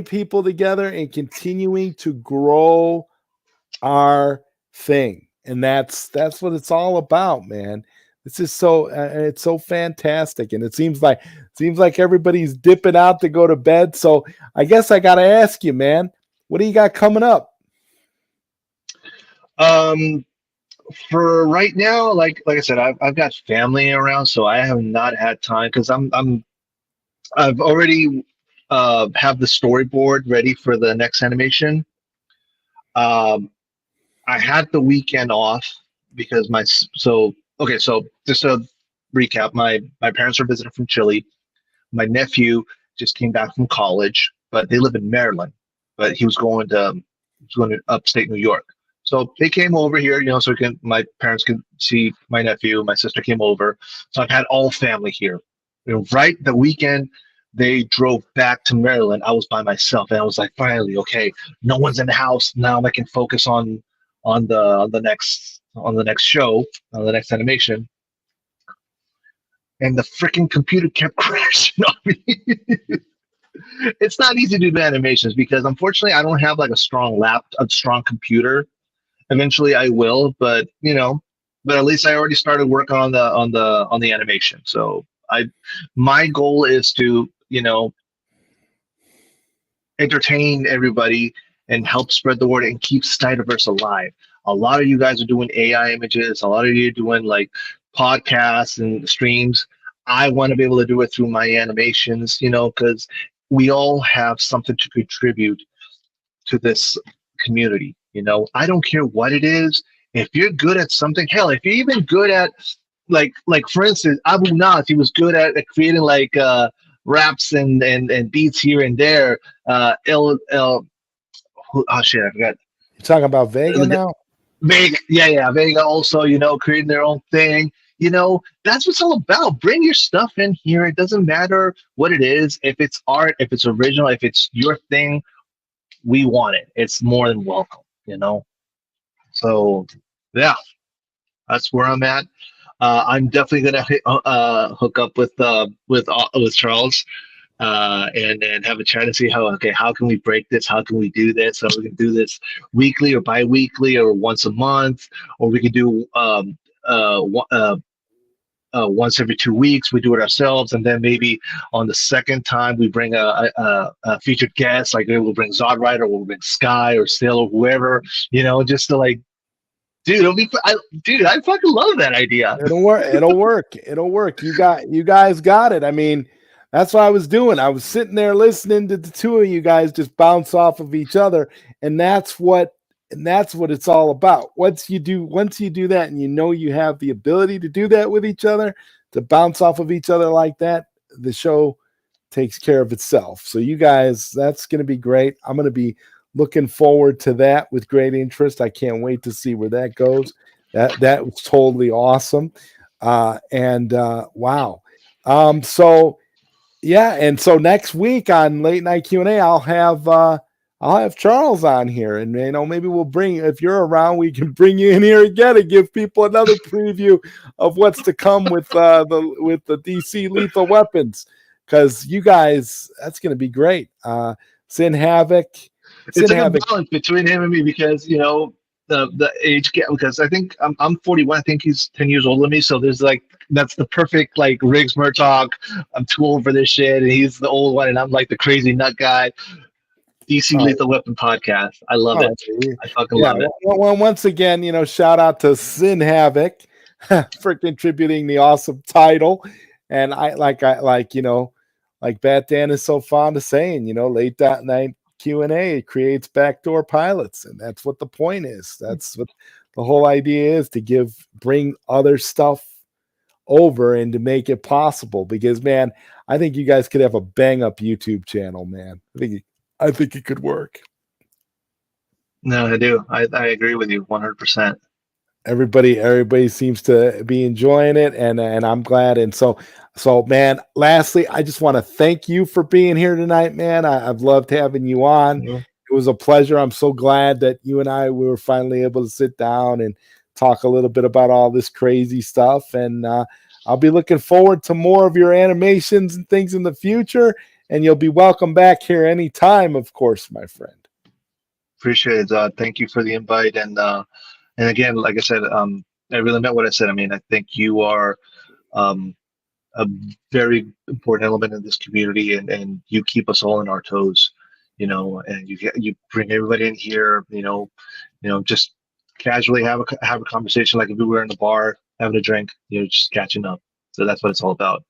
people together and continuing to grow our thing, and that's what it's all about, man. This is so it's so fantastic, and it seems like everybody's dipping out to go to bed. So I guess I got to ask you, man, what do you got coming up? Um, for right now, like I said, I've got family around, so I have not had time because I've already have the storyboard ready for the next animation. Um, I had the weekend off because so okay, so just a recap, my parents are visiting from Chile. My nephew just came back from college, but they live in Maryland, but he was going to upstate New York. So they came over here, so my parents can see my nephew. My sister came over, so I've had all family here. Right the weekend they drove back to Maryland, I was by myself, and I was like, finally, okay, no one's in the house now. I can focus on the next show, on the next animation. And the freaking computer kept crashing on me. It's not easy to do animations because unfortunately I don't have like a strong computer. Eventually I will, but but at least I already started working on the animation. So my goal is to entertain everybody and help spread the word and keep Snyderverse alive. A lot of you guys are doing AI images. A lot of you are doing like podcasts and streams. I want to be able to do it through my animations, because we all have something to contribute to this community. I don't care what it is. If you're good at something, hell, if you're even good at like for instance, Abu Nas, he was good at creating like raps and beats here and there. Oh shit, I forgot. You're talking about Vega now? Vega, yeah, Vega also, creating their own thing. That's what it's all about. Bring your stuff in here. It doesn't matter what it is. If it's art, if it's original, if it's your thing, we want it. It's more than welcome. So, yeah, that's where I'm at. I'm definitely gonna hook up with Charles and have a chat and see how can we break this? How can we do this? How we can do this weekly or bi-weekly or once a month, or we can do once every 2 weeks. We do it ourselves, and then maybe on the second time we bring a featured guest, like maybe we'll bring ZodWriter, or we'll bring Sky or Still or whoever, just to like, dude, dude, I fucking love that idea. It'll work. It'll work. It'll work. You guys got it. I mean, that's what I was doing. I was sitting there listening to the two of you guys just bounce off of each other, and that's what it's all about. Once you do that, and you have the ability to do that with each other, to bounce off of each other like that, the show takes care of itself. So you guys, that's going to be great. I'm going to be looking forward to that with great interest. I can't wait to see where that goes. That was totally awesome. Wow. So yeah, and so next week on Late Night Q&A, I'll have Charles on here, and maybe we'll bring, if you're around, we can bring you in here again and give people another preview of what's to come with the DC Lethal Weapons, because you guys, that's going to be great. Sin Havoc. It's like a balance between him and me, because the age gap. Because I think I'm 41. I think he's 10 years older than me. So there's like, that's the perfect like Riggs Murtaugh. I'm too old for this shit, and he's the old one, and I'm like the crazy nut guy. DC Lethal Weapon podcast. I love it. I fucking love it. Well, once again, shout out to Sin Havoc for contributing the awesome title, and like Bat Dan is so fond of saying, late night Q&A creates backdoor pilots, and that's what the point is. That's what the whole idea is, to bring other stuff over and to make it possible, because man, I think you guys could have a bang up YouTube channel, man. I think it could work. No, I do. I agree with you 100%. Everybody seems to be enjoying it, and I'm glad. And so man, lastly, I just want to thank you for being here tonight, man. I've loved having you on. Mm-hmm. It was a pleasure. I'm so glad that you and we were finally able to sit down and talk a little bit about all this crazy stuff. And I'll be looking forward to more of your animations and things in the future. And you'll be welcome back here anytime, of course, my friend. Appreciate it, Zod. Thank you for the invite. And again, like I said, I really meant what I said. I mean, I think you are a very important element in this community, and you keep us all on our toes, and you bring everybody in here, just casually have a conversation, like if we were in the bar having a drink, just catching up. So that's what it's all about.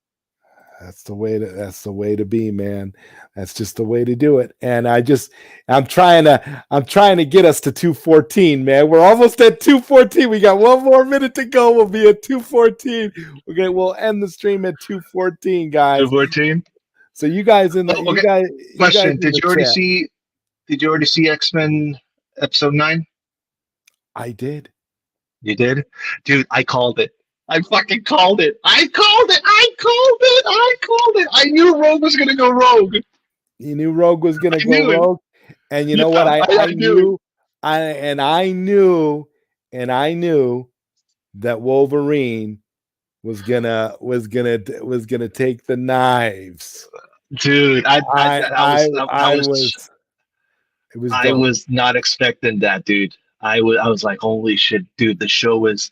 That's the way to be, man. That's just the way to do it. And I'm trying to get us to 214, man. We're almost at 214. We got one more minute to go. We'll be at 214. We'll end the stream at 214, guys. 214. So you guys Question: Did you already see X-Men episode 9? I did. You did, dude. I called it. I fucking called it. I called it. I knew Rogue was going to go rogue. You knew Rogue was going to go rogue. And you know what? I knew that Wolverine was gonna take the knives. Dude, I was not expecting that, dude. I was like, holy shit, dude, this show is,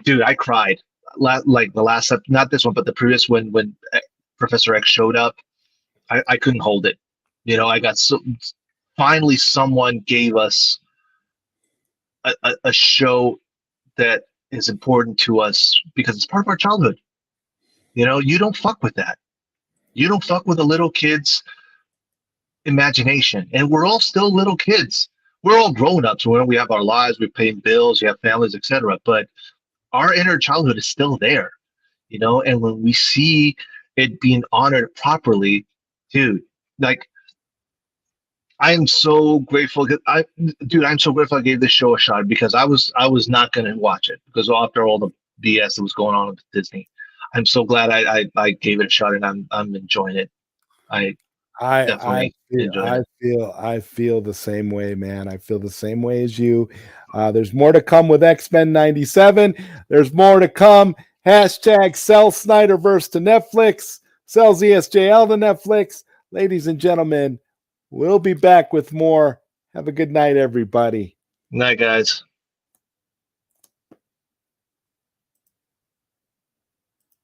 dude, I cried. Like the last, not this one, but the previous one, when Professor X showed up, I couldn't hold it. I got finally someone gave us a show that is important to us because it's part of our childhood. You don't fuck with that. You don't fuck with a little kid's imagination, and we're all still little kids. We're all grown-ups. We have our lives, we're paying bills, we have families, etc. But our inner childhood is still there, and when we see it being honored properly, dude, like, I am so grateful. I'm so grateful I gave this show a shot, because I was not going to watch it, because after all the BS that was going on with Disney, I'm so glad I gave it a shot, and I'm enjoying it. I feel the same way, man. I feel the same way as you. There's more to come with X-Men 97. There's more to come. Hashtag sell Snyderverse to Netflix. Sell ZSJL to Netflix. Ladies and gentlemen, we'll be back with more. Have a good night, everybody. Night, guys.